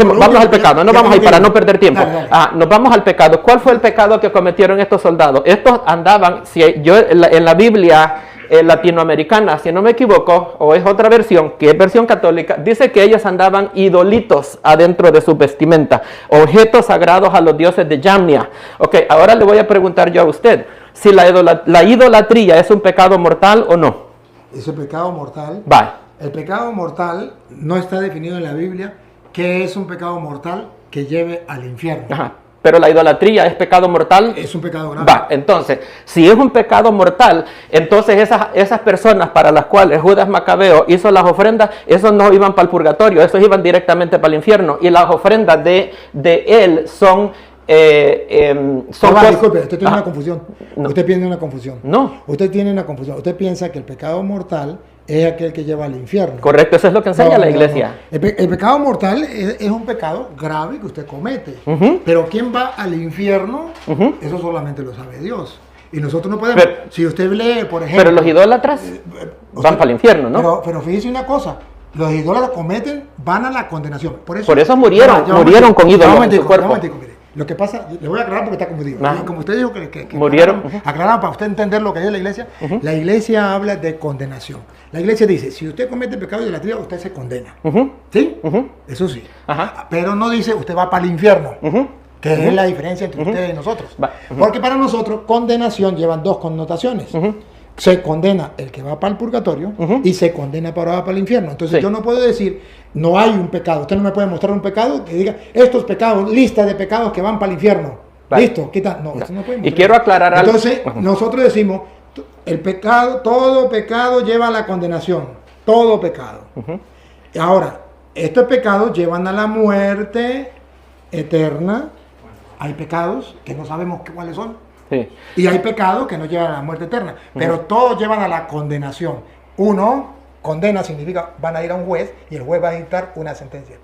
Vamos al pecado, no vamos a ir para no perder tiempo. Dale, dale. Nos vamos al pecado. ¿Cuál fue el pecado que cometieron estos soldados? Estos andaban, si yo en la Biblia latinoamericana, si no me equivoco, o es otra versión, que es versión católica, dice que ellos andaban idolitos adentro de su vestimenta, objetos sagrados a los dioses de Yamnia. Ok, ahora le voy a preguntar yo a usted, si la idolatría es un pecado mortal o no. Es el pecado mortal. Va. El pecado mortal no está definido en la Biblia. ¿Qué es un pecado mortal? Que lleve al infierno. Ajá. Pero la idolatría es pecado mortal. Es un pecado grave. Va, entonces, si es un pecado mortal, entonces esas personas para las cuales Judas Macabeo hizo las ofrendas, esos no iban para el purgatorio, esos iban directamente para el infierno. Y las ofrendas de él son... Disculpe, usted tiene una confusión. No. Usted tiene una confusión. No. Usted tiene una confusión. Usted piensa que el pecado mortal es aquel que lleva al infierno. Correcto, eso es lo que enseña la iglesia. No. El pecado mortal es un pecado grave que usted comete. Pero ¿quién va al infierno? Eso solamente lo sabe Dios. Y nosotros no podemos. Si usted lee, por ejemplo... Pero los idólatras van para el infierno, ¿no? Pero fíjese una cosa. Los idólatras van a la condenación. Por eso murieron con ídolos en su cuerpo. Mire. Lo que pasa, le voy a aclarar porque está confundido. Como usted dijo que murieron. Aclararon para usted entender lo que es la iglesia. La iglesia habla de condenación. La iglesia dice, si usted comete pecado de idolatría, usted se condena. ¿Sí? Eso sí. Pero no dice, usted va para el infierno. Que es la diferencia entre ustedes y nosotros. Porque para nosotros, condenación llevan dos connotaciones. Se condena el que va para el purgatorio y se condena para el infierno. Entonces yo no puedo decir, no hay un pecado. Usted no me puede mostrar un pecado que diga, estos pecados, lista de pecados que van para el infierno. Listo, quita. No, eso no puede mostrar. Y quiero aclarar algo. Entonces nosotros decimos, el pecado, todo pecado lleva a la condenación. Todo pecado. Ahora, estos pecados llevan a la muerte eterna. Hay pecados que no sabemos cuáles son. Sí. Y hay pecados que no llevan a la muerte eterna, pero todos llevan a la condenación. Uno, condena significa van a ir a un juez y el juez va a dictar una sentencia.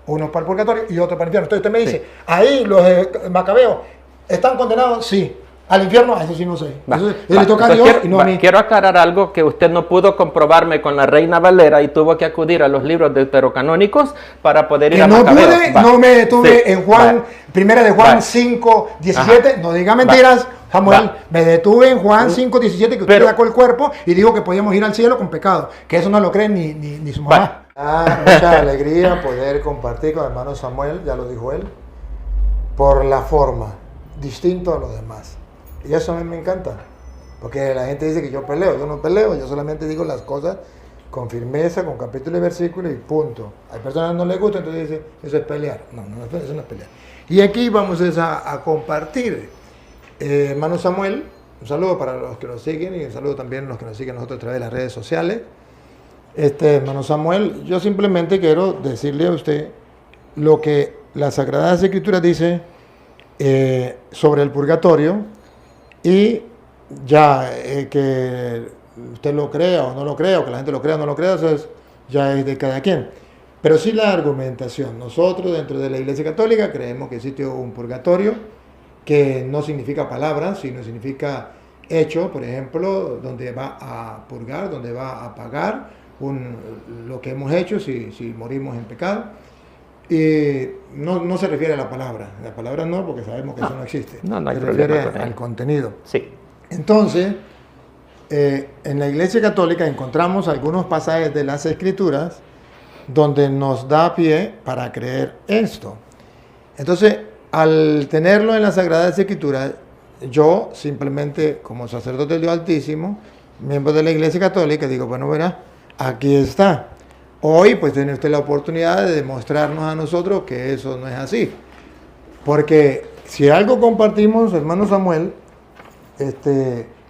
Uno para el purgatorio y otro para el infierno. Entonces usted me dice, ahí los de Macabeo están condenados, sí. Al infierno, a eso sí no sé. Eso le toca a Dios y no a mí. Quiero aclarar algo que usted no pudo comprobarme con la Reina Valera y tuvo que acudir a los libros deuterocanónicos para poder ir a Macabeo. No me detuve en Juan, primera de Juan 5, 17, no diga mentiras. Samuel, me detuve en Juan 5, 17, que usted sacó el cuerpo y dijo que podíamos ir al cielo con pecado. Que eso no lo cree ni su mamá. Mucha alegría poder compartir con el hermano Samuel, ya lo dijo él, por la forma, distinto a los demás. Y eso a mí me encanta, porque la gente dice que yo peleo. Yo no peleo, yo solamente digo las cosas con firmeza, con capítulo y versículo y punto. Hay personas que no les gusta, entonces dicen, eso es pelear. No, eso no es pelear. Y aquí vamos a compartir. Hermano Samuel, un saludo para los que nos siguen y un saludo también a los que nos siguen nosotros a través de las redes sociales. Hermano Samuel, yo simplemente quiero decirle a usted lo que la Sagrada Escritura dice sobre el purgatorio. Y ya que usted lo crea o no lo crea, o que la gente lo crea o no lo crea, eso ya es de cada quien. Pero sí la argumentación. Nosotros dentro de la Iglesia Católica creemos que existe un purgatorio que no significa palabras, sino significa hecho, por ejemplo, donde va a purgar, donde va a pagar lo que hemos hecho si morimos en pecado. Y no se refiere a la palabra no, porque sabemos que eso no existe. No hay se problema refiere al contenido. Sí. Entonces, en la Iglesia Católica encontramos algunos pasajes de las Escrituras donde nos da pie para creer esto. Entonces, al tenerlo en las Sagradas Escrituras, yo simplemente, como sacerdote del Dios Altísimo, miembro de la Iglesia Católica, digo, bueno, verá, aquí está. Hoy pues tiene usted la oportunidad de demostrarnos a nosotros que eso no es así. Porque si algo compartimos, hermano Samuel,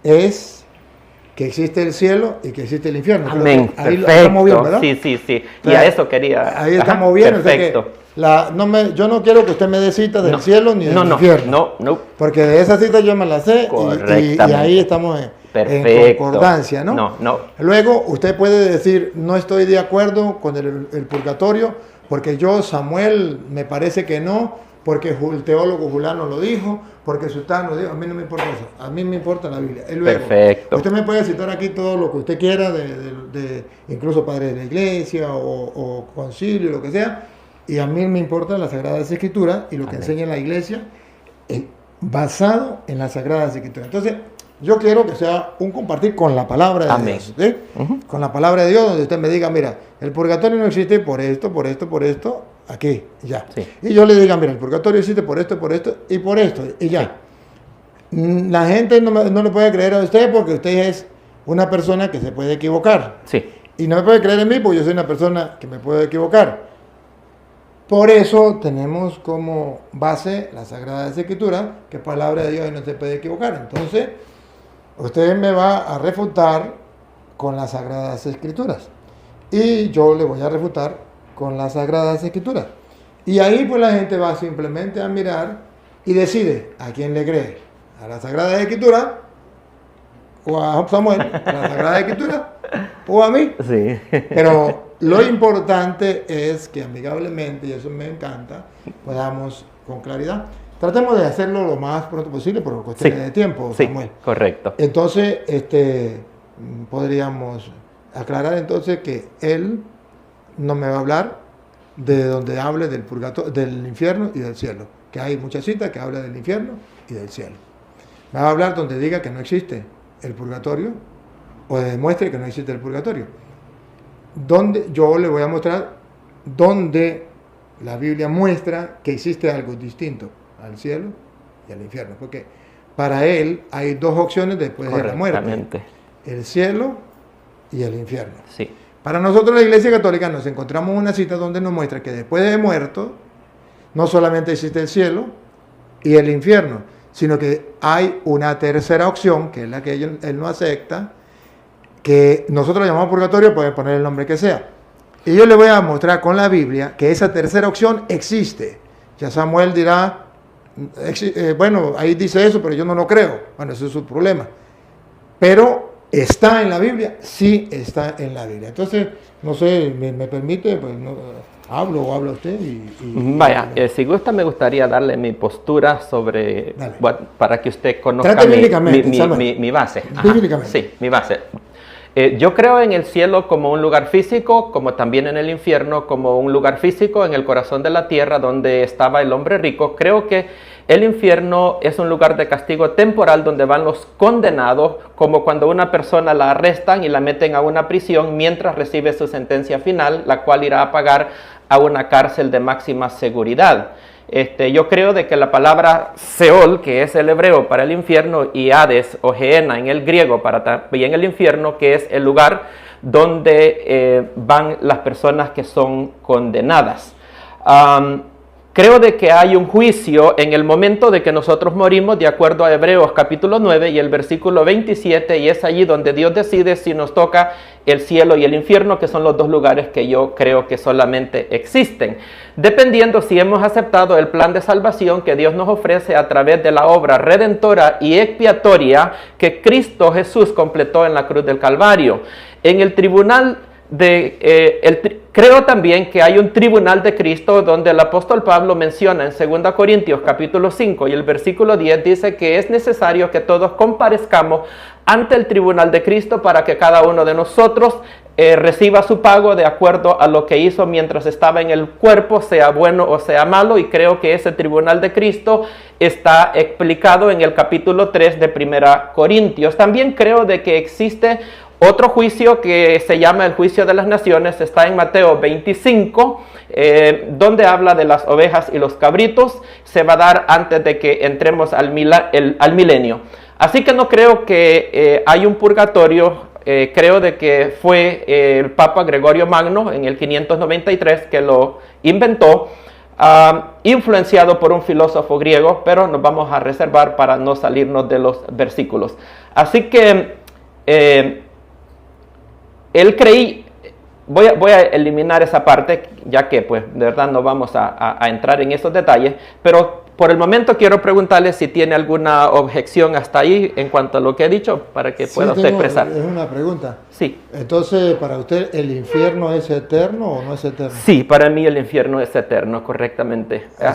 es que existe el cielo y que existe el infierno. Amén. Ahí Perfecto. estamos bien, ¿verdad? Sí. Y a eso quería. Ahí estamos bien. Perfecto. O sea que yo no quiero que usted me dé cita del cielo ni del infierno. No. Porque de esa cita yo me la sé y ahí estamos en concordancia, ¿no? No. Luego usted puede decir, no estoy de acuerdo con el purgatorio, porque yo, Samuel, me parece que no, porque el teólogo Julano lo dijo, porque Sultano lo dijo. A mí no me importa eso, a mí me importa la Biblia. Y luego, perfecto. Usted me puede citar aquí todo lo que usted quiera, incluso padre de la iglesia o concilio, lo que sea, Y a mí me importa las Sagradas Escrituras y lo que enseña la iglesia basado en las Sagradas Escrituras. Entonces, yo quiero que sea un compartir con la palabra de Dios. ¿Sí? Con la palabra de Dios, donde usted me diga, mira, el purgatorio no existe por esto, por esto, por esto, aquí, ya. Sí. Y yo le diga, mira, el purgatorio existe por esto y por esto, y ya. Sí. La gente no le puede creer a usted porque usted es una persona que se puede equivocar. Sí. Y no me puede creer en mí porque yo soy una persona que me puede equivocar. Por eso tenemos como base las Sagradas Escrituras, que palabra de Dios y no se puede equivocar. Entonces, usted me va a refutar con las Sagradas Escrituras. Y yo le voy a refutar con las Sagradas Escrituras. Y ahí pues la gente va simplemente a mirar y decide a quién le cree. A las Sagradas Escrituras, o a Samuel, a las Sagradas Escrituras, o a mí. Sí. Pero lo importante es que amigablemente, y eso me encanta, podamos con claridad. Tratemos de hacerlo lo más pronto posible por cuestiones de tiempo, Samuel. Sí, correcto. Entonces, podríamos aclarar entonces que él no me va a hablar de donde hable del purgatorio, del infierno y del cielo. Que hay muchas citas que hablan del infierno y del cielo. Me va a hablar donde diga que no existe el purgatorio o demuestre que no existe el purgatorio. Donde yo le voy a mostrar donde la Biblia muestra que existe algo distinto al cielo y al infierno, porque para él hay dos opciones después de la muerte: el cielo y el infierno. Sí. Para nosotros la Iglesia Católica nos encontramos una cita donde nos muestra que después de muerto no solamente existe el cielo y el infierno, sino que hay una tercera opción, que es la que él no acepta, que nosotros llamamos purgatorio, pueden poner el nombre que sea. Y yo le voy a mostrar con la Biblia que esa tercera opción existe. Ya Samuel dirá, bueno, ahí dice eso, pero yo no lo creo. Bueno, ese es su problema. Pero ¿está en la Biblia? Sí está en la Biblia. Entonces, no sé, me permite, pues hablo o habla usted. Vaya, si gusta, me gustaría darle mi postura sobre, para que usted conozca mi base. Bíblicamente. Sí, mi base. Yo creo en el cielo como un lugar físico, como también en el infierno como un lugar físico en el corazón de la tierra donde estaba el hombre rico. Creo que el infierno es un lugar de castigo temporal donde van los condenados, como cuando una persona la arrestan y la meten a una prisión mientras recibe su sentencia final, la cual irá a pagar a una cárcel de máxima seguridad. Yo creo de que la palabra Seol, que es el hebreo para el infierno, y Hades o Gehenna en el griego para también el infierno, que es el lugar donde van las personas que son condenadas. Creo de que hay un juicio en el momento de que nosotros morimos, de acuerdo a Hebreos capítulo 9 y el versículo 27, y es allí donde Dios decide si nos toca el cielo y el infierno, que son los dos lugares que yo creo que solamente existen, dependiendo si hemos aceptado el plan de salvación que Dios nos ofrece a través de la obra redentora y expiatoria que Cristo Jesús completó en la cruz del Calvario. En el tribunal creo también que hay un tribunal de Cristo donde el apóstol Pablo menciona en 2 Corintios capítulo 5 y el versículo 10 dice que es necesario que todos comparezcamos ante el tribunal de Cristo para que cada uno de nosotros reciba su pago de acuerdo a lo que hizo mientras estaba en el cuerpo, sea bueno o sea malo, y creo que ese tribunal de Cristo está explicado en el capítulo 3 de 1 Corintios. También creo de que existe otro juicio que se llama el juicio de las naciones, está en Mateo 25, donde habla de las ovejas y los cabritos. Se va a dar antes de que entremos al milenio. Así que no creo que hay un purgatorio. Creo de que fue el Papa Gregorio Magno en el 593 que lo inventó, influenciado por un filósofo griego, pero nos vamos a reservar para no salirnos de los versículos. Así que él creí, voy a eliminar esa parte, ya que pues de verdad no vamos a entrar en esos detalles, pero por el momento quiero preguntarle si tiene alguna objeción hasta ahí en cuanto a lo que he dicho, para que pueda usted expresar. Es una pregunta. Sí. Entonces, ¿para usted el infierno es eterno o no es eterno? Sí, para mí el infierno es eterno, correctamente. O sea,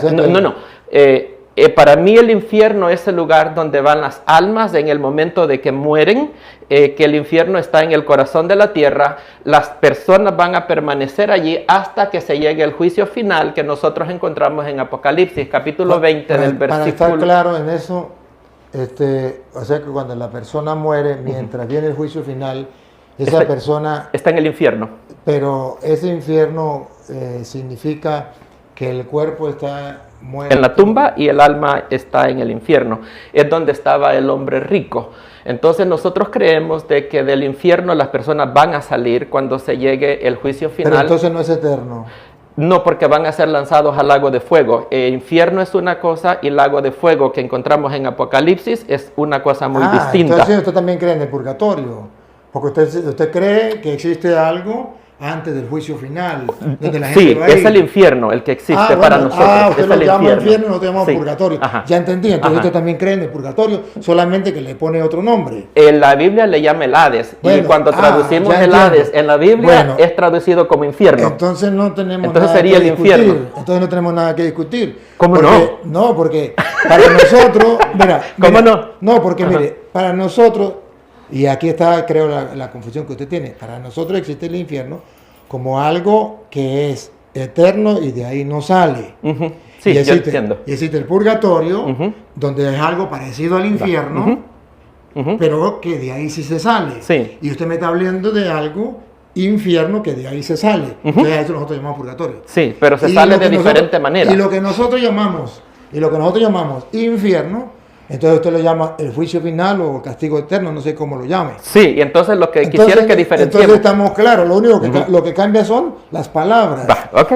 Para mí el infierno es el lugar donde van las almas en el momento de que mueren, que el infierno está en el corazón de la tierra. Las personas van a permanecer allí hasta que se llegue el juicio final que nosotros encontramos en Apocalipsis, capítulo 20 del versículo... Para estar claro en eso, o sea que cuando la persona muere, mientras viene el juicio final, esa persona... Está en el infierno. Pero ese infierno significa que el cuerpo está muerto. En la tumba y el alma está en el infierno. Es donde estaba el hombre rico. Entonces nosotros creemos de que del infierno las personas van a salir cuando se llegue el juicio final. Pero entonces no es eterno. No, porque van a ser lanzados al lago de fuego. El infierno es una cosa y el lago de fuego que encontramos en Apocalipsis es una cosa muy distinta. Entonces usted también cree en el purgatorio. Porque usted cree que existe algo antes del juicio final, donde la gente va a ir. Es el infierno el que existe para nosotros. Usted lo llama infierno y nosotros llamamos purgatorio. Ajá. Ya entendí, entonces usted también cree en el purgatorio, solamente que le pone otro nombre. En la Biblia le llama el Hades, y cuando traducimos el Hades en la Biblia es traducido como infierno. Entonces no tenemos entonces nada sería que el infierno. Entonces no tenemos nada que discutir. ¿Cómo no? No, porque para nosotros, ¿Cómo no? No, porque mire, para nosotros, y aquí está creo la confusión que usted tiene, para nosotros existe el infierno como algo que es eterno y de ahí no sale. Sí, yo entiendo. Y existe el purgatorio, donde es algo parecido al infierno, pero que de ahí sí se sale. Sí. Y usted me está hablando de algo infierno que de ahí se sale. Entonces a eso nosotros llamamos purgatorio. Sí, pero se sale de diferente manera. Y lo que nosotros llamamos infierno, entonces usted lo llama el juicio final o castigo eterno, no sé cómo lo llame. Sí, y entonces lo que quisiera es que diferenciemos. Entonces estamos claros, lo único que, lo que cambia son las palabras,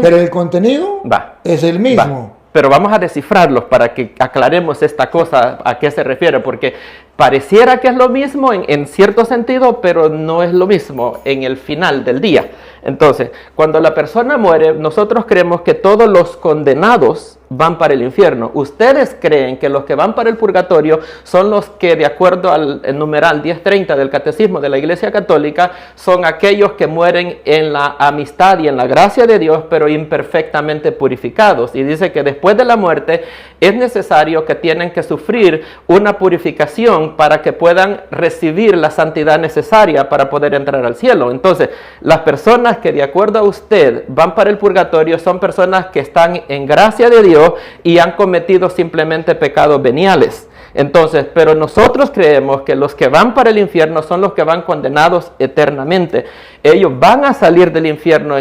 pero el contenido es el mismo. Pero vamos a descifrarlos para que aclaremos esta cosa, a qué se refiere, porque pareciera que es lo mismo en cierto sentido, pero no es lo mismo en el final del día. Entonces, cuando la persona muere, nosotros creemos que todos los condenados van para el infierno. Ustedes creen que los que van para el purgatorio son los que, de acuerdo al numeral 1030 del Catecismo de la Iglesia Católica, son aquellos que mueren en la amistad y en la gracia de Dios, pero imperfectamente purificados. Y dice que después de la muerte es necesario que tienen que sufrir una purificación para que puedan recibir la santidad necesaria para poder entrar al cielo. Entonces, las personas que de acuerdo a usted van para el purgatorio son personas que están en gracia de Dios y han cometido simplemente pecados veniales. Entonces, pero nosotros creemos que los que van para el infierno son los que van condenados eternamente. Ellos van a salir del infierno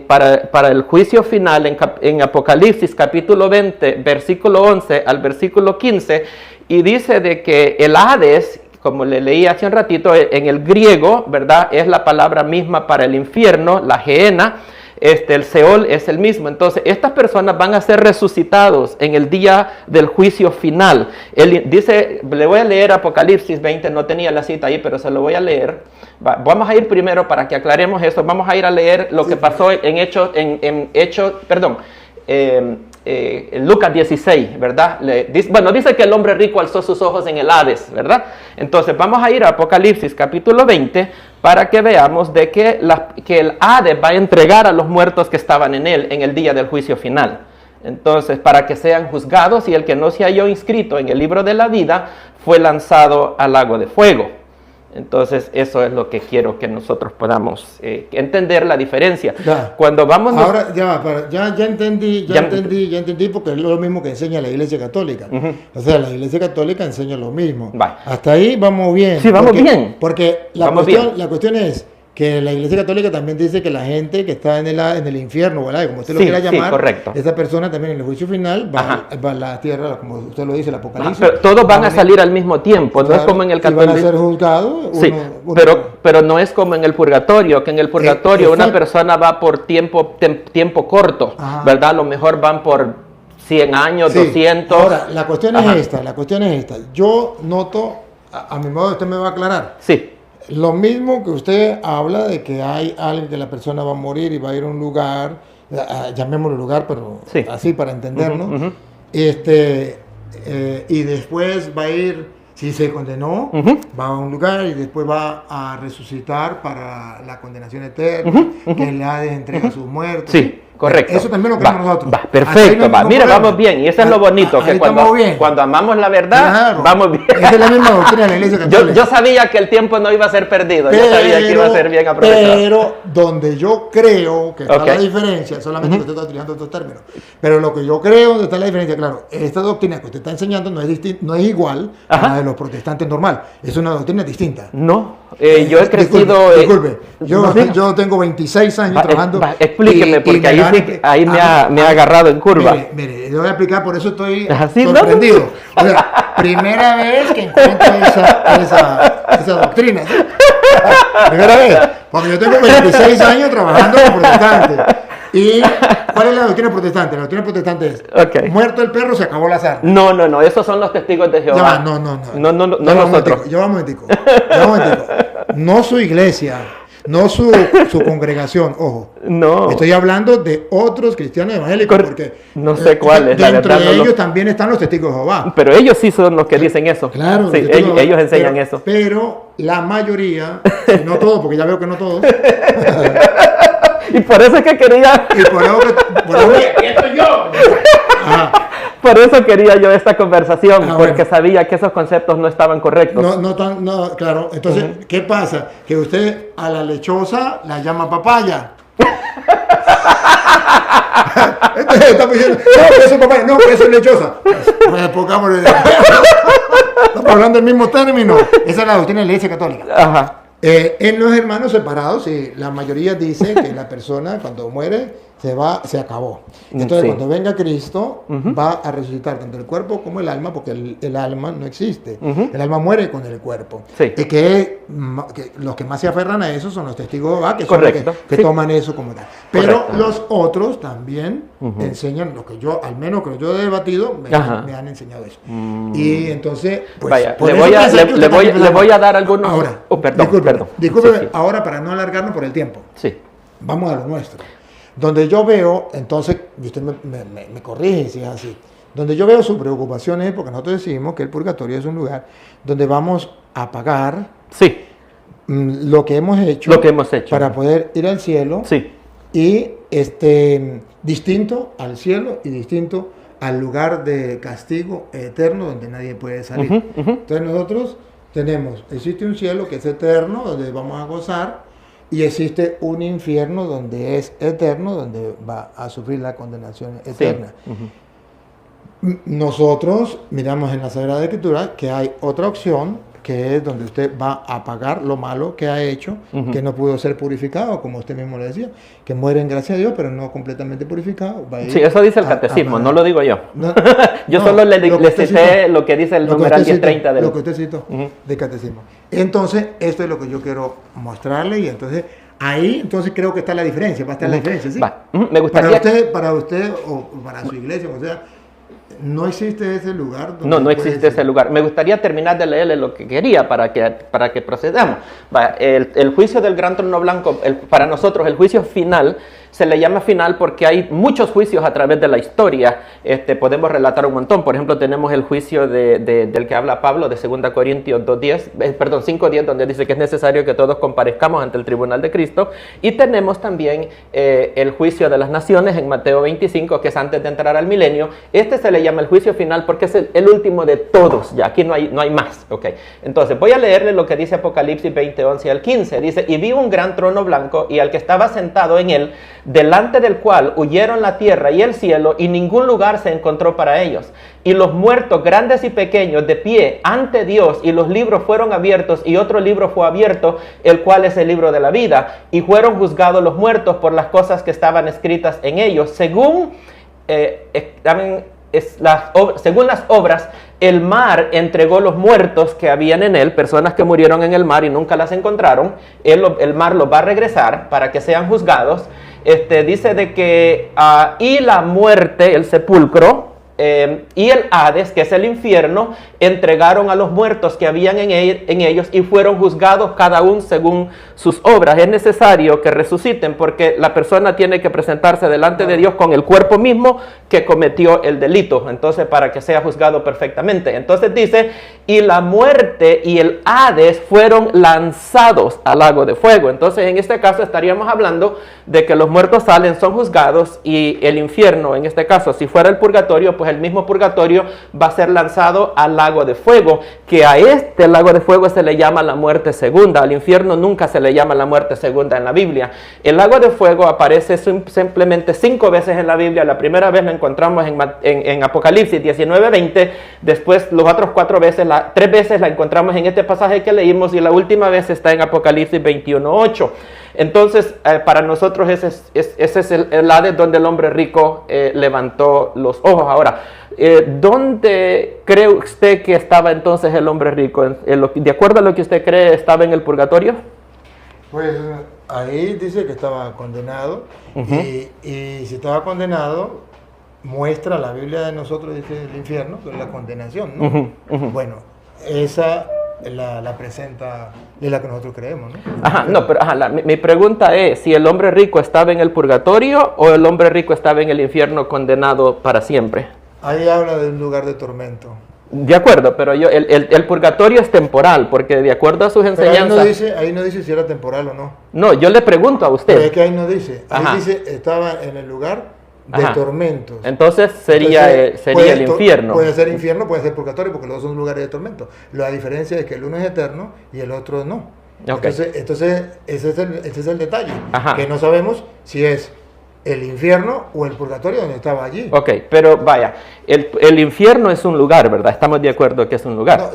para el juicio final en Apocalipsis capítulo 20, versículo 11 al versículo 15, y dice de que el Hades, como le leí hace un ratito, en el griego, ¿verdad? Es la palabra misma para el infierno, la Gehenna. El Seol es el mismo. Entonces, estas personas van a ser resucitados en el día del juicio final. Él dice, le voy a leer Apocalipsis 20, no tenía la cita ahí, pero se lo voy a leer. Vamos a ir primero para que aclaremos eso. Vamos a ir a leer lo que pasó en Lucas 16, ¿verdad? Dice que el hombre rico alzó sus ojos en el Hades, ¿verdad? Entonces vamos a ir a Apocalipsis capítulo 20 para que veamos de que el Hades va a entregar a los muertos que estaban en él en el día del juicio final. Entonces, para que sean juzgados, y el que no se halló inscrito en el libro de la vida fue lanzado al lago de fuego. Entonces, eso es lo que quiero que nosotros podamos entender la diferencia. Cuando vamos... Ahora, ya entendí, porque es lo mismo que enseña la Iglesia Católica. O sea, la Iglesia Católica enseña lo mismo. Hasta ahí vamos bien. Sí, vamos bien. Porque la cuestión es que la Iglesia Católica también dice que la gente que está en el infierno, ¿verdad? Como usted lo quiera llamar, correcto. Esa persona también en el juicio final va a la tierra, como usted lo dice, el Apocalipsis. Pero todos van a salir al mismo tiempo, no es como en el catolicismo. Van a ser juzgados. Pero no es como en el purgatorio, que en el purgatorio una persona va por tiempo corto, ¿verdad? A lo mejor van por 100 años, 200. Ahora, la cuestión es esta. Yo noto, a mi modo usted me va a aclarar. Sí. Lo mismo que usted habla de que hay alguien que la persona va a morir y va a ir a un lugar, llamémoslo lugar, pero así para entendernos, y después va a ir, si se condenó, va a un lugar y después va a resucitar para la condenación eterna, que el Hades entrega a sus muertos. Sí. Correcto. Eso también lo creemos nosotros. Va, perfecto, va. Mira, vamos bien. Y eso es lo bonito, que cuando amamos la verdad, claro, vamos bien. Esa es la misma doctrina de la Iglesia Católica. Yo sabía que el tiempo no iba a ser perdido. Yo sabía que iba a ser bien aprovechado. Pero donde yo creo que está la diferencia, solamente que usted está utilizando estos términos, pero lo que yo creo donde está la diferencia, claro, esta doctrina que usted está enseñando no es igual a la de los protestantes normal. Es una doctrina distinta. No, yo he crecido... Disculpe, yo tengo 26 años trabajando... Explíqueme, porque ahí me ha agarrado en curva. Mire, yo voy a explicar, por eso estoy ¿Así? sorprendido. O sea, primera vez que encuentro esa doctrina. ¿Sí? Primera vez, porque yo tengo 26 años trabajando con protestantes. ¿Y cuál es la doctrina protestante? La doctrina protestante es, muerto el perro, se acabó la sarna. No, esos son los testigos de Jehová. No nosotros. Yo un momentico. No su iglesia, no su congregación, ojo. No. Estoy hablando de otros cristianos evangélicos, porque no sé cuáles. Dentro de ellos también están los testigos de Jehová. Pero ellos sí son los que dicen eso. Claro. Sí, ellos enseñan eso. Pero la mayoría, no todos, porque ya veo que no todos. Y por eso es que quería... Y por eso estoy yo. Por eso quería yo esta conversación, porque sabía que esos conceptos no estaban correctos. No, claro. Entonces, ¿qué pasa? Que usted a la lechosa la llama papaya. Entonces estamos diciendo, no, que eso es papaya, no, que eso es lechosa. Pues pongámosle. Estamos hablando del mismo término. Esa es la doctrina de la Iglesia Católica. Ajá. En los hermanos separados, la mayoría dice que la persona cuando muere se acabó. Entonces cuando venga Cristo va a resucitar tanto el cuerpo como el alma, porque el alma no existe. El alma muere con el cuerpo. Sí. Y que los que más se aferran a eso son los testigos de Jehová, que son los que toman eso como tal. Pero los otros también enseñan lo que yo, al menos que yo he debatido, me han enseñado eso. Y entonces, pues, vaya, le voy a dar algunos... Ahora, perdón. Discúlpeme, ahora para no alargarnos por el tiempo. Sí. Vamos a lo nuestro. Donde yo veo, entonces, y usted me corrige si es así, donde yo veo su preocupación es porque nosotros decimos que el purgatorio es un lugar donde vamos a pagar lo que hemos hecho para poder ir al cielo, y distinto al cielo y distinto al lugar de castigo eterno donde nadie puede salir. Entonces nosotros existe un cielo que es eterno, donde vamos a gozar, y existe un infierno donde es eterno, donde va a sufrir la condenación eterna. Nosotros miramos en la Sagrada Escritura que hay otra opción, que es donde usted va a pagar lo malo que ha hecho, que no pudo ser purificado, como usted mismo le decía, que muere en gracia de Dios, pero no completamente purificado. Sí, eso dice el catecismo, no lo digo yo. Yo solo le cité lo que dice el numeral 1030 del... Lo que usted citó del catecismo. Entonces, esto es lo que yo quiero mostrarle, y entonces ahí creo que está la diferencia, va a estar la diferencia, ¿sí? Me gustaría... Para usted o para su iglesia, o sea, no existe ese lugar. No existe ese lugar. Me gustaría terminar de leerle lo que quería para que procedamos. El juicio del gran trono blanco, para nosotros el juicio final, se le llama final porque hay muchos juicios a través de la historia. Podemos relatar un montón. Por ejemplo, tenemos el juicio del que habla Pablo de 2 Corintios 5:10, donde dice que es necesario que todos comparezcamos ante el tribunal de Cristo. Y tenemos también el juicio de las naciones en Mateo 25, que es antes de entrar al milenio. Se le llama el juicio final porque es el último de todos. Ya aquí no hay más. Okay. Entonces voy a leerle lo que dice Apocalipsis 20:11 al 15. Dice: y vi un gran trono blanco y al que estaba sentado en él, delante del cual huyeron la tierra y el cielo, y ningún lugar se encontró para ellos. Y los muertos, grandes y pequeños, de pie ante Dios, y los libros fueron abiertos, y otro libro fue abierto, el cual es el libro de la vida. Y fueron juzgados los muertos por las cosas que estaban escritas en ellos, según las obras. El mar entregó los muertos que habían en él, personas que murieron en el mar y nunca las encontraron. El mar los va a regresar para que sean juzgados. Dice de que y la muerte, el sepulcro, y el Hades, que es el infierno, entregaron a los muertos que habían en ellos y fueron juzgados cada uno según sus obras. Es necesario que resuciten porque la persona tiene que presentarse delante de Dios con el cuerpo mismo que cometió el delito, entonces para que sea juzgado perfectamente. Entonces dice, y la muerte y el Hades fueron lanzados al lago de fuego. Entonces en este caso estaríamos hablando de que los muertos salen, son juzgados, y el infierno, en este caso, si fuera el purgatorio, pues el mismo purgatorio va a ser lanzado al lago de fuego, que a este lago de fuego se le llama la muerte segunda. Al infierno nunca se le llama la muerte segunda en la Biblia. El lago de fuego aparece simplemente 5 veces en la Biblia. La primera vez la encontramos en Apocalipsis 19:20, después las otras 3 veces la encontramos en este pasaje que leímos, y la última vez está en Apocalipsis 21:8. Entonces, para nosotros ese es el Hades donde el hombre rico levantó los ojos. Ahora, ¿dónde cree usted que estaba entonces el hombre rico? De acuerdo a lo que usted cree, ¿estaba en el purgatorio? Pues ahí dice que estaba condenado, y si estaba condenado, muestra la Biblia de nosotros, dice el infierno, que es la condenación, ¿no? Bueno, esa la presenta de la que nosotros creemos, ¿no? Ajá, no, pero mi pregunta es si el hombre rico estaba en el purgatorio o el hombre rico estaba en el infierno condenado para siempre. Ahí habla de un lugar de tormento. De acuerdo, pero el purgatorio es temporal, porque de acuerdo a sus enseñanzas... Ahí no dice si era temporal o no. No, yo le pregunto a usted. Pero es que ahí no dice. Ahí dice, estaba en el lugar de tormentos. Entonces sería el infierno. Puede ser infierno, puede ser purgatorio, porque los dos son lugares de tormento. La diferencia es que el uno es eterno y el otro no. Okay. Entonces ese es el detalle. Que no sabemos si es el infierno o el purgatorio donde estaba allí. Ok, pero vaya, el infierno es un lugar, ¿verdad? Estamos de acuerdo que es un lugar.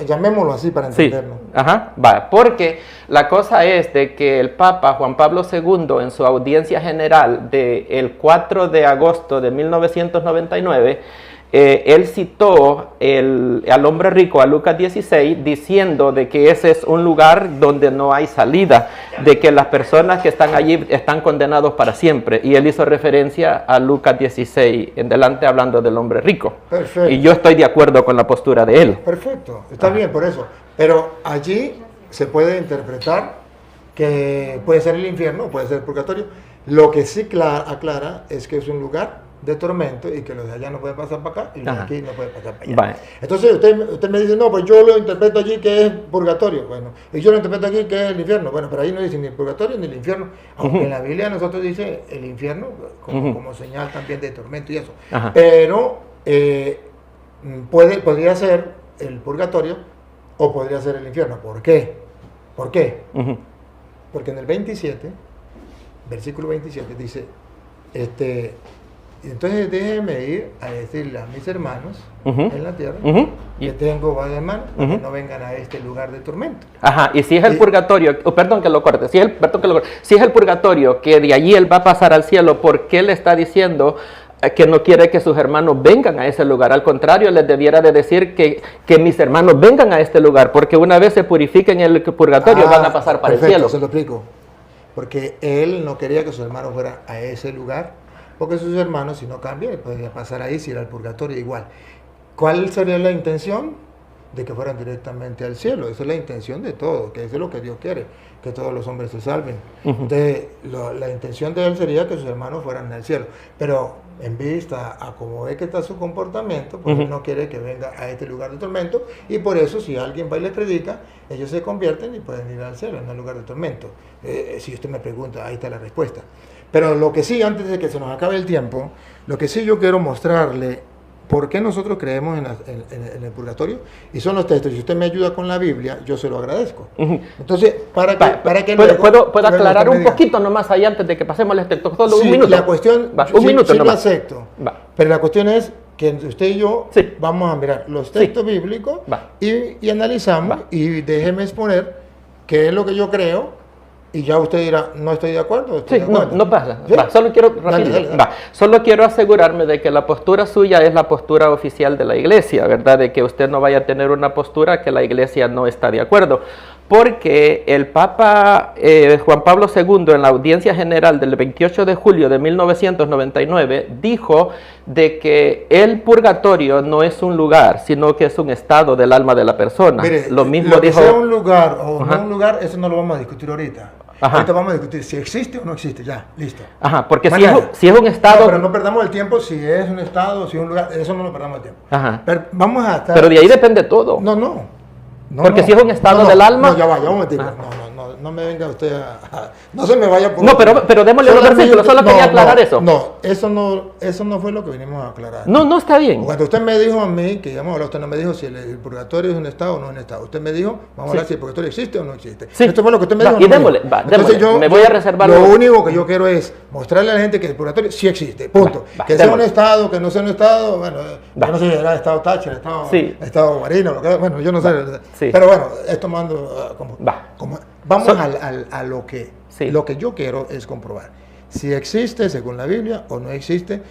Llamémoslo así para entenderlo. Sí. Vaya, porque la cosa es de que el Papa Juan Pablo II, en su audiencia general del 4 de agosto de 1999, él citó al hombre rico, a Lucas 16, diciendo de que ese es un lugar donde no hay salida, de que las personas que están allí están condenados para siempre. Y él hizo referencia a Lucas 16 en delante, hablando del hombre rico. Perfecto. Y yo estoy de acuerdo con la postura de él. Perfecto, está bien por eso. Pero allí se puede interpretar que puede ser el infierno, puede ser el purgatorio. Lo que sí aclara es que es un lugar de tormento y que los de allá no pueden pasar para acá y los de aquí no pueden pasar para allá. Vale. Entonces usted me dice, no, pues yo lo interpreto allí que es purgatorio. Bueno, y yo lo interpreto aquí que es el infierno. Bueno, pero ahí no dice ni el purgatorio ni el infierno. Aunque en la Biblia nosotros dice el infierno como señal también de tormento y eso. Pero podría ser el purgatorio o podría ser el infierno. ¿Por qué? Porque en el 27, versículo 27 dice, entonces déjenme ir a decirle a mis hermanos en la tierra que tengo varios hermanos que no vengan a este lugar de tormento. Y si es el purgatorio, perdón que lo corte, si es el purgatorio que de allí él va a pasar al cielo, ¿por qué le está diciendo que no quiere que sus hermanos vengan a ese lugar? Al contrario, les debiera de decir que mis hermanos vengan a este lugar, porque una vez se purifiquen en el purgatorio van a pasar para el cielo. Se lo explico. Porque él no quería que sus hermanos fueran a ese lugar, porque sus hermanos, si no cambian, podría pasar ahí, si era el purgatorio igual. ¿Cuál sería la intención? De que fueran directamente al cielo. Esa es la intención de todo, que eso es lo que Dios quiere, que todos los hombres se salven. Entonces, la intención de él sería que sus hermanos fueran al cielo. Pero en vista a cómo ve que está su comportamiento, pues él no quiere que venga a este lugar de tormento, y por eso si alguien va y les predica, ellos se convierten y pueden ir al cielo, en el lugar de tormento. Si usted me pregunta, ahí está la respuesta. Pero lo que sí, antes de que se nos acabe el tiempo, lo que sí yo quiero mostrarle, por qué nosotros creemos en el purgatorio, y son los textos. Si usted me ayuda con la Biblia, yo se lo agradezco. Entonces, para que ¿Puedo aclarar un poquito nomás ahí antes de que pasemos al texto? Solo un minuto. La cuestión, sí lo acepto. Pero la cuestión es que usted y yo vamos a mirar los textos bíblicos y analizamos, y déjeme exponer qué es lo que yo creo. Y ya usted dirá, no estoy de acuerdo. No pasa. ¿Sí? Solo quiero solo quiero asegurarme de que la postura suya es la postura oficial de la iglesia, ¿verdad? De que usted no vaya a tener una postura que la iglesia no está de acuerdo. Porque el Papa Juan Pablo II en la audiencia general del 28 de julio de 1999 dijo de que el purgatorio no es un lugar, sino que es un estado del alma de la persona. Mire, lo mismo que dijo... sea un lugar o no un lugar, eso no lo vamos a discutir ahorita. Ahorita vamos a discutir si existe o no existe, ya, listo. Ajá, porque Mañana. si es un estado... No, pero no perdamos el tiempo si es un estado, si es un lugar, eso no lo perdamos el tiempo. Ajá. Pero vamos a estar... Pero de ahí depende todo. No, porque si es un estado del alma... No, ya va, un momentito. No me venga usted no se me vaya por... No, pero démosle los versículos, solo quería aclarar eso. No, eso no fue lo que vinimos a aclarar. No, está bien. Cuando usted me dijo a mí, que digamos, usted no me dijo si el purgatorio es un estado o no es un estado. Usted me dijo, vamos a hablar si el purgatorio existe o no existe. Sí. Esto fue lo que usted me dijo. Y démosle, Entonces yo me voy a reservar. Lo único que yo quiero es mostrarle a la gente que el purgatorio sí existe, punto. Que sea un estado, que no sea un estado, bueno, yo no sé si era estado Thatcher, estado Marino, bueno, yo no sé. Sí. Pero bueno, esto mando como vamos a lo que yo quiero es comprobar si existe según la Biblia o no existe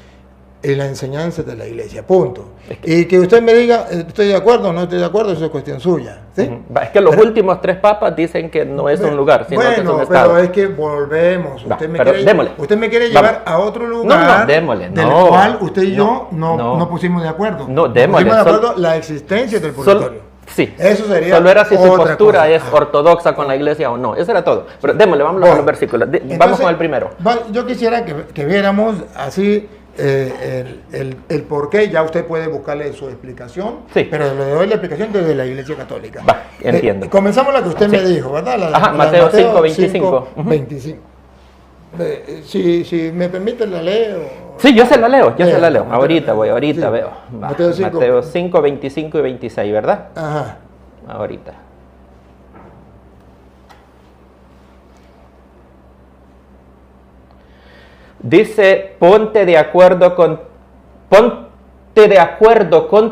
en la enseñanza de la iglesia, punto. Y que usted me diga, estoy de acuerdo o no estoy de acuerdo, eso es cuestión suya, ¿sí? Es que los últimos 3 papas dicen que no es un lugar, sino que es un estado. Pero es que volvemos, usted me quiere llevar a otro lugar del cual usted y yo no pusimos de acuerdo. No, démosle. Pusimos de acuerdo la existencia del purgatorio. Sí, eso sería. Solo era si su postura cosa. es ortodoxa con la iglesia o no. Eso era todo. Pero démosle, vamos a los versículos. Vamos con el primero. Yo quisiera que viéramos así el por qué. Ya usted puede buscarle su explicación. Sí. Pero le doy la explicación desde la iglesia católica. Entiendo. Comenzamos la que usted me dijo, ¿verdad? Mateo 5, 25. 25. Si me permite, la leo. Sí, yo se la leo, ahorita veo. Mateo 5, 25 y 26, ¿verdad? Ajá. Ahorita. Dice, ponte de acuerdo con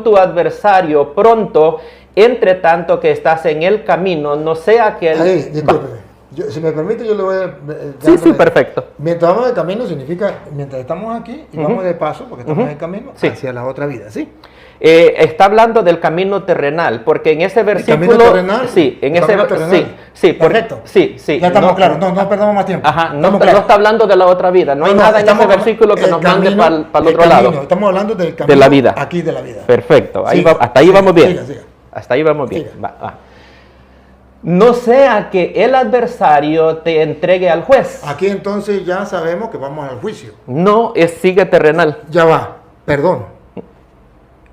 tu adversario pronto, entre tanto que estás en el camino, no sea que él... Discúlpeme. Si me permite, yo le voy a... Sí, perfecto. Mientras vamos de camino significa, mientras estamos aquí y vamos de paso, porque estamos en camino, hacia la otra vida, ¿sí? Está hablando del camino terrenal, porque en ese versículo... ¿El camino terrenal? Sí, en ese versículo... Sí, perfecto. Sí. Ya estamos claros, no perdamos más tiempo. Ajá, no está hablando de la otra vida, no hay nada en ese versículo que nos mande para el otro lado. Estamos hablando del camino de la vida. Aquí de la vida. Perfecto, hasta ahí vamos bien. Hasta ahí vamos bien. Va. No sea que el adversario te entregue al juez. Aquí entonces ya sabemos que vamos al juicio. No, sigue terrenal. Ya va, perdón.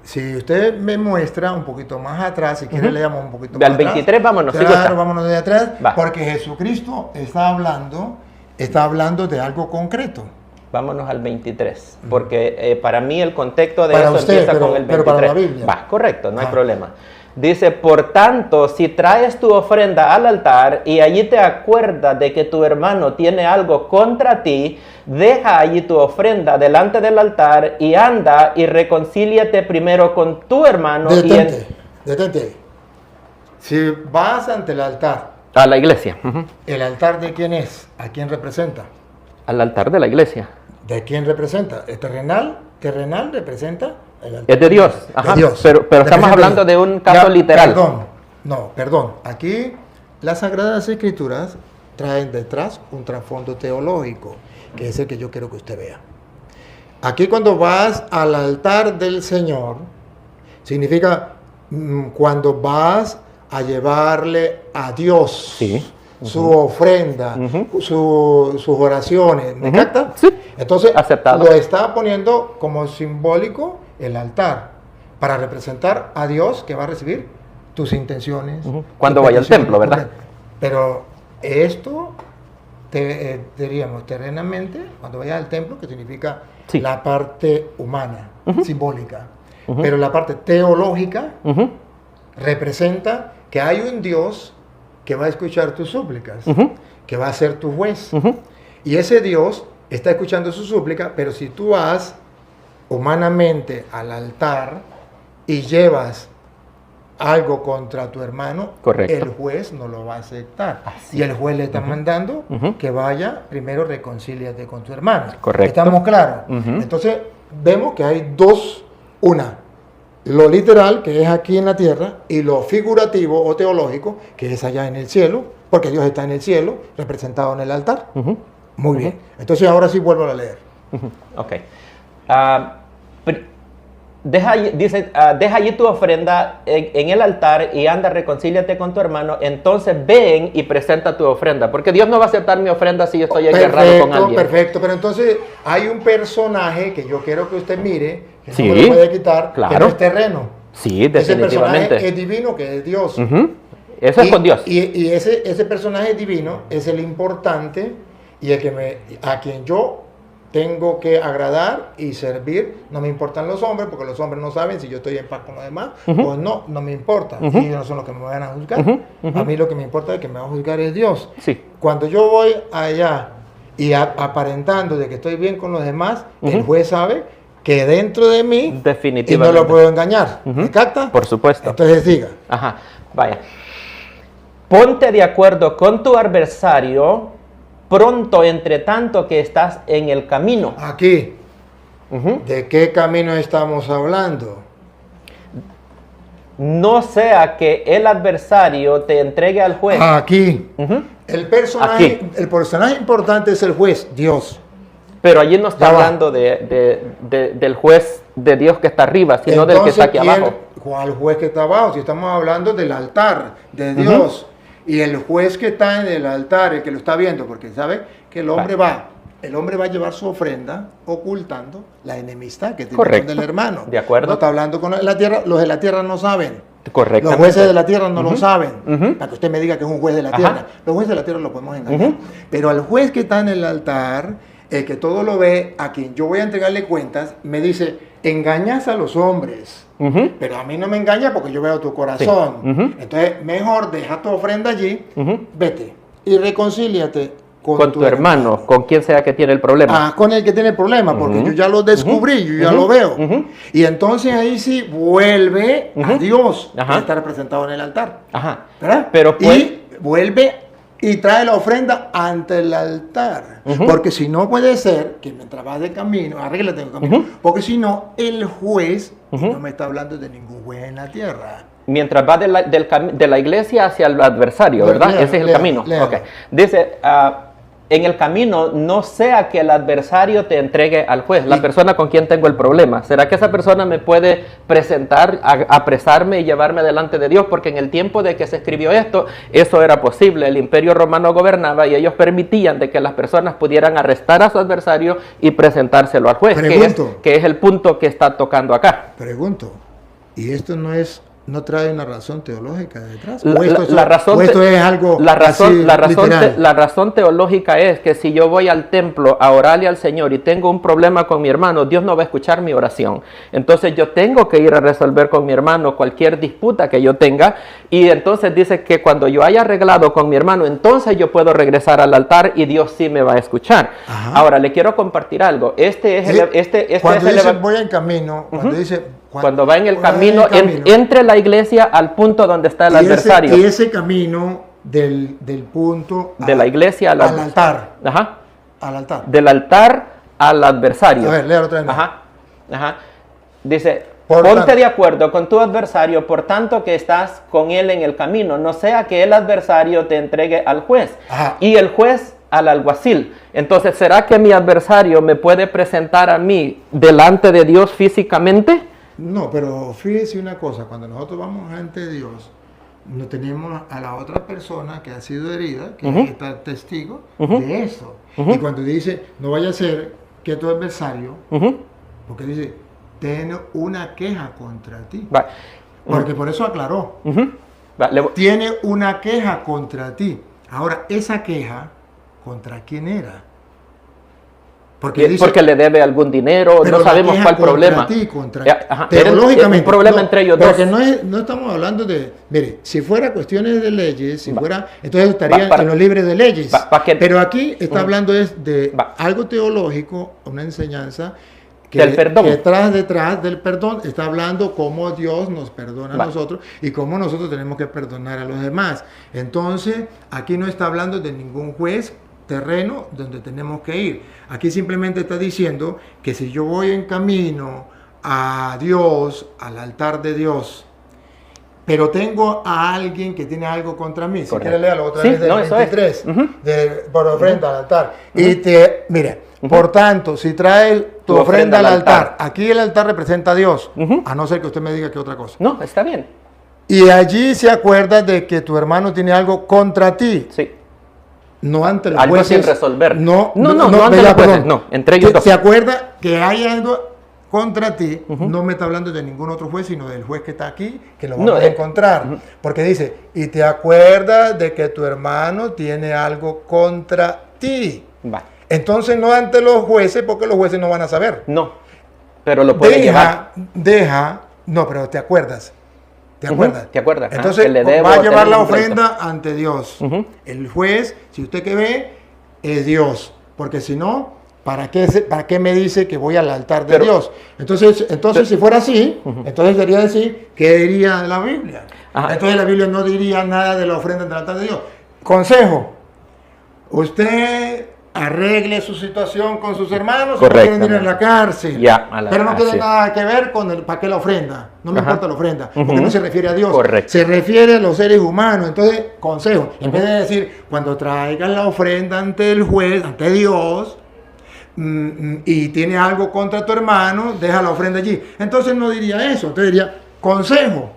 Si usted me muestra un poquito más atrás, si quiere leamos un poquito más atrás. Al 23 vámonos. Claro, vámonos de atrás, porque Jesucristo está hablando de algo concreto. Vámonos al 23, porque para mí el contexto de para eso usted, empieza con el 23. Pero para la Biblia. Correcto, no hay problema. Dice, por tanto, si traes tu ofrenda al altar y allí te acuerdas de que tu hermano tiene algo contra ti, deja allí tu ofrenda delante del altar y anda y reconcíliate primero con tu hermano. Detente ahí. Si vas ante el altar. A la iglesia. ¿El altar de quién es? ¿A quién representa? Al altar de la iglesia. ¿De quién representa? ¿El terrenal? ¿Terrenal representa? Es de Dios. Ajá. De Dios. Pero estamos hablando de un caso literal. Perdón. Aquí las Sagradas Escrituras traen detrás un trasfondo teológico, que es el que yo quiero que usted vea. Aquí cuando vas al altar del Señor, significa cuando vas a llevarle a Dios su ofrenda, sus oraciones. ¿Me capta? Sí. Entonces, aceptado. Lo está poniendo como simbólico el altar, para representar a Dios que va a recibir tus intenciones. Cuando vaya al templo, ¿verdad? Pero esto, diríamos, terrenamente, cuando vaya al templo, que significa la parte humana, simbólica. Pero la parte teológica representa que hay un Dios que va a escuchar tus súplicas, que va a ser tu juez. Y ese Dios está escuchando su súplica, pero si tú vas humanamente al altar y llevas algo contra tu hermano, el juez no lo va a aceptar. Y el juez le está mandando que vaya, primero reconcíliate con tu hermano. Correcto. ¿Estamos claros? Entonces, vemos que hay una, lo literal, que es aquí en la tierra, y lo figurativo o teológico, que es allá en el cielo, porque Dios está en el cielo, representado en el altar. Muy bien. Entonces ahora sí vuelvo a leer. Ok. Dice, deja allí tu ofrenda en el altar y anda, reconcíliate con tu hermano. Entonces ven y presenta tu ofrenda. Porque Dios no va a aceptar mi ofrenda si yo estoy enguerrado con alguien. Perfecto, pero entonces hay un personaje que yo quiero que usted mire, que sí, no me lo puede quitar, claro, que no es terreno. Sí, definitivamente. Ese personaje es divino, que es Dios. Eso es con Dios. Y ese personaje divino es el importante y el que a quien yo tengo que agradar y servir. No me importan los hombres, porque los hombres no saben si yo estoy en paz con los demás o no me importa. Y ellos no son los que me van a juzgar. A mí lo que me importa es que me va a juzgar es Dios. Sí. Cuando yo voy allá y aparentando de que estoy bien con los demás, el juez sabe que dentro de mí y no lo puedo engañar. ¿Me capta? Por supuesto. Entonces diga. Ajá, vaya. Ponte de acuerdo con tu adversario pronto, entre tanto que estás en el camino. Aquí. ¿De qué camino estamos hablando? No sea que el adversario te entregue al juez. Aquí. El personaje importante es el juez, Dios. Pero allí no está hablando del juez de Dios que está arriba, sino entonces, del que está aquí abajo. ¿Cuál juez que está abajo? Si estamos hablando del altar de Dios. Y el juez que está en el altar, el que lo está viendo, porque sabe que el hombre va a llevar su ofrenda ocultando la enemistad que tiene con el hermano. De acuerdo. No está hablando con la tierra, los de la tierra no saben. Correcto. Los jueces de la tierra no lo saben. Para que usted me diga que es un juez de la tierra. Los jueces de la tierra lo podemos engañar. Pero al juez que está en el altar, el que todo lo ve, a quien yo voy a entregarle cuentas, me dice, engañas a los hombres. Pero a mí no me engaña porque yo veo tu corazón. Entonces, mejor deja tu ofrenda allí, vete y reconcíliate con tu hermano, con quien sea que tiene el problema. Con el que tiene el problema, porque yo ya lo descubrí, yo ya lo veo. Y entonces ahí sí vuelve a Dios, que está representado en el altar. ¿Verdad? Pero y vuelve y trae la ofrenda ante el altar. Porque si no puede ser que mientras vas de camino, arréglate en el camino, porque si no, el juez no me está hablando de ningún juez en la tierra. Mientras va de la iglesia hacia el adversario, ¿verdad? Ese es el camino. Okay. Dice, en el camino no sea que el adversario te entregue al juez, la persona con quien tengo el problema. ¿Será que esa persona me puede presentar, apresarme y llevarme delante de Dios? Porque en el tiempo de que se escribió esto, eso era posible. El imperio romano gobernaba y ellos permitían de que las personas pudieran arrestar a su adversario y presentárselo al juez, que es el punto que está tocando acá. Pregunto, ¿y esto no trae una razón teológica detrás? La razón teológica es que si yo voy al templo a orarle al Señor y tengo un problema con mi hermano, Dios no va a escuchar mi oración. Entonces yo tengo que ir a resolver con mi hermano cualquier disputa que yo tenga, y entonces dice que cuando yo haya arreglado con mi hermano, entonces yo puedo regresar al altar y Dios sí me va a escuchar. Ahora le quiero compartir algo. Cuando dice voy en camino, cuando va en el camino, entre la iglesia al punto donde está el adversario. Y ese camino del punto de la iglesia al altar. Al altar. Del altar al adversario. A ver, léalo otra vez. Dice, ponte de acuerdo con tu adversario, por tanto que estás con él en el camino, no sea que el adversario te entregue al juez y el juez al alguacil. Entonces, ¿será que mi adversario me puede presentar a mí delante de Dios físicamente? No, pero fíjese una cosa, cuando nosotros vamos ante Dios, no tenemos a la otra persona que ha sido herida, que está testigo de eso. Y cuando dice, no vaya a ser que tu adversario, porque dice, tiene una queja contra ti. Porque por eso aclaró. Tiene una queja contra ti. Ahora, esa queja, ¿contra quién era? Porque le debe algún dinero, no sabemos cuál problema. Teológicamente. Un problema entre ellos dos. Porque no estamos hablando de, mire, si fuera cuestiones de leyes, entonces estaría en los libres de leyes. Pero aquí está hablando de algo teológico, una enseñanza del perdón. Que detrás del perdón está hablando cómo Dios nos perdona a nosotros y cómo nosotros tenemos que perdonar a los demás. Entonces, aquí no está hablando de ningún juez terreno donde tenemos que ir. Aquí simplemente está diciendo que si yo voy en camino a Dios, al altar de Dios, pero tengo a alguien que tiene algo contra mí. Si quieres leerlo otra vez del 23, por ofrenda al altar. Y mire, por tanto, si traes tu ofrenda al altar, aquí el altar representa a Dios, a no ser que usted me diga que otra cosa. No, está bien. Y allí se acuerda de que tu hermano tiene algo contra ti. Sí. No ante los algo jueces. Sin resolver. No ante los jueces, no, entre ellos dos. ¿Se acuerda que hay algo contra ti? No me está hablando de ningún otro juez, sino del juez que está aquí, que lo vamos a encontrar. Porque dice, y te acuerdas de que tu hermano tiene algo contra ti. Va. Entonces no ante los jueces, porque los jueces no van a saber. No, pero lo puede llevar. No, pero te acuerdas. ¿Te acuerdas? ¿Te acuerdas? Entonces va a llevar la ofrenda ante Dios. El juez, si usted que ve, es Dios. Porque si no, ¿para qué me dice que voy al altar de Dios? Entonces si fuera así, entonces sería decir, ¿qué diría la Biblia? Ajá. Entonces la Biblia no diría nada de la ofrenda ante el altar de Dios. Consejo, usted arregle su situación con sus hermanos, o quieren ir a la cárcel, pero no tiene nada que ver con ¿para qué la ofrenda? No me importa la ofrenda, porque no se refiere a Dios, se refiere a los seres humanos. Entonces, consejo, en vez de decir, cuando traigan la ofrenda ante el juez, ante Dios, y tiene algo contra tu hermano, deja la ofrenda allí. Entonces no diría eso, entonces diría, consejo,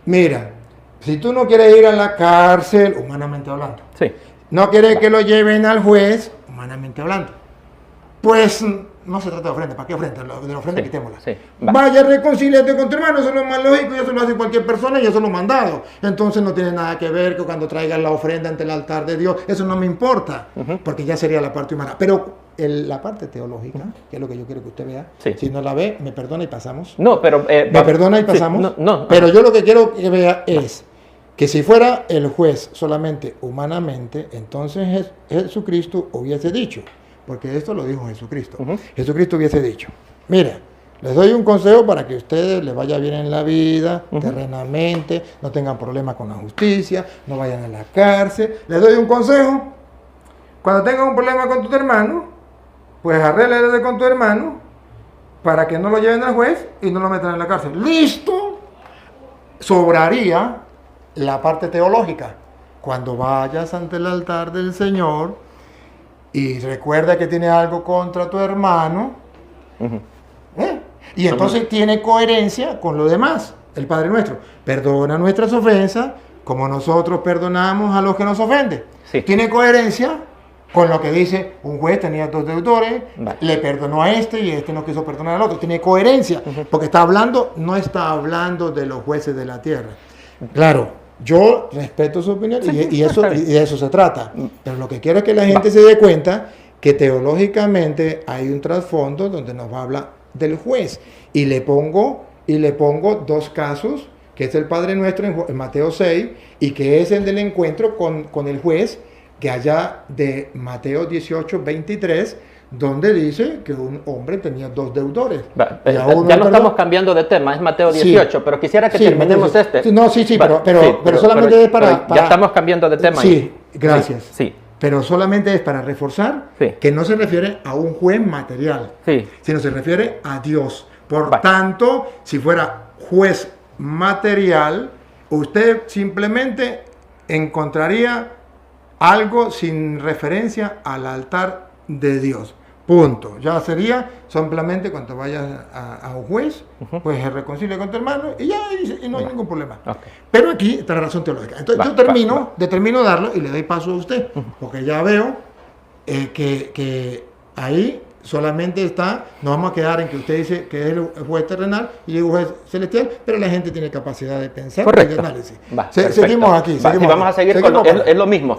mira, si tú no quieres ir a la cárcel, humanamente hablando, no quieres que lo lleven al juez, humanamente hablando, pues no se trata de ofrenda. ¿Para qué ofrenda? De la ofrenda quitémosla. Vaya, reconcíliate con tu hermano, eso es lo más lógico, y eso lo hace cualquier persona, y eso lo he mandado. Entonces no tiene nada que ver con cuando traigan la ofrenda ante el altar de Dios, eso no me importa, porque ya sería la parte humana. Pero la parte teológica, que es lo que yo quiero que usted vea, si no la ve, me perdona y pasamos. No, pero... me perdona y pasamos. Pero yo lo que quiero que vea es que si fuera el juez solamente humanamente, entonces Jesucristo hubiese dicho, porque esto lo dijo Jesucristo, Jesucristo hubiese dicho, mira, les doy un consejo para que a ustedes les vaya bien en la vida, terrenamente, no tengan problemas con la justicia, no vayan a la cárcel, les doy un consejo, cuando tengan un problema con tu hermano, pues arréglale con tu hermano, para que no lo lleven al juez y no lo metan en la cárcel. ¡Listo! Sobraría la parte teológica. Cuando vayas ante el altar del Señor y recuerda que tiene algo contra tu hermano, y entonces tiene coherencia con lo demás. El Padre Nuestro, perdona nuestras ofensas como nosotros perdonamos a los que nos ofenden. Tiene coherencia con lo que dice, un juez tenía 2 deudores, le perdonó a este y este no quiso perdonar al otro. Tiene coherencia, porque no está hablando de los jueces de la tierra. Claro, yo respeto su opinión y de eso se trata. Pero lo que quiero es que la gente se dé cuenta que teológicamente hay un trasfondo donde nos habla del juez. Y le pongo 2 casos, que es el Padre Nuestro en Mateo 6 y que es el del encuentro con el juez, que allá de Mateo 18, 23, donde dice que un hombre tenía 2 deudores. Ya no estamos cambiando de tema, es Mateo 18, pero quisiera que terminemos este. Pero solamente es para... Ya estamos cambiando de tema. Sí, gracias. Pero solamente es para reforzar que no se refiere a un juez material, sino se refiere a Dios. Por tanto, si fuera juez material, usted simplemente encontraría algo sin referencia al altar de Dios. Punto. Ya sería simplemente cuando vayas a un juez, pues se reconcilia con tu hermano y ya y no hay ningún problema. Pero aquí está la razón teológica. Entonces yo determino darlo y le doy paso a usted, porque ya veo que ahí solamente nos vamos a quedar en que usted dice que es el juez terrenal y el juez celestial, pero la gente tiene capacidad de pensar y de análisis. Seguimos aquí. Vamos a seguir es lo mismo.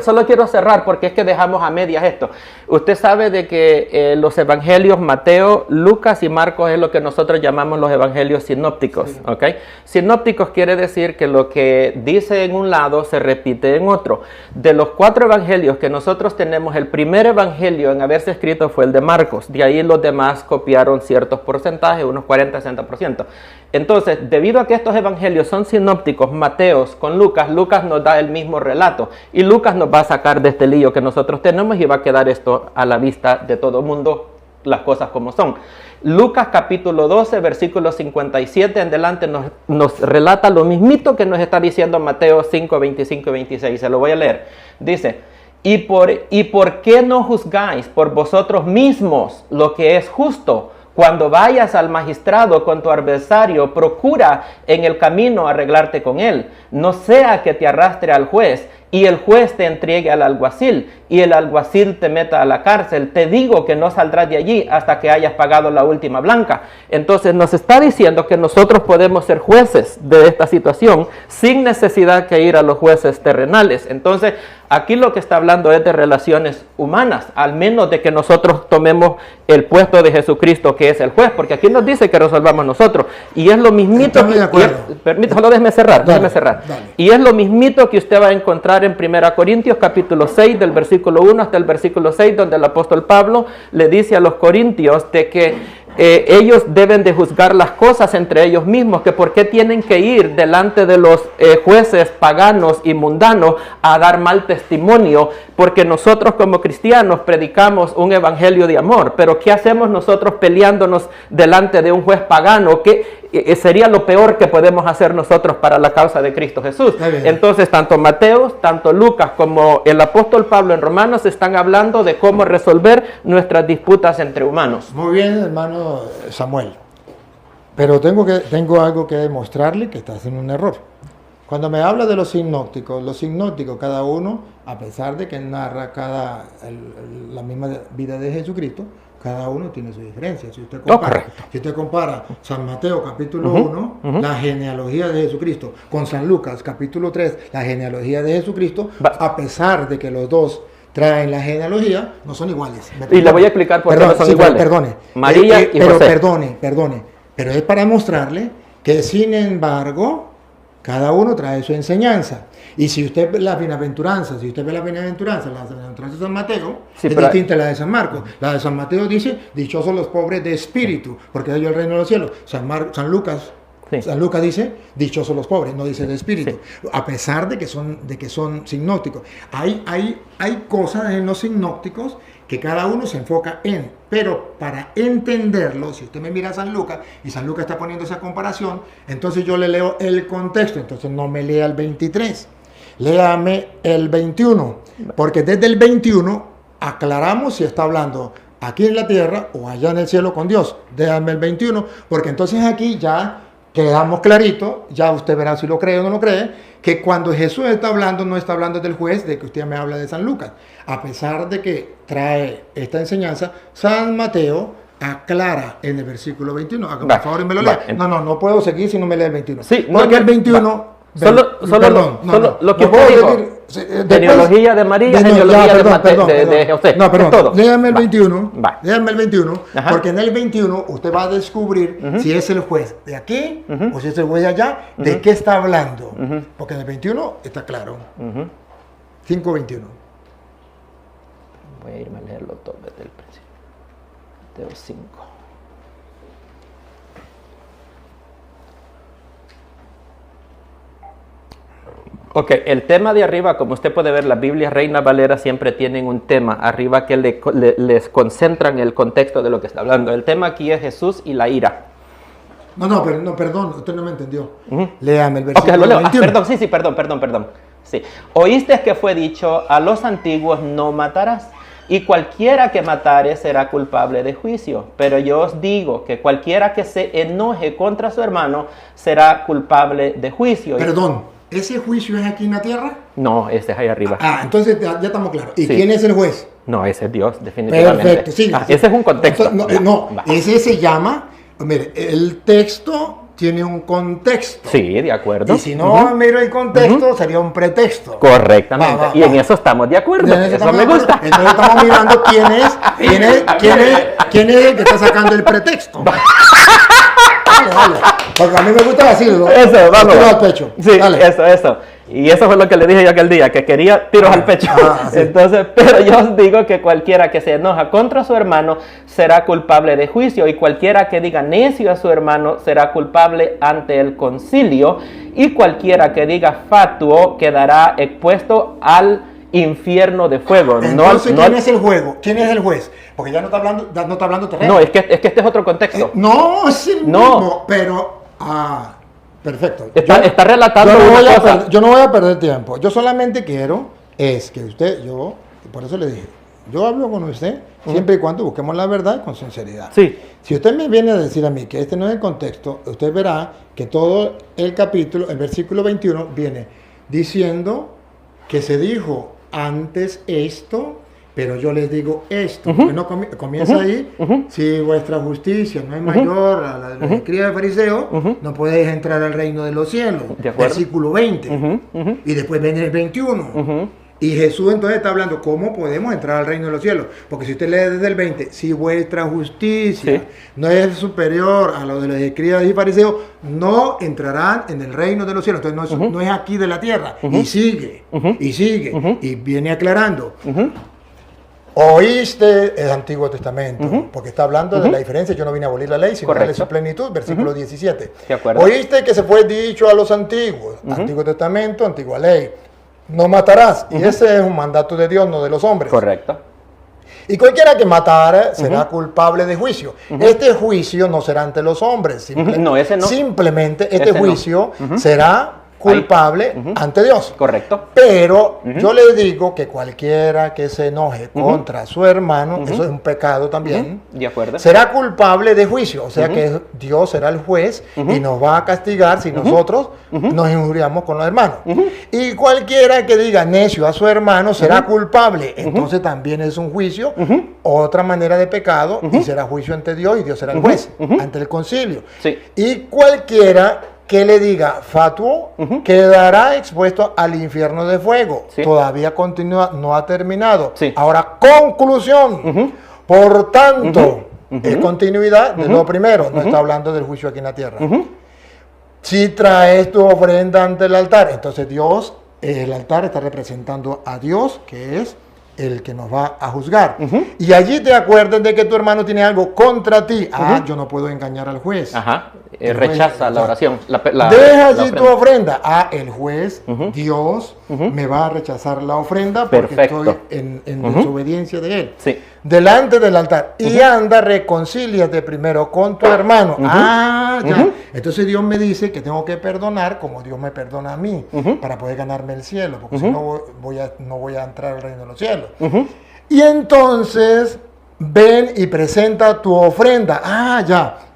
Solo quiero cerrar porque es que dejamos a medias esto. Usted sabe de que los evangelios Mateo, Lucas y Marcos es lo que nosotros llamamos los evangelios sinópticos. Sinópticos quiere decir que lo que dice en un lado se repite en otro. De los 4 evangelios que nosotros tenemos, el primer evangelio en haberse escrito fue el de Marcos. De ahí los demás copiaron ciertos porcentajes, unos 40-60%. Entonces, debido a que estos evangelios son sinópticos, Mateos con Lucas nos da el mismo relato. Y Lucas nos va a sacar de este lío que nosotros tenemos y va a quedar esto a la vista de todo el mundo las cosas como son. Lucas capítulo 12, versículos 57 en adelante nos relata lo mismito que nos está diciendo Mateo 5, 25 y 26. Se lo voy a leer. Dice, ¿y por qué no juzgáis por vosotros mismos lo que es justo? Cuando vayas al magistrado con tu adversario, procura en el camino arreglarte con él. No sea que te arrastre al juez y el juez te entregue al alguacil y el alguacil te meta a la cárcel. Te digo que no saldrás de allí hasta que hayas pagado la última blanca. Entonces nos está diciendo que nosotros podemos ser jueces de esta situación sin necesidad que ir a los jueces terrenales. Entonces aquí lo que está hablando es de relaciones humanas, al menos de que nosotros tomemos el puesto de Jesucristo, que es el juez, porque aquí nos dice que resolvamos nosotros. Y es lo mismito solo déjeme cerrar. Dale. Y es lo mismito que usted va a encontrar en 1 Corintios capítulo 6, del versículo 1 hasta el versículo 6, donde el apóstol Pablo le dice a los corintios de que ellos deben de juzgar las cosas entre ellos mismos, que por qué tienen que ir delante de los jueces paganos y mundanos a dar mal testimonio, porque nosotros como cristianos predicamos un evangelio de amor, pero ¿qué hacemos nosotros peleándonos delante de un juez pagano? Que sería lo peor que podemos hacer nosotros para la causa de Cristo Jesús. Entonces tanto Mateo, tanto Lucas como el apóstol Pablo en Romanos están hablando de cómo resolver nuestras disputas entre humanos. Muy bien, hermano Samuel, pero tengo algo que demostrarle que está haciendo un error. Cuando me habla de los sinópticos cada uno, a pesar de que narra la misma vida de Jesucristo, cada uno tiene su diferencia. Si usted compara San Mateo capítulo 1, la genealogía de Jesucristo, con San Lucas capítulo 3, la genealogía de Jesucristo, a pesar de que los dos traen la genealogía, no son iguales. Y le voy a explicar por qué no son iguales. Perdone. María y José. Perdone. Pero es para mostrarle que, sin embargo, cada uno trae su enseñanza. Y si usted ve la bienaventuranza, la bienaventuranza de San Mateo, es distinta a la de San Marcos. La de San Mateo dice, dichosos los pobres de espíritu, porque de ellos el reino de los cielos. San Lucas dice, dichosos los pobres, no dice de espíritu. Sí. A pesar de que son sinópticos. Hay cosas en los sinópticos que cada uno se enfoca en, pero para entenderlo, si usted me mira a San Lucas, y San Lucas está poniendo esa comparación, entonces yo le leo el contexto, entonces no me lea el 23, léame el 21, porque desde el 21 aclaramos si está hablando aquí en la tierra o allá en el cielo con Dios. Déjame el 21, porque entonces aquí ya quedamos clarito, ya usted verá si lo cree o no lo cree, que cuando Jesús está hablando, no está hablando del juez, de que usted me habla de San Lucas. A pesar de que trae esta enseñanza, San Mateo aclara en el versículo 21. Por favor, me lo lea. No puedo seguir si no me lee el 21. Sí, porque el 21... Solo lo que puedo decir. Genealogía de María, genealogía de José. No, perdón. Déjame el 21. Déjame el 21. Porque en el 21 usted va a descubrir si es el juez de aquí o si es el juez de allá, de qué está hablando. Porque en el 21 está claro. 5:21. Voy a irme a leerlo todo desde el principio. Mateo 5. Ok, el tema de arriba, como usted puede ver, las Biblias Reina Valera siempre tienen un tema arriba que les concentran el contexto de lo que está hablando. El tema aquí es Jesús y la ira. Perdón, usted no me entendió. Léame el versículo 21. Perdón. Sí. Oíste que fue dicho, a los antiguos no matarás, y cualquiera que matare será culpable de juicio. Pero yo os digo que cualquiera que se enoje contra su hermano será culpable de juicio. Perdón. ¿Ese juicio es aquí en la tierra? No, ese es ahí arriba. Entonces ya estamos claros. ¿Y quién es el juez? No, ese es Dios, definitivamente. Perfecto, sí. Ese es un contexto. Ese se llama, mire, el texto tiene un contexto. Sí, de acuerdo. Y si no miro el contexto, sería un pretexto. Correctamente. Y en eso estamos de acuerdo. Eso me gusta. Entonces estamos mirando quién es el que está sacando el pretexto. Dale. Porque a mí me gusta decirlo. Eso, vamos. Tiros al pecho. Sí, dale. Eso. Y eso fue lo que le dije yo aquel día, que quería tiros al pecho. Sí. Entonces, pero yo os digo que cualquiera que se enoja contra su hermano será culpable de juicio, y cualquiera que diga necio a su hermano será culpable ante el concilio, y cualquiera que diga fatuo quedará expuesto al infierno de fuego. Entonces, ¿quién es el juego? ¿Quién es el juez? Porque ya no está hablando terreno. No, es que este es otro contexto. No, es el mismo, pero... perfecto. Está relatando yo no voy a perder tiempo. Yo solamente quiero por eso le dije, yo hablo con usted siempre y cuando busquemos la verdad con sinceridad. Sí. Si usted me viene a decir a mí que este no es el contexto, usted verá que todo el capítulo, el versículo 21, viene diciendo que se dijo antes esto, pero yo les digo esto. Porque no comienza ahí, si vuestra justicia no es mayor a la de los escribas del fariseo, no podéis entrar al reino de los cielos. Versículo 20. Y después viene el 21. Y Jesús entonces está hablando cómo podemos entrar al reino de los cielos. Porque si usted lee desde el 20, si vuestra justicia no es superior a lo de los escribas y fariseos, no entrarán en el reino de los cielos. Entonces no es aquí de la tierra. Y sigue, y viene aclarando. Oíste el Antiguo Testamento, porque está hablando de la diferencia. Yo no vine a abolir la ley, sino a darle su plenitud, versículo 17. Oíste que se fue dicho a los antiguos, Antiguo Testamento, antigua ley, no matarás. Y ese es un mandato de Dios, no de los hombres. Correcto. Y cualquiera que matara será culpable de juicio. Este juicio no será ante los hombres. Simplemente este juicio será culpable ante Dios. Correcto. Pero yo le digo que cualquiera que se enoje contra su hermano, eso es un pecado también, de acuerdo, será culpable de juicio. O sea que Dios será el juez y nos va a castigar si nosotros nos injuriamos con los hermanos. Y cualquiera que diga necio a su hermano será culpable. Entonces también es un juicio, otra manera de pecado, y será juicio ante Dios, y Dios será el juez ante el concilio. Sí. Y cualquiera que le diga fatuo, quedará expuesto al infierno de fuego. Sí. Todavía continúa, no ha terminado. Sí. Ahora, conclusión. Por tanto, es continuidad de lo primero. No está hablando del juicio aquí en la tierra. Si traes tu ofrenda ante el altar, entonces Dios, el altar está representando a Dios, que es el que nos va a juzgar. Y allí te acuerdas de que tu hermano tiene algo contra ti. Yo no puedo engañar al juez. Rechaza la oración. Deja allí tu ofrenda. El juez, Dios, me va a rechazar la ofrenda porque estoy en desobediencia de él. Sí. Delante del altar. Y anda, reconcíliate primero con tu hermano. Ya. Entonces Dios me dice que tengo que perdonar como Dios me perdona a mí para poder ganarme el cielo, porque si no voy a entrar al reino de los cielos. Y entonces ven y presenta tu ofrenda.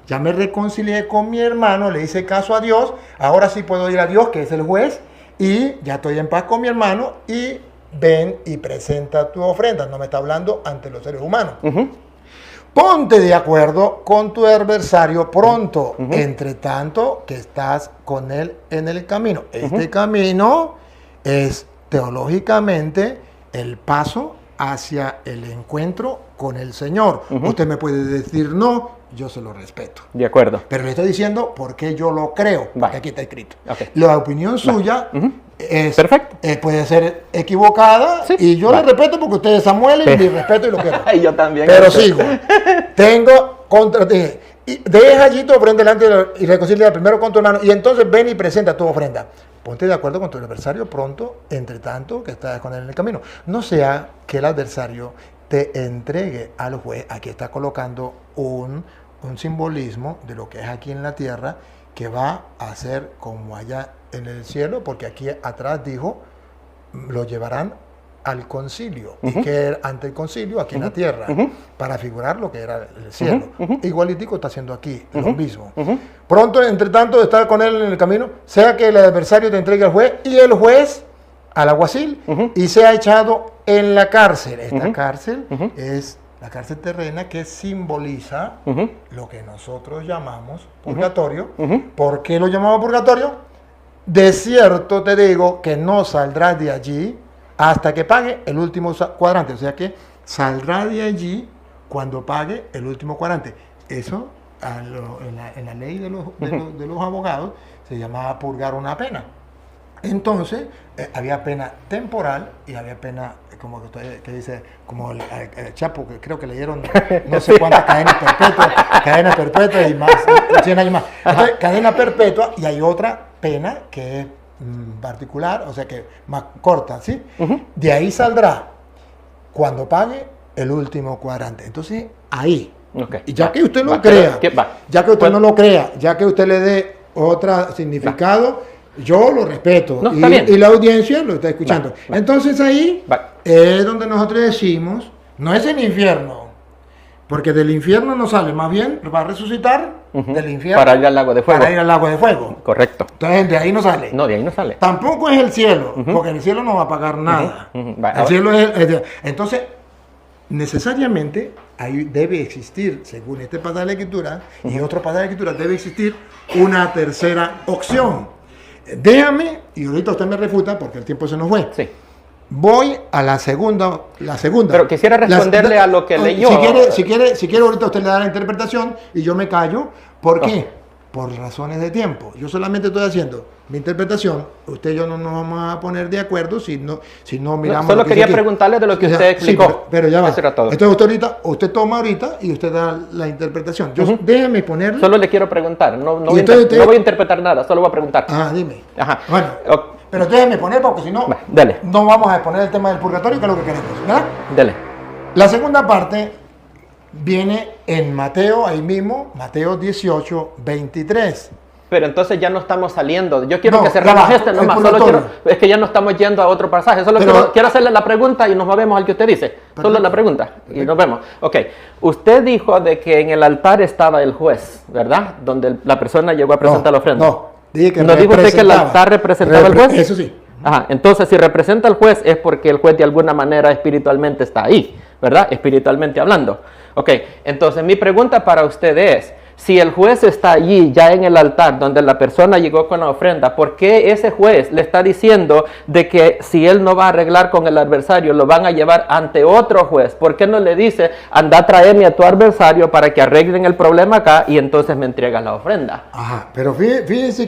Ya me reconcilié con mi hermano, le hice caso a Dios, ahora sí puedo ir a Dios, que es el juez, y ya estoy en paz con mi hermano, y ven y presenta tu ofrenda. No me está hablando ante los seres humanos. Ponte de acuerdo con tu adversario pronto, entre tanto que estás con él en el camino. Este camino es teológicamente el paso hacia el encuentro con el Señor. Usted me puede decir no, yo se lo respeto. De acuerdo. Pero le estoy diciendo porque yo lo creo, porque aquí está escrito. La opinión suya es, puede ser equivocada, y yo le respeto porque usted es Samuel y le respeto y lo quiero. Y yo también. Pero sigo. Tengo contra ti. Y deja allí tu ofrenda delante y reconcilia primero con tu hermano, y entonces ven y presenta tu ofrenda. Ponte de acuerdo con tu adversario pronto, entre tanto que estás con él en el camino. No sea que el adversario te entregue al juez. Aquí está colocando un simbolismo de lo que es aquí en la tierra, que va a ser como allá en el cielo, porque aquí atrás dijo, lo llevarán al concilio, y que era ante el concilio aquí en la tierra, para figurar lo que era el cielo. Igualitico está haciendo aquí lo mismo. Pronto, entre tanto, de estar con él en el camino, sea que el adversario te entregue al juez, y el juez al alguacil, y sea echado en la cárcel. Esta cárcel es la cárcel terrena, que simboliza lo que nosotros llamamos purgatorio. ¿Por qué lo llamamos purgatorio? De cierto te digo que no saldrás de allí hasta que pague el último cuadrante. O sea que saldrá de allí cuando pague el último cuadrante. Eso en la ley de los abogados se llamaba purgar una pena. Entonces había pena temporal y había pena, como que dice, como el Chapo, que creo que le dieron no sé cuántas cadenas perpetuas y más, 100 años más. Entonces, cadena perpetua, y hay otra pena que es particular, o sea que más corta, ¿sí? De ahí saldrá cuando pague el último cuadrante. Entonces, ahí. Okay. Y ya que usted no crea, ya que usted no lo crea, ya que usted le dé otro significado, yo lo respeto. No, y la audiencia lo está escuchando. Entonces ahí es donde nosotros decimos, no es el infierno, porque del infierno no sale, más bien va a resucitar del infierno. Para ir al lago de fuego. Para ir al lago de fuego. Correcto. Entonces de ahí no sale. No, de ahí no sale. Tampoco es el cielo, porque el cielo no va a pagar nada. El cielo entonces, necesariamente ahí debe existir, según este pasaje de la Escritura y otro pasaje de la Escritura, debe existir una tercera opción. Déjame, y ahorita usted me refuta porque el tiempo se nos fue. Sí. Voy a la segunda. Pero quisiera responderle a lo que leyó. Si quiere, ahorita usted le da la interpretación y yo me callo. ¿Por qué? Por razones de tiempo. Yo solamente estoy haciendo mi interpretación. Usted y yo no nos vamos a poner de acuerdo si no miramos. Solo quería preguntarle de lo que usted explicó. Sí, pero ya va. Eso era todo. Entonces usted toma ahorita y usted da la interpretación. Déjeme ponerle. Solo le quiero preguntar. No voy a interpretar nada, solo voy a preguntar. Dime. Ajá. Bueno, pero déjeme poner porque si no, dale. No vamos a exponer el tema del purgatorio, que es lo que queremos, ¿verdad? Dale. La segunda parte viene en Mateo, ahí mismo, Mateo 18, 23. Pero entonces ya no estamos saliendo. Yo quiero que cerremos nomás. Es que ya no estamos yendo a otro pasaje. Solo quiero hacerle la pregunta y nos movemos al que usted dice. Solo la pregunta y nos vemos. Ok. Usted dijo de que en el altar estaba el juez, ¿verdad? Donde la persona llegó a presentar la ofrenda. ¿No dijo usted que el altar representaba al juez? Eso sí. Ajá. Entonces, si representa al juez es porque el juez de alguna manera espiritualmente está ahí, ¿verdad? Espiritualmente hablando. Ok. Entonces, mi pregunta para usted es, si el juez está allí, ya en el altar, donde la persona llegó con la ofrenda, ¿por qué ese juez le está diciendo de que si él no va a arreglar con el adversario, lo van a llevar ante otro juez? ¿Por qué no le dice, anda, tráeme a tu adversario para que arreglen el problema acá y entonces me entregas la ofrenda? Ajá, pero fíjense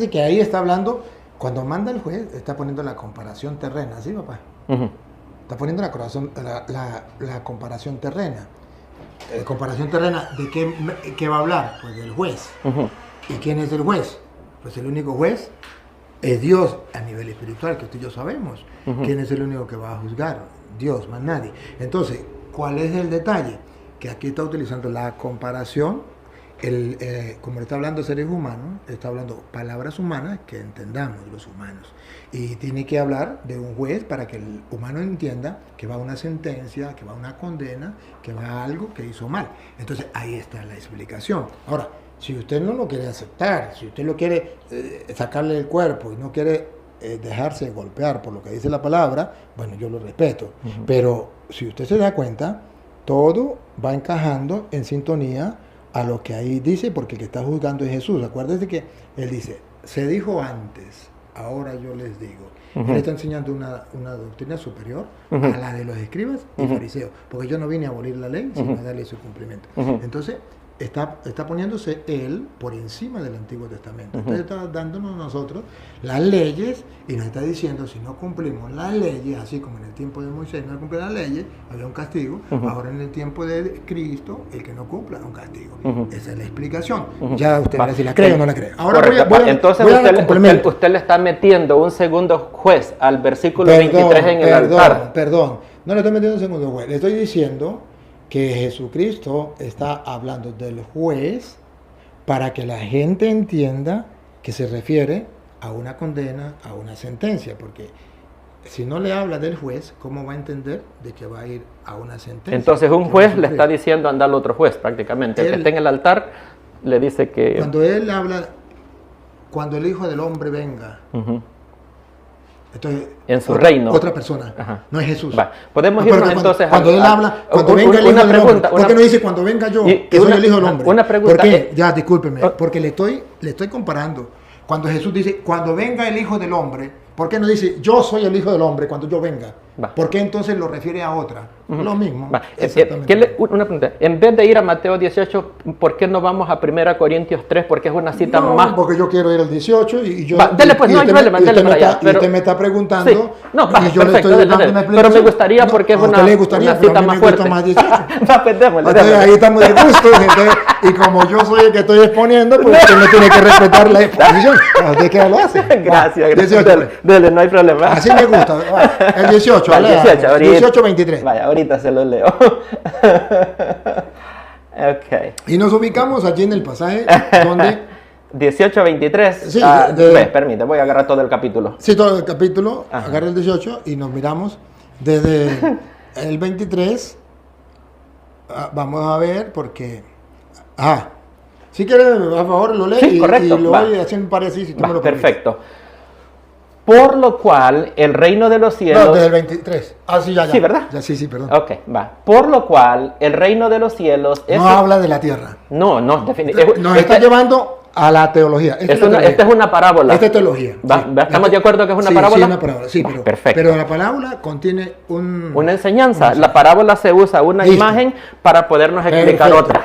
que ahí está hablando, cuando manda el juez, está poniendo la comparación terrena, ¿sí, papá? Está poniendo la comparación terrena. Comparación terrena, ¿de qué va a hablar? Pues del juez. ¿Y quién es el juez? Pues el único juez es Dios a nivel espiritual, que usted y yo sabemos. ¿Quién es el único que va a juzgar? Dios, más nadie. Entonces, ¿cuál es el detalle? Que aquí está utilizando la comparación, como le está hablando seres humanos, está hablando palabras humanas que entendamos los humanos. Y tiene que hablar de un juez para que el humano entienda que va a una sentencia, que va a una condena, que va a algo que hizo mal. Entonces ahí está la explicación. Ahora, si usted no lo quiere aceptar, si usted lo quiere sacarle del cuerpo y no quiere dejarse golpear por lo que dice la palabra, bueno, yo lo respeto. Pero si usted se da cuenta, todo va encajando en sintonía a lo que ahí dice, porque el que está juzgando es Jesús. Acuérdense que él dice, se dijo antes, ahora yo les digo. Él está enseñando una doctrina superior a la de los escribas y fariseos, porque yo no vine a abolir la ley, sino a darle su cumplimiento. Entonces, está poniéndose él por encima del Antiguo Testamento. Entonces está dándonos a nosotros las leyes y nos está diciendo, si no cumplimos las leyes, así como en el tiempo de Moisés no cumplía las leyes, había un castigo. Ahora en el tiempo de Cristo, el que no cumpla, un castigo. Esa es la explicación. Ya usted verá si la cree o no la cree. Ahora entonces usted le está metiendo un segundo juez al versículo 23 en el altar. Perdón, no le estoy metiendo un segundo juez. Le estoy diciendo que Jesucristo está hablando del juez para que la gente entienda que se refiere a una condena, a una sentencia, porque si no le habla del juez, ¿cómo va a entender de que va a ir a una sentencia? Entonces un juez le está diciendo anda al otro juez prácticamente. El que está en el altar le dice que... Cuando él habla, cuando el Hijo del Hombre venga, entonces, en su reino. Otra persona, no es Jesús. Podemos irnos entonces cuando él habla, cuando venga el Hijo del Hombre, ¿por qué no dice cuando venga yo, que soy el Hijo del Hombre? Una pregunta. ¿Por qué? Ya, discúlpeme, porque le estoy comparando. Cuando Jesús dice, cuando venga el Hijo del Hombre, ¿por qué no dice, yo soy el Hijo del Hombre cuando yo venga? ¿Por qué entonces lo refiere a otra? Lo mismo. Una pregunta. En vez de ir a Mateo 18, ¿por qué no vamos a 1 Corintios 3? Porque es una cita más. Porque yo quiero ir al 18 y yo. Dele, pues, no hay problema, dele para allá. Y usted me está preguntando. Sí. No, y yo le estoy dando una explicación. Pero me gustaría porque es una cita más fuerte. Más 18. Entonces, ahí estamos de gusto. Y como yo soy el que estoy exponiendo, pues usted no tiene que respetar la exposición. ¿De qué lo hace? Gracias, 18. Dele, no hay problema. Así me gusta. El 18, vale, 18, 23. Vaya, ahorita se lo leo. Okay. Y nos ubicamos allí en el pasaje donde 18-23. Sí, permite, voy a agarrar todo el capítulo. Sí, todo el capítulo, agarra el 18 y nos miramos desde el 23. Vamos a ver porque si quieres, a favor, lo lee y lo voy haciendo un par así, si tú me lo permites. Perfecto. Por lo cual el reino de los cielos... No, desde el 23. Sí, ya. Sí, ¿verdad? Ya, sí, perdón. Ok, va. Por lo cual el reino de los cielos... No habla de la tierra. No, definitivamente. Nos está llevando a la teología. Esta es una parábola. Esta es teología. ¿Estamos de acuerdo que es una parábola? Sí, una parábola. Sí, perfecto. Pero la parábola contiene una enseñanza. La parábola se usa una imagen para podernos explicar otra.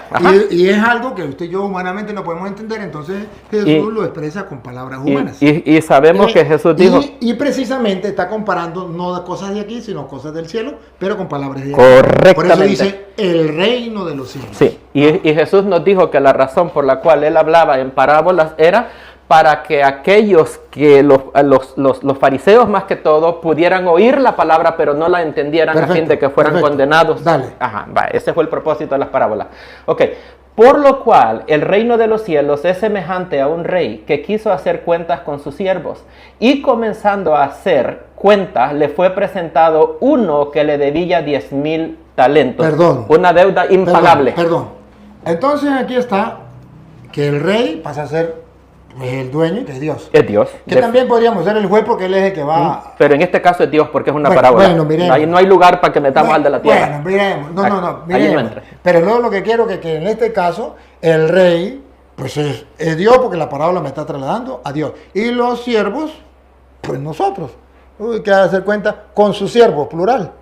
Y es algo que usted y yo humanamente no podemos entender, entonces Jesús lo expresa con palabras humanas. Y sabemos que Jesús dijo... Y precisamente está comparando no cosas de aquí, sino cosas del cielo, pero con palabras de aquí. Correctamente. Por eso dice el reino de los cielos. Sí, y Jesús nos dijo que la razón por la cual él hablaba en parábolas era para que aquellos que los fariseos más que todo pudieran oír la palabra pero no la entendieran a fin de que fueran condenados. Dale. Ese fue el propósito de las parábolas. Ok, por lo cual el reino de los cielos es semejante a un rey que quiso hacer cuentas con sus siervos y comenzando a hacer cuentas le fue presentado uno que le debía 10,000 talentos. Perdón. Una deuda impagable. Perdón. Entonces aquí está que el rey pasa a ser el dueño, que es Dios. Es Dios. Que también podríamos ser el juez porque él es el que va... Pero en este caso es Dios porque es una parábola. Bueno, miremos. Ahí no hay lugar para que metamos al de la tierra. Bueno, miremos. No, miremos. Ahí no entra. Pero luego lo que quiero que en este caso el rey, pues es Dios porque la parábola me está trasladando a Dios. Y los siervos, pues nosotros. Hay que hacer cuenta con sus siervos, plural.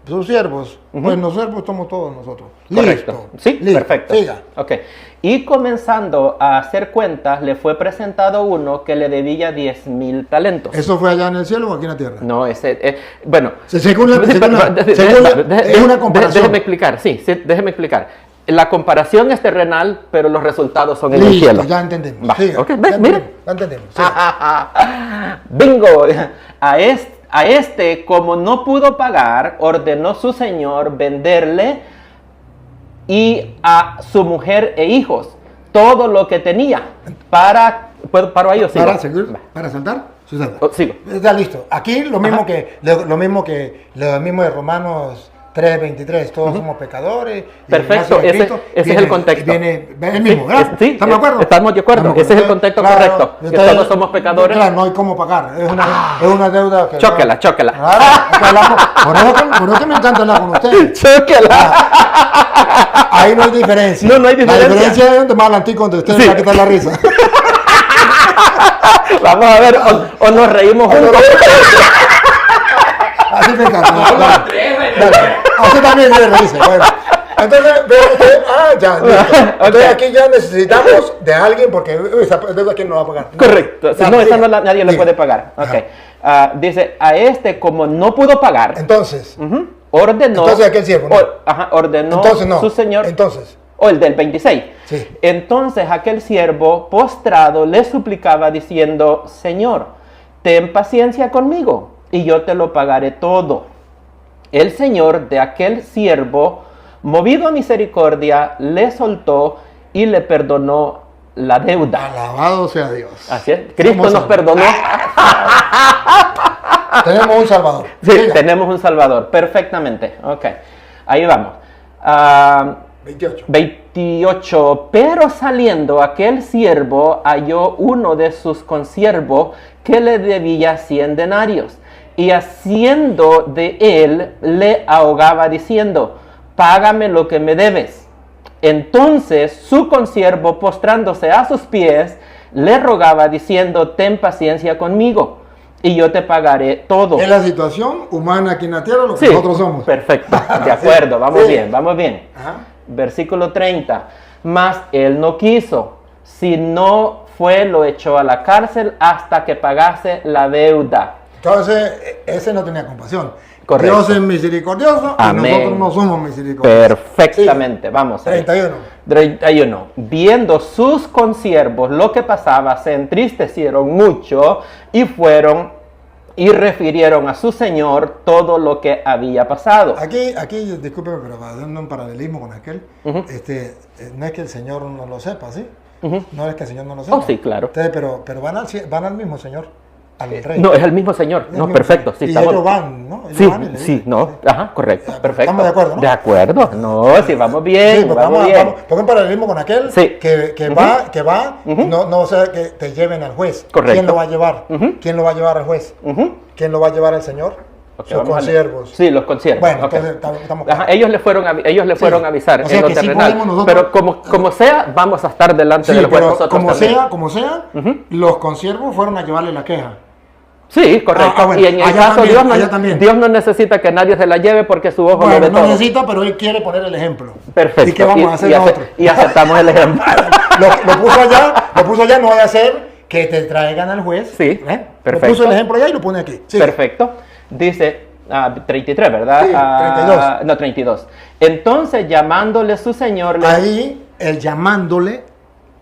Sus siervos, pues los siervos somos todos nosotros. Correcto. Listo. Sí, listo. Perfecto. Siga. Ok. Y comenzando a hacer cuentas, le fue presentado uno que le debía 10,000 talentos. ¿Eso fue allá en el cielo o aquí en la tierra? No, bueno. Es una comparación. Déjeme explicar, déjeme explicar. La comparación es terrenal, pero los resultados son en el cielo. Ya entendemos. Mira. Ya entendemos. Bingo. A este, como no pudo pagar, ordenó su señor venderle y a su mujer e hijos todo lo que tenía para... ¿Paro ahí o sigo? ¿Para saltar? Sigo. Está listo. Aquí lo mismo que de Romanos 3:23, todos somos pecadores. Perfecto, ese es el contexto. Viene el mismo, ¿verdad? Sí, ¿Estamos de acuerdo? Estamos de acuerdo. Ese es el contexto correcto. Que todos somos pecadores. Claro, no hay cómo pagar. Es una deuda que... Chóquela. Claro, por eso me encanta hablar con usted. Chóquela. Ahí no hay diferencia. No hay diferencia. La diferencia es donde más adelantico, donde usted me va a quitar la risa. Vamos a ver, o nos reímos juntos. Así me encanta. Así también me reíse. Bueno. Entonces, ya. Entonces aquí ya necesitamos de alguien porque esa deuda quién no va a pagar. Correcto. Esa nadie le puede pagar. Okay. Dice, a este como no pudo pagar. Entonces. Ordenó. Entonces aquel siervo. Ordenó su señor. Entonces. O el del 26. Sí. Entonces aquel siervo postrado le suplicaba diciendo, Señor, ten paciencia conmigo y yo te lo pagaré todo. El señor de aquel siervo, movido a misericordia, le soltó y le perdonó la deuda. Alabado sea Dios. Así es. Cristo nos perdonó. Tenemos un Salvador. Sí, tenemos un Salvador. Perfectamente. Ok. Ahí vamos. 28. Pero saliendo aquel siervo halló uno de sus consiervos que le debía 100 denarios. Y haciendo de él, le ahogaba diciendo, págame lo que me debes. Entonces su consiervo, postrándose a sus pies, le rogaba diciendo, ten paciencia conmigo, y yo te pagaré todo. Es la situación humana aquí en la tierra, lo que Sí, nosotros somos. perfecto, de acuerdo, vamos Sí. bien, vamos bien. Ajá. Versículo 30, mas él no quiso, sino lo echó a la cárcel hasta que pagase la deuda. Entonces, ese no tenía compasión. Correcto. Dios es misericordioso Amén. y nosotros no somos misericordiosos. Perfectamente, vamos a ver. 31. 31. Viendo sus consiervos lo que pasaba, se entristecieron mucho y fueron y refirieron a su señor todo lo que había pasado. Aquí, discúlpeme, pero para dar un paralelismo con aquel, no es que el Señor no lo sepa, ¿sí? No es que el Señor no lo sepa. Oh, sí, claro. Entonces, pero van al mismo Señor, al rey. No, es el mismo señor. No, perfecto. Sí, y estamos... ellos van, ¿no? Ellos Sí, van y le sí, dicen, no, sí. ajá, correcto, perfecto. Estamos de acuerdo, ¿no? De acuerdo, no, sí, vamos bien, Sí, pues vamos bien. Pongan paralelismo con aquel Sí. que va, no sea que te lleven al juez. Correcto. ¿Quién lo va a llevar? ¿Quién lo va a llevar al juez? ¿Quién lo va a llevar al Señor? Ok, Sus vamos a consiervos. Sí, los consiervos. Bueno, ok. entonces estamos Ajá, ellos le fueron a avisar O sea en lo que sí terrenal. podemos nosotros- Pero como sea, vamos a estar delante Sí, del juez pero nosotros como también. sea, los consiervos fueron a llevarle la queja. Sí, correcto. Bueno, Y en el allá caso también, allá también. Dios no necesita que nadie se la lleve porque su ojo lo Bueno, ve no todo. necesita, pero él quiere poner el ejemplo. Perfecto. ¿Y qué vamos a hacer nosotros? Y aceptamos el ejemplo. Lo puso allá, no vaya a ser que te traigan al juez. Sí, perfecto. Lo puso el ejemplo allá y lo pone aquí. Sí. Perfecto. Dice 33, ¿verdad? Sí, 32. No, 32. Entonces, llamándole su señor, le... Ahí, el llamándole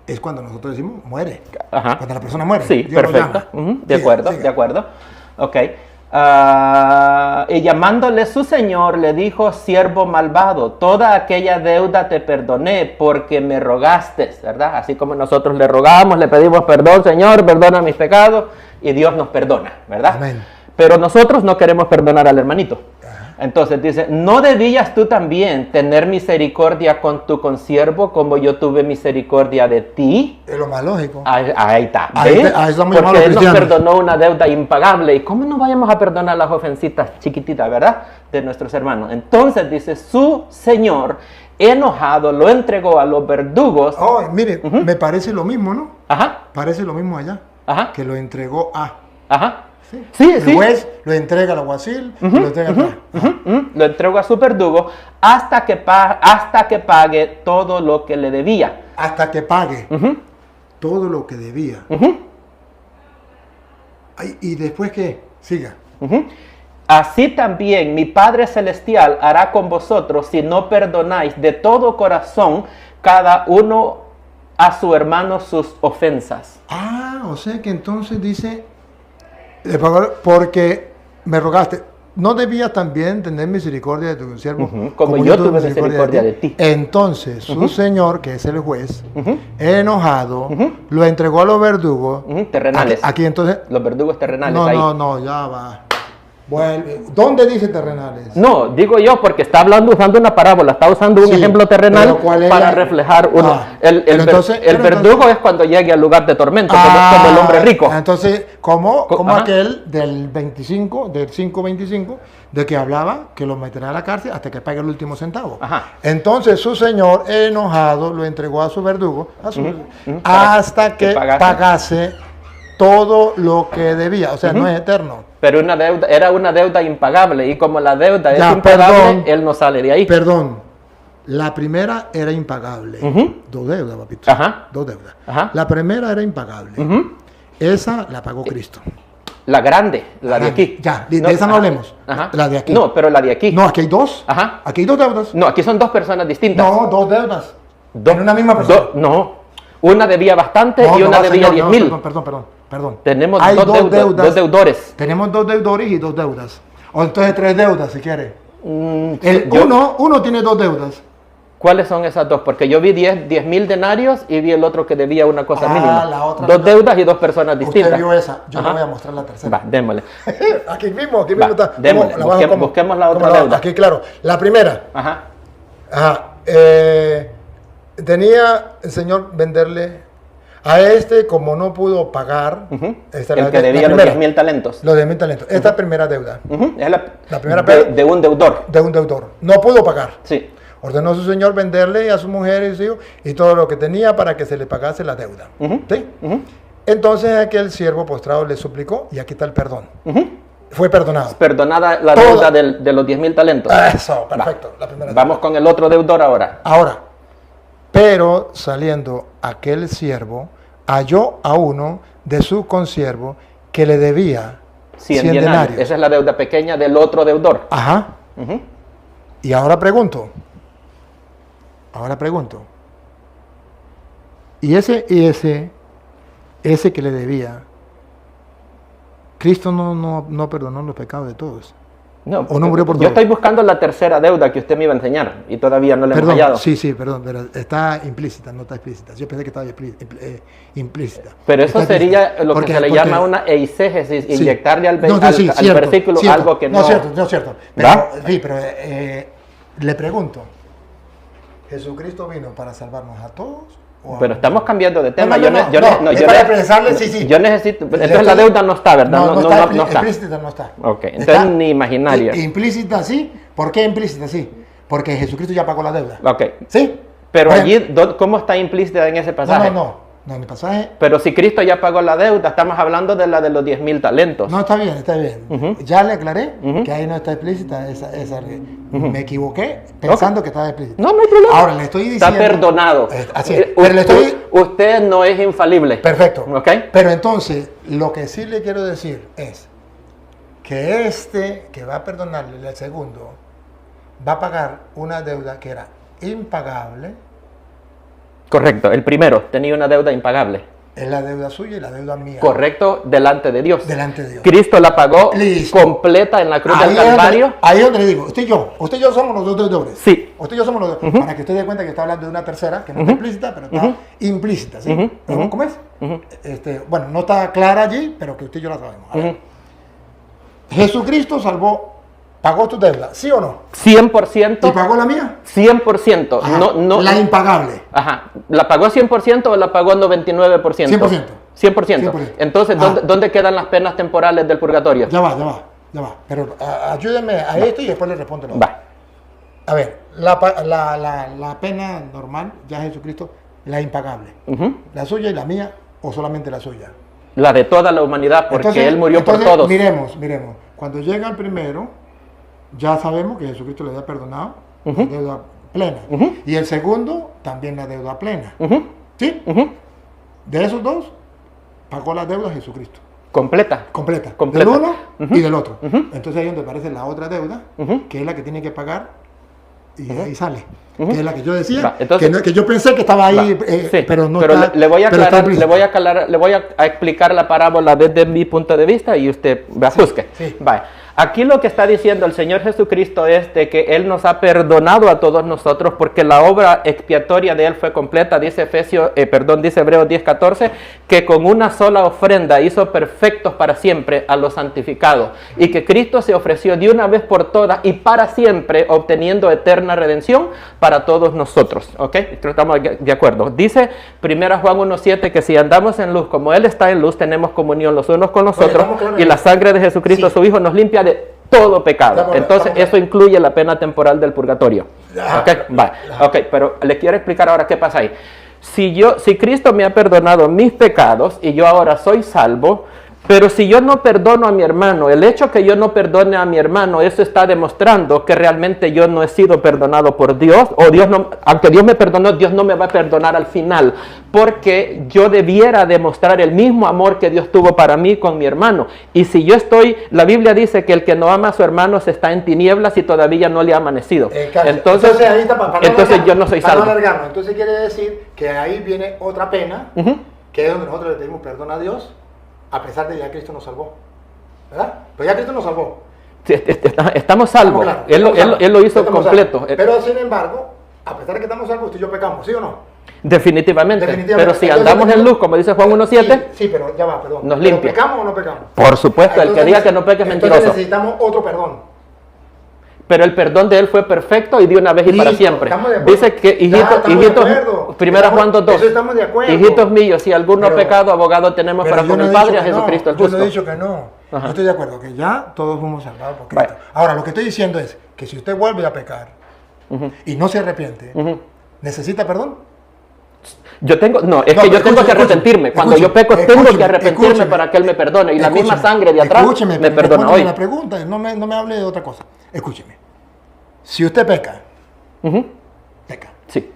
es cuando nosotros decimos muere. Ajá. Cuando la persona muere. Sí, Dios lo perfecto. llama. De Siga, acuerdo, siga. de acuerdo. Ok. Y llamándole su señor, le dijo: siervo malvado, toda aquella deuda te perdoné porque me rogaste, ¿verdad? Así como nosotros le rogamos, le pedimos perdón, Señor, perdona mis pecados, y Dios nos perdona, ¿verdad? Amén. Pero nosotros no queremos perdonar al hermanito. Entonces dice: ¿no debías tú también tener misericordia con tu consiervo como yo tuve misericordia de ti? Es lo más lógico. Ahí está. Ahí ¿ves? estamos llamados Porque Él nos cristianos. perdonó una deuda impagable. ¿Y cómo no vayamos a perdonar las ofensitas chiquititas, verdad? De nuestros hermanos. Entonces dice: su señor, enojado, lo entregó a los verdugos. Oh, mire, me parece lo mismo, ¿no? Ajá, Parece lo mismo allá. ajá, Que lo entregó a. ajá. Sí. Sí, El sí. juez lo entrega al alguacil, y lo entrega acá. Lo entregó a su verdugo hasta que pague todo lo que le debía. Hasta que pague todo lo que debía. Ay, ¿y después qué? Siga. Así también mi Padre Celestial hará con vosotros si no perdonáis de todo corazón cada uno a su hermano sus ofensas. Ah, o sea que entonces dice, porque me rogaste, ¿no debías también tener misericordia de tu siervo? Como yo tuve misericordia de ti. Entonces su señor, que es el juez, enojado, lo entregó a los verdugos. Terrenales. Aquí entonces, Los verdugos terrenales no, ahí. no, ya va. Vuelve. ¿Dónde dice terrenales? No, digo yo porque está usando una parábola, está usando un Sí, ejemplo terrenal pero ¿cuál es para la- reflejar uno. Ah, el pero entonces- el pero verdugo entonces- es cuando llegue al lugar de tormento, como el hombre rico. Entonces, como Ajá. aquel del 5:25, de que hablaba que lo meterá a la cárcel hasta que pague el último centavo. Ajá. Entonces su señor, enojado, lo entregó a su verdugo, hasta que pagase todo lo que debía. O sea, no es eterno. Pero era una deuda impagable y como la deuda Ya, es impagable, perdón. él no sale de ahí. Perdón, la primera era impagable. Dos deudas, papito. Ajá. Dos deudas. Ajá. La primera era impagable. Esa la pagó Cristo. La grande, la de aquí. Ya, de esa no hablemos. Ajá. La de aquí. No, pero la de aquí. No, aquí hay dos. Ajá. Aquí hay dos deudas. No, aquí son dos personas distintas. No, dos deudas. Dos- en una misma persona. No. Una debía bastante No, y una no, debía señor, 10,000. no, perdón. Tenemos Hay dos deudas. deudores. Tenemos dos deudores y dos deudas. O entonces tres deudas, si quiere. Yo- Uno tiene dos deudas. ¿Cuáles son esas dos? Porque yo vi 10,000 denarios y vi el otro que debía una cosa mínima. la otra dos no. deudas y dos personas distintas. Usted vio esa. Yo le Ajá. voy a mostrar la tercera. Va, démosle. Aquí mismo Va, está. démosle. ¿Cómo? ¿La bajo cómo? Busquemos la otra ¿Cómo deuda. Aquí, claro. La primera. Ajá. Ajá. Tenía el señor venderle a este, como no pudo pagar. Esta El la- que la debía los primera. 10,000 talentos. Los 10,000 talentos. Esta primera deuda Es La primera de un deudor. de un deudor. No pudo pagar. Sí. Ordenó a su señor venderle a su mujer y sus hijos y todo lo que tenía para que se le pagase la deuda. ¿Sí? Entonces aquel siervo postrado le suplicó y aquí está el perdón. Fue perdonado. Perdonada la deuda de los 10,000 talentos. Eso, perfecto. La primera Vamos con el otro deudor ahora. Ahora, pero saliendo aquel siervo, halló a uno de sus consiervos que le debía 100 denarios. Esa es la deuda pequeña del otro deudor. Ajá. Y ahora pregunto. Y ese que le debía, Cristo no perdonó los pecados de todos. No, ¿O no murió por todos? Yo estoy buscando la tercera deuda que usted me iba a enseñar y todavía no le hemos hallado. Sí, perdón, pero está implícita, no está explícita. Yo pensé que estaba implícita. Pero eso está sería implícita. lo que se le llama una eisegesis, sí. inyectarle al cierto, versículo cierto. algo que no... No es cierto. Pero, sí, pero le pregunto, ¿Jesucristo vino para salvarnos a todos? Pero estamos cambiando de tema. Yo necesito... Entonces la deuda no está, ¿verdad? No está. Explícita no está. Ok, entonces ni imaginaria. Implícita sí. ¿Por qué implícita sí? Porque Jesucristo ya pagó la deuda. Ok. ¿Sí? Pero allí, ¿cómo está implícita en ese pasaje? No, en el pasaje... Pero si Cristo ya pagó la deuda, estamos hablando de la de los 10,000 talentos. No, está bien. Ya le aclaré que ahí no está explícita esa. Me equivoqué pensando que estaba explícita. No hay problema. Ahora le estoy diciendo... Está perdonado. Así es. Pero usted no es infalible. Perfecto. ¿Ok? Pero entonces, lo que sí le quiero decir es que que va a perdonarle el segundo, va a pagar una deuda que era impagable. Correcto, el primero tenía una deuda impagable. Es la deuda suya y la deuda mía. Correcto, delante de Dios. Delante de Dios. Cristo la pagó Listo. Completa en la cruz del Calvario. Ahí es donde le digo, usted y yo somos los dos deudores. Sí. Usted y yo somos los dos. Para que usted dé cuenta que está hablando de una tercera, que no está explícita, pero está implícita, ¿sí? ¿Cómo es? Bueno, no está clara allí, pero que usted y yo la sabemos. A ver. Jesucristo pagó tu deuda, ¿sí o no? 100%. ¿Y pagó la mía? 100%. Ajá, no, la impagable. Ajá. ¿La pagó 100% o la pagó 99%? 100%. 100%. Entonces, ¿dónde quedan las penas temporales del purgatorio? Ya va. Pero ayúdenme a esto y después le respondo. Va. A ver, la pena normal, ya Jesucristo, la impagable. ¿La suya y la mía o solamente la suya? La de toda la humanidad, porque Él murió por todos. Miremos. Cuando llega el primero, ya sabemos que Jesucristo le da perdonado la deuda plena. Y el segundo, también la deuda plena. ¿Sí? De esos dos, pagó la deuda Jesucristo. Completa. Del uno y del otro. Entonces ahí es donde aparece la otra deuda, que es la que tiene que pagar y ahí sale. Que es la que yo decía, entonces, que yo pensé que estaba ahí, pero no está. Le voy a explicar la parábola desde mi punto de vista y usted juzgue. Sí. Aquí lo que está diciendo el Señor Jesucristo es de que Él nos ha perdonado a todos nosotros porque la obra expiatoria de Él fue completa. Dice Hebreos 10:14, que con una sola ofrenda hizo perfectos para siempre a los santificados y que Cristo se ofreció de una vez por todas y para siempre, obteniendo eterna redención para todos nosotros. ¿Ok? Estamos de acuerdo. Dice 1 Juan 1:7 que si andamos en luz como Él está en luz, tenemos comunión los unos con los otros y la sangre de Jesucristo, su Hijo, nos limpia de todo pecado. Entonces eso incluye la pena temporal del purgatorio. Ok, pero le quiero explicar ahora qué pasa ahí. Si Cristo me ha perdonado mis pecados y yo ahora soy salvo, pero si yo no perdono a mi hermano, el hecho que yo no perdone a mi hermano, eso está demostrando que realmente yo no he sido perdonado por Dios, o Dios no, aunque Dios me perdonó, Dios no me va a perdonar al final, porque yo debiera demostrar el mismo amor que Dios tuvo para mí con mi hermano. Y si yo la Biblia dice que el que no ama a su hermano se está en tinieblas y todavía no le ha amanecido. Entonces yo no soy salvo. Entonces quiere decir que ahí viene otra pena, que es donde nosotros le pedimos perdón a Dios, a pesar de que ya Cristo nos salvó, ¿verdad? Pero ya Cristo nos salvó. Sí, estamos salvos. Él lo hizo completo. Pero sin embargo, a pesar de que estamos salvos, usted y yo pecamos, ¿sí o no? Definitivamente. Pero si andamos en luz, como dice Juan 1:7, sí, pero ya va, perdón. Nos limpia. ¿Pecamos o no pecamos? Por supuesto, el que diga que no peque es mentiroso. Entonces necesitamos otro perdón. Pero el perdón de Él fue perfecto y de una vez y para siempre. Dice que, hijitos, 1 Juan 2:2, hijitos míos, si alguno ha pecado, abogado tenemos para con el Padre, a Jesucristo el justo. Yo no he dicho que no. Yo estoy de acuerdo, que ya todos fuimos salvados por Cristo. Ahora, lo que estoy diciendo es que si usted vuelve a pecar y no se arrepiente, ¿necesita perdón? Yo tengo, no, es que yo tengo que arrepentirme. Cuando yo peco, tengo que arrepentirme para que Él me perdone. Y la misma sangre de atrás me perdona hoy. La pregunta, no me hable de otra cosa. Escúcheme. Si usted peca, peca. Sí.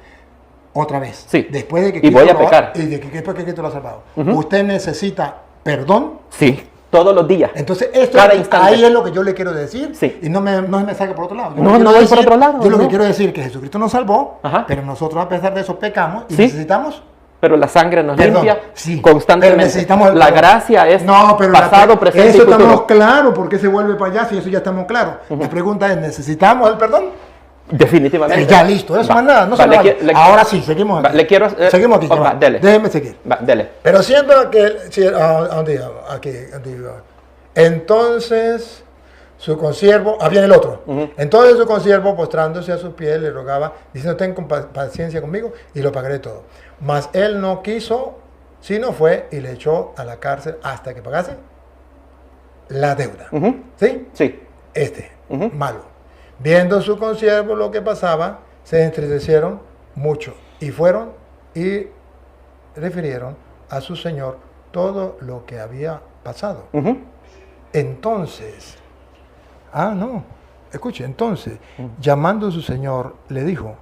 Otra vez. Sí. Después de que y voy a pecar. Y después que Cristo lo ha salvado. Usted necesita perdón. Sí. Todos los días. Entonces, esto cada instante. Ahí es lo que yo le quiero decir. Sí. Y no me saque por otro lado. No voy por otro lado. Yo lo que quiero decir es que Jesucristo nos salvó, pero nosotros a pesar de eso pecamos y necesitamos. Pero la sangre nos limpia sí, constantemente. Pero necesitamos la gracia es pasado, presente eso y futuro. Estamos claros porque se vuelve para allá, si eso ya estamos claros. La pregunta es, ¿necesitamos el perdón? Definitivamente. Ya listo, eso más nada, no se vale. Ahora sí, seguimos aquí. Seguimos aquí. Dele. Déjeme seguir. Dele. Pero siendo que, aquí, entonces su consiervo, viene el otro. Entonces su consiervo, postrándose a sus pies, le rogaba, diciendo, ten paciencia conmigo y lo pagaré todo. Mas él no quiso, sino fue y le echó a la cárcel hasta que pagase la deuda. ¿Sí? Sí. Malo. Viendo su consiervo lo que pasaba, se entristecieron mucho y fueron y refirieron a su señor todo lo que había pasado. Entonces, escuche, entonces, llamando a su señor, le dijo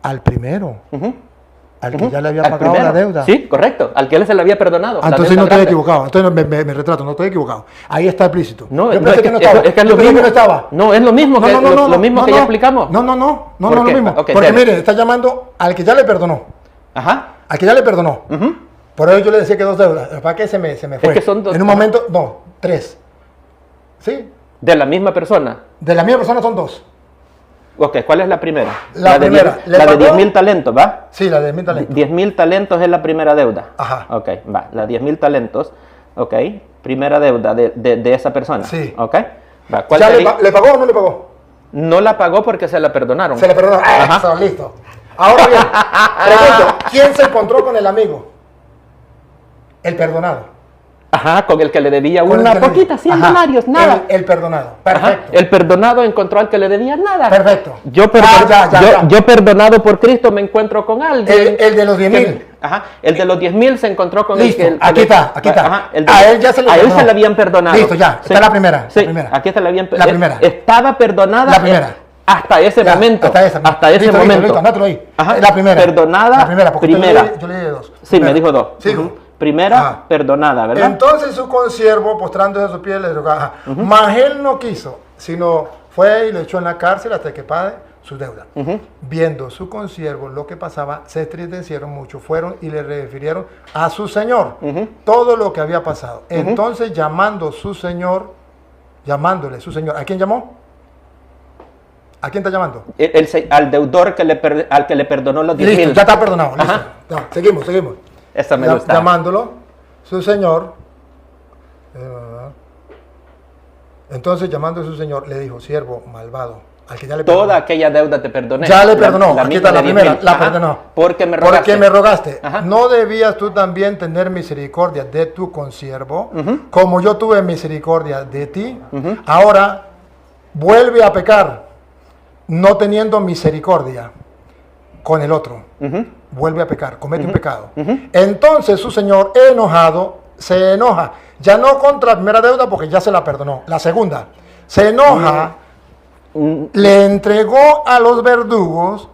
al primero, al que ya le había pagado la deuda. Sí, correcto, al que él se le había perdonado. Entonces no estoy equivocado, entonces me retrato, no estoy equivocado. Ahí está explícito. No, es que es lo mismo. No, es lo mismo que lo mismo que ya explicamos. No, lo mismo. Porque mire, está llamando al que ya le perdonó. Al que ya le perdonó. Por eso yo le decía que 2 deudas. ¿Para qué se me fue? Es que son 2. En un momento, 3. ¿Sí? ¿De la misma persona? De la misma persona son 2. Ok, ¿cuál es la primera? La primera. La de 10.000 talentos, ¿va? Sí, la de 10.000 talentos. 10.000 talentos es la primera deuda. Ok, va. La 10.000 talentos, ok. Primera deuda de esa persona. Sí. Ok. Va. ¿Cuál ¿Ya le pagó o no le pagó? No la pagó porque se la perdonaron. Se la perdonaron. Eso, listo. Ahora bien, pregunto, ¿quién se encontró con el amigo? El perdonado. Con el que le debía una poquita, 100 denarios, nada. El perdonado, perfecto. El perdonado encontró al que le debía nada. Perfecto. Yo perdonado por Cristo me encuentro con alguien. El de los 10.000. El de los 10.000 se encontró con listo, el que... Aquí está. A él ya se le perdonó. A él se le habían perdonado. Listo, ya. Está la primera. Sí, aquí se le habían perdonado. La primera. Estaba perdonada. La primera. Hasta ese momento. Hasta ese momento. Listo, anótalo ahí. La primera. Perdonada. La primera, porque primera. Yo le dije 2. Sí, me dijo 2. Sigo. Primera, perdonada, ¿verdad? Entonces su consiervo, postrándose a sus pies, le rogaba. Mas él no quiso, sino fue y lo echó en la cárcel hasta que pague su deuda. Viendo su consiervo lo que pasaba, se entristecieron mucho, fueron y le refirieron a su señor todo lo que había pasado. Entonces llamándole su señor, ¿a quién llamó? ¿A quién está llamando? Al deudor al que le perdonó los 10.000. Listo, ya está perdonado. Listo. Ya, seguimos. Esa me gusta. Llamándolo, su señor. Entonces, llamando a su señor, le dijo, siervo malvado, al que ya le perdonó. Toda aquella deuda te perdoné. Ya le perdonó. Aquí está la primera, la perdonó. Porque me rogaste. ¿No debías tú también tener misericordia de tu consiervo, como yo tuve misericordia de ti? Ahora, vuelve a pecar, no teniendo misericordia con el otro. Vuelve a pecar, comete un pecado. Entonces su señor, enojado, se enoja. Ya no contra la primera deuda porque ya se la perdonó. La segunda, se enoja, le entregó a los verdugos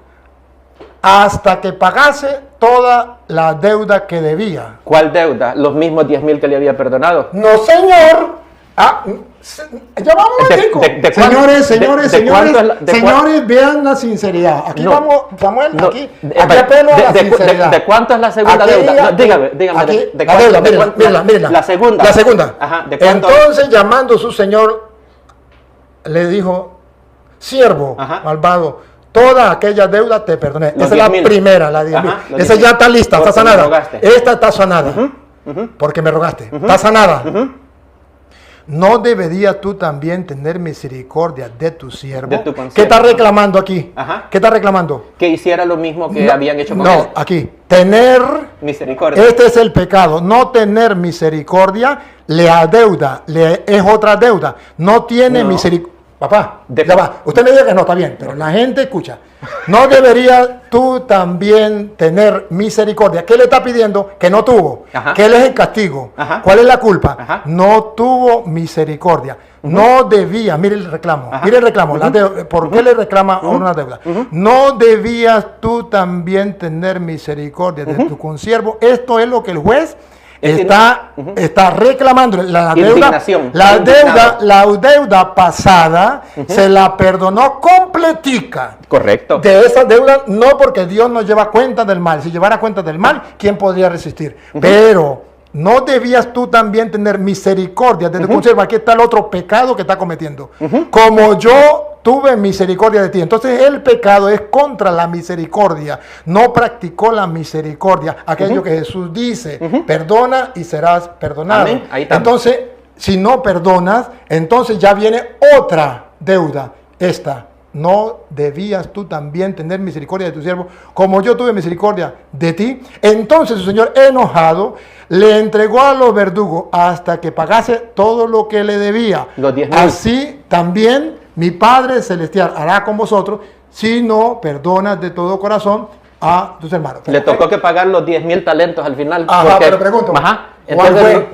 hasta que pagase toda la deuda que debía. ¿Cuál deuda? Los mismos 10.000 que le había perdonado. No, señor. Ya vamos, chico. Señores, vean la sinceridad. Aquí vamos, Samuel, aquí apelo a la sinceridad. ¿De cuánto es la segunda deuda? Dígame. Aquí, la deuda, mírala. La segunda. La segunda. ¿De cuánto? Entonces, llamando a su señor, le dijo, siervo malvado, toda aquella deuda te perdoné. Esa es la primera, la 10.000. Esa ya está lista, está sanada. Esta está sanada. Porque me rogaste. Está sanada. ¿No deberías tú también tener misericordia de tu siervo? ¿Qué está reclamando aquí? ¿Qué está reclamando? Que hiciera lo mismo que habían hecho con él. No, aquí. Tener misericordia. Este es el pecado. No tener misericordia le adeuda, es otra deuda. No tiene misericordia. Papá, ya va. Usted me dice que no, está bien, pero la gente escucha. ¿No deberías tú también tener misericordia? ¿Qué le está pidiendo? Que no tuvo. Ajá. ¿Qué es el castigo? Ajá. ¿Cuál es la culpa? Ajá. No tuvo misericordia. No debía, mire el reclamo, mire el reclamo, la deuda, ¿por qué le reclama a una deuda? No debías tú también tener misericordia de tu consiervo. Esto es lo que el juez está reclamando. La deuda pasada se la perdonó completica. Correcto. De esa deuda, no porque Dios nos lleva cuenta del mal. Si llevara cuenta del mal, ¿quién podría resistir? Pero no debías tú también tener misericordia de tu consiervo. Aquí está el otro pecado que está cometiendo. Como yo tuve misericordia de ti. Entonces el pecado es contra la misericordia. No practicó la misericordia. Aquello que Jesús dice, perdona y serás perdonado. Amén. Ahí está. Entonces, si no perdonas, entonces ya viene otra deuda. Esta. ¿No debías tú también tener misericordia de tu siervo como yo tuve misericordia de ti? Entonces su señor, enojado, le entregó a los verdugos hasta que pagase todo lo que le debía. Los 10,000. Así también mi Padre Celestial hará con vosotros si no perdonas de todo corazón a tus hermanos. Le tocó que pagar los 10,000 talentos al final. Ajá, pero pregunto. Ajá. ¿Cuál Entonces,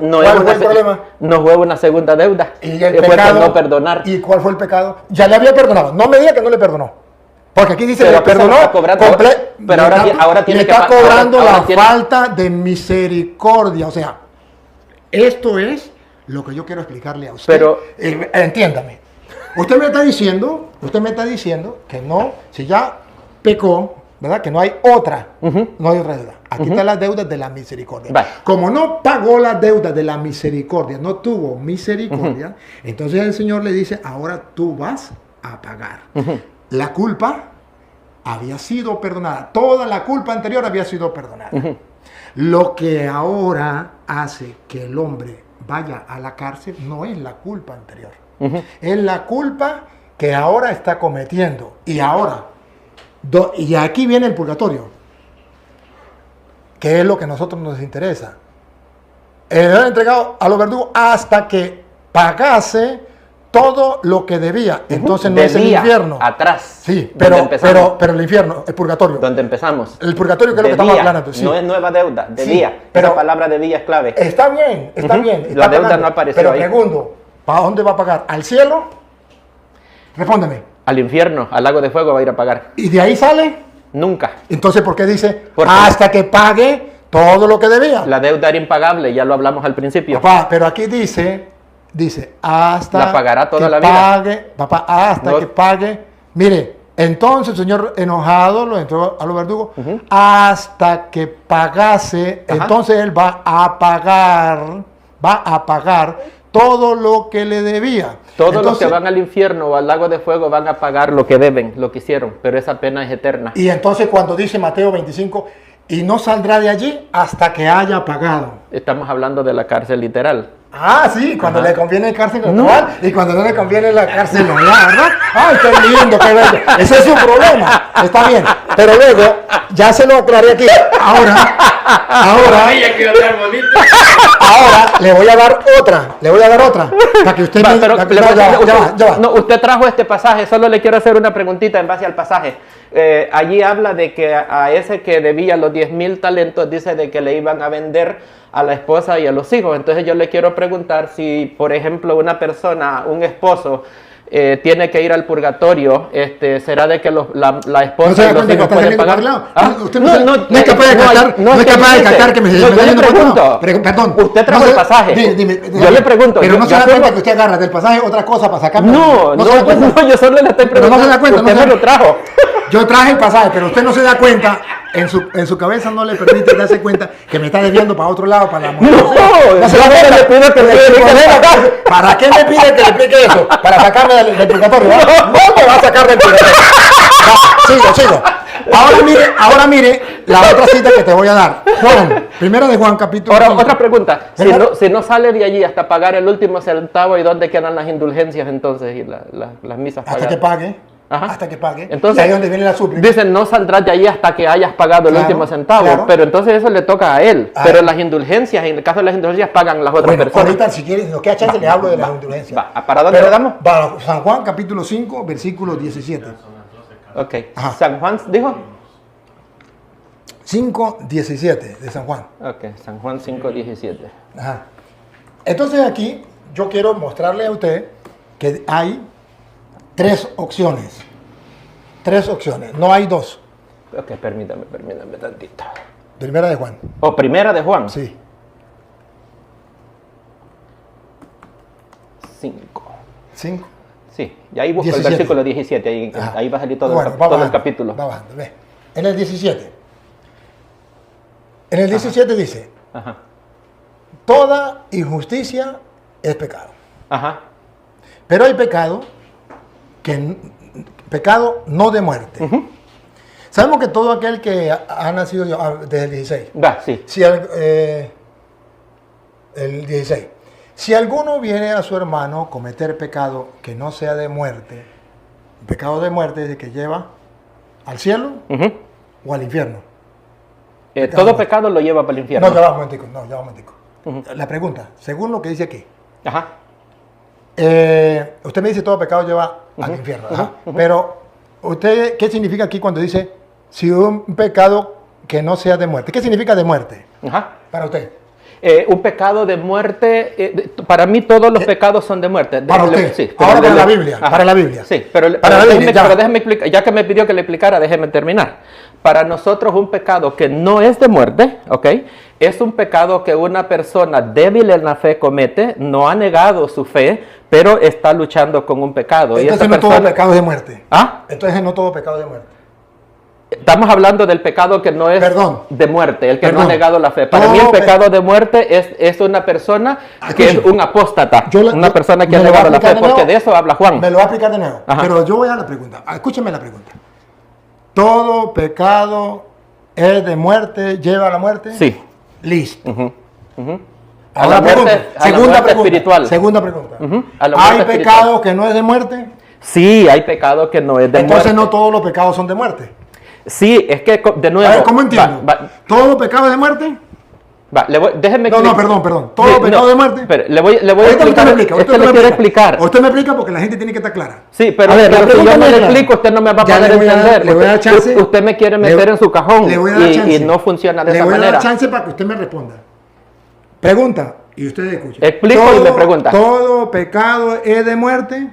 fue el problema? No fue una segunda deuda. Y el fue pecado, por no perdonar. ¿Y cuál fue el pecado? Ya le había perdonado. No me diga que no le perdonó. Porque aquí dice que le perdonó. Pero ahora tiene que está cobrando ahora la falta de misericordia. O sea, esto es lo que yo quiero explicarle a usted. Pero entiéndame. Usted me está diciendo que no, si ya pecó, ¿verdad? Que no hay otra, no hay otra deuda. Aquí están las deudas de la misericordia. Vale. Como no pagó las deudas de la misericordia, no tuvo misericordia, entonces el Señor le dice, ahora tú vas a pagar. La culpa había sido perdonada. Toda la culpa anterior había sido perdonada. Lo que ahora hace que el hombre vaya a la cárcel no es la culpa anterior. Es la culpa que ahora está cometiendo. Y ahora, y aquí viene el purgatorio, que es lo que a nosotros nos interesa. Él era entregado a los verdugos hasta que pagase todo lo que debía. Entonces no es el infierno. Atrás. Sí, pero el infierno, el purgatorio. Donde empezamos. El purgatorio, que es lo que estamos hablando. Sí. No es nueva deuda, debía. Sí, pero esa palabra debía es clave. Está bien, está bien. Está la deuda pagando, no apareció pero ahí. pregunto, ¿para dónde va a pagar? ¿Al cielo? Respóndeme. Al infierno, al lago de fuego va a ir a pagar. ¿Y de ahí sale? Nunca. Entonces, ¿por qué dice Porque hasta que pague todo lo que debía? La deuda era impagable, ya lo hablamos al principio. Papá, pero aquí dice hasta la pagará toda que la vida. Pague, papá, hasta que pague. Mire, entonces el Señor enojado lo entró a los verdugos hasta que pagase. Entonces él va a pagar todo lo que le debía. Todos los que van al infierno o al lago de fuego van a pagar lo que deben, lo que hicieron, pero esa pena es eterna. Y entonces cuando dice Mateo 25, y no saldrá de allí hasta que haya pagado. Estamos hablando de la cárcel literal. Ah, sí, cuando le conviene la cárcel normal y cuando no le conviene la cárcel normal, ¿verdad? ¡Ay, qué lindo, qué bello! Ese es su problema, está bien. Pero luego, ya se lo aclaré aquí. Ahora, le voy a dar otra, para que usted No, usted trajo este pasaje, solo le quiero hacer una preguntita en base al pasaje. Allí habla de que a ese que debía los 10,000 talentos, dice de que le iban a vender a la esposa y a los hijos. Entonces yo le quiero preguntar si, por ejemplo, una persona, un esposo, tiene que ir al purgatorio, ¿será de que la esposa y los hijos pueden pagar? Usted no es capaz de captar que me está yendo por otro lado. Perdón. Usted trajo el pasaje. Yo le pregunto. Pero no se da cuenta que usted agarra del pasaje otra cosa para sacar. No, yo solo le estoy preguntando. No se da cuenta. Usted me lo trajo. Yo traje el pasaje, pero usted no se da cuenta. En su cabeza no le permite darse cuenta que me está desviando para otro lado, para la mujer. No se da cuenta. Le pido que me explique. ¿Para qué me pide que le explique eso? Para sacarme del purgatorio. No me va a sacar del purgatorio. Sigo. Ahora mire la otra cita que te voy a dar. Juan, primera de Juan, capítulo 5. Otra pregunta. Si no sale de allí hasta pagar el último centavo, ¿y dónde quedan las indulgencias entonces y las misas pagadas? Hasta que pague. Ajá. hasta que pague. Entonces, y ahí es donde viene la súplica. Dicen, no saldrás de ahí hasta que hayas pagado el último centavo. Claro. Pero entonces eso le toca a él. A pero él. las indulgencias, en el caso de las indulgencias, pagan las otras Bueno, personas. ahorita si quieres, nos queda chance, le hablo de las indulgencias. ¿Para dónde le damos? Para San Juan capítulo 5, versículo 17. Ok. Ajá. ¿San Juan dijo? 5, 17 de San Juan. Ok, San Juan 5:17. Ajá. Entonces aquí yo quiero mostrarle a usted que hay tres opciones. Tres opciones, no hay dos. Ok, permítame tantito. Primera de Juan. ¿O primera de Juan? Sí. 5. 5. Sí, y ahí busco 17. el versículo 17, ahí va a salir todo, Bueno, todo el capítulo. Va bajando, ve. En el 17. En el 17 dice, Ajá. toda injusticia es pecado. Ajá. Pero hay pecado pecado no de muerte. Sabemos que todo aquel que ha nacido desde el 16. Va, sí. Si el 16. Si alguno viene a su hermano cometer pecado que no sea de muerte, pecado de muerte es el que lleva al cielo o al infierno. Todo pecado lo lleva para el infierno. No, ya va un momentico. La pregunta, según lo que dice aquí, Ajá. usted me dice todo pecado lleva al infierno. Ajá. Pero, ¿usted qué significa aquí cuando dice si un pecado que no sea de muerte? ¿Qué significa de muerte Ajá. para usted? Un pecado de muerte, para mí todos los pecados son de muerte. Para usted. Sí, Ahora para la le- Biblia. Ajá. Para la Biblia. Sí, pero, Para la Biblia, ya. déjeme explicar, ya que me pidió que le explicara, déjeme terminar. Para nosotros un pecado que no es de muerte, ¿ok? Es un pecado que una persona débil en la fe comete, no ha negado su fe, pero está luchando con un pecado. Entonces y esa no todo persona- pecado es de muerte. ¿Ah? Entonces no todo pecado es de muerte. Estamos hablando del pecado que no es Perdón. de muerte, el que no Perdón. ha negado la fe. Para Todo mí el pe- pecado de muerte es una persona que es Escuche. un apóstata, Yo una persona que ha me lo voy a negado la fe, explicar de porque nuevo. de eso habla Juan. Me lo voy a explicar de nuevo. Ajá. Pero yo voy a la pregunta. Escúcheme la pregunta. ¿Todo pecado es de muerte, lleva a la muerte? Sí. Listo. Ujú, ujú. A Ahora la muerte- pregunta. a la Segunda muerte pregunta. espiritual. Segunda pregunta. A la ¿Hay muerte pecado espiritual. que no es de muerte? Sí, hay pecado que no es de Entonces muerte. no todos los pecados son de muerte. Sí, es que de nuevo. A ver, ¿cómo entiendo? Va, ¿Todo pecado es de muerte? déjeme No, explicar. perdón. ¿Todo Sí, pecado no, de muerte? Pero le voy a Ahorita usted explicar. me explica. Es que le quiero explicar. Usted me explica porque la gente tiene que estar clara. Sí, pero, A ver, la pero si pregunta yo no no es le clara. explico, usted no me va a Ya poder le voy a dar- entender. le voy a dar chance. Usted me quiere meter en su cajón Le voy a dar chance. y no funciona de Le esa voy a manera. dar chance para que usted me responda. Pregunta y usted escucha. Explico y me pregunta. ¿Todo pecado es de muerte?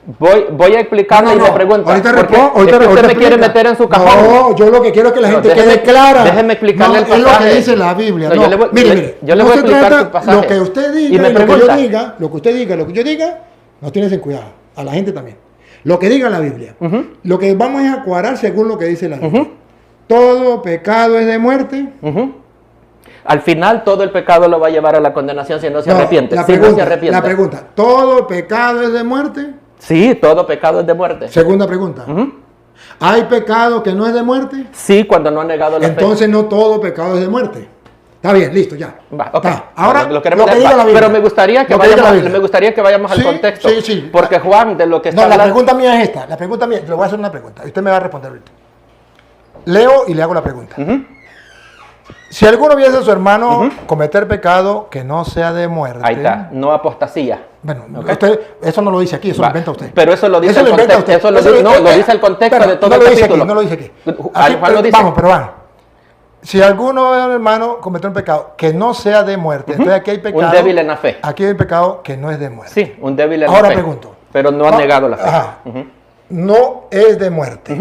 Voy a explicarle y me pregunta. Ahorita porque respondo. es que usted me quiere meter en su cajón. No, yo lo que quiero es que la No, gente déjeme- quede clara. déjeme explicarle el Es lo pasaje. que dice la Biblia. No, No, yo le voy- mire. yo le no voy a se explicar trata su pasaje. Lo que usted Y diga me y lo que yo pregunta. diga, lo que usted diga, lo que yo diga, no tienes en cuidado. A la gente también. Lo que diga la Biblia. Lo que vamos es a cuadrar según lo que dice la Biblia. Todo pecado es de muerte. Al final todo el pecado lo va a llevar a la condenación si no se No, arrepiente. La Si no se pregunta, arrepiente. la pregunta, ¿todo pecado es de muerte? Sí, todo pecado es de muerte. Segunda pregunta. ¿Hay pecado que no es de muerte? Sí, cuando no ha negado la fe. Entonces no todo pecado es de muerte. Está bien, listo, ya. Va, ok. Está. Ahora, Lo queremos lo que leer, diga va. la Biblia. Pero me gustaría que Lo que diga la vayamos, Biblia. me gustaría que vayamos al Sí, contexto. sí, sí. Porque Juan, de lo que está No, la hablando. pregunta mía es esta. La pregunta mía, le voy a hacer una pregunta. Y usted me va a responder ahorita. Leo y le hago la pregunta. Si alguno viese a su hermano cometer pecado que no sea de muerte. Ahí está, no apostasía. Bueno, Ok. usted, eso no lo dice aquí, eso Va, lo inventa usted. pero eso lo dice el lo inventa contexto, usted. eso lo Eso no, lo dice el contexto espera, de todo no el lo dice capítulo. Aquí, no lo dice aquí. Juan lo dice. Vamos, pero vamos. Si alguno hermano cometió un pecado que no sea de muerte, entonces aquí hay pecado. Un débil en la fe. Aquí hay un pecado que no es de muerte. Sí, un débil en Ahora la fe. pregunto. Pero no ha negado la fe. Ajá. No es de muerte.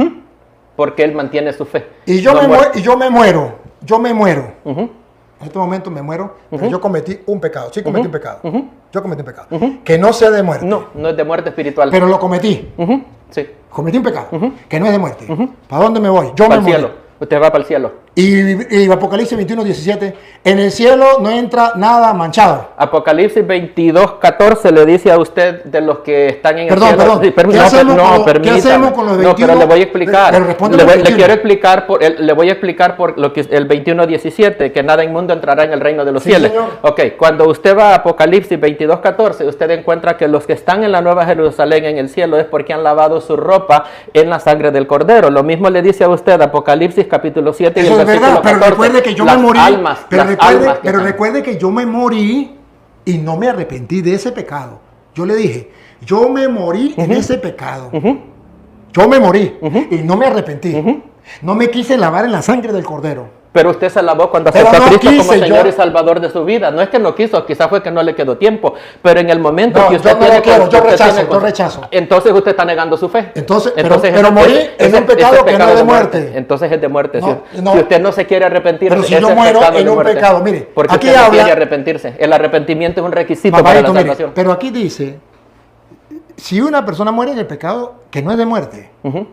Porque él mantiene su fe. Y yo, No me muere. muero, yo me muero. En este momento me muero, pero yo cometí un pecado. Sí, cometí un pecado. Yo cometí un pecado. Que no sea de muerte. No, no es de muerte espiritual. Pero lo cometí. Sí. Cometí un pecado que no es de muerte. ¿Para dónde me voy? Yo Para me el muero. cielo. Usted va para el cielo. Y Apocalipsis 21, 17, en el cielo no entra nada manchado. Apocalipsis 22, 14 le dice a usted de los que están en el cielo. Perdón. Sí, ¿Qué hacemos con los 21? No, pero le voy a explicar. Pero responde le los 21. quiero explicar, le voy a explicar por lo que el 21, 17, que nada inmundo entrará en el reino de los Sí, cielos. señor. Ok, cuando usted va a Apocalipsis 22, 14, usted encuentra que los que están en la Nueva Jerusalén en el cielo es porque han lavado su ropa en la sangre del Cordero. Lo mismo le dice a usted Apocalipsis capítulo 7 y Eso el es versículo verdad, pero 14. recuerde que yo Las me morí. almas, Pero las almas que están. recuerde que yo me morí y no me arrepentí de ese pecado. Yo le dije, yo me morí en ese pecado. Yo me morí y no me arrepentí. No me quise lavar en la sangre del Cordero. Pero usted se lavó cuando Pero aceptó a no Cristo como quise, Señor yo- y Salvador de su vida. No es que no quiso, quizás fue que no le quedó tiempo. Pero en el momento No, que usted yo no lo quiero, yo usted rechazo, tiene- yo rechazo. Entonces usted está negando su fe. Entonces, pero morí en un pecado que no es de muerte. Entonces es de muerte. No, si, no. si usted no se quiere arrepentir, Pero si ese yo muero pecado es en de un muerte. pecado, mire, Porque aquí usted no habla- quiere arrepentirse. El arrepentimiento es un requisito para Papadito, la mire, salvación. pero aquí dice, si una persona muere en el pecado que no es de muerte, Ujú.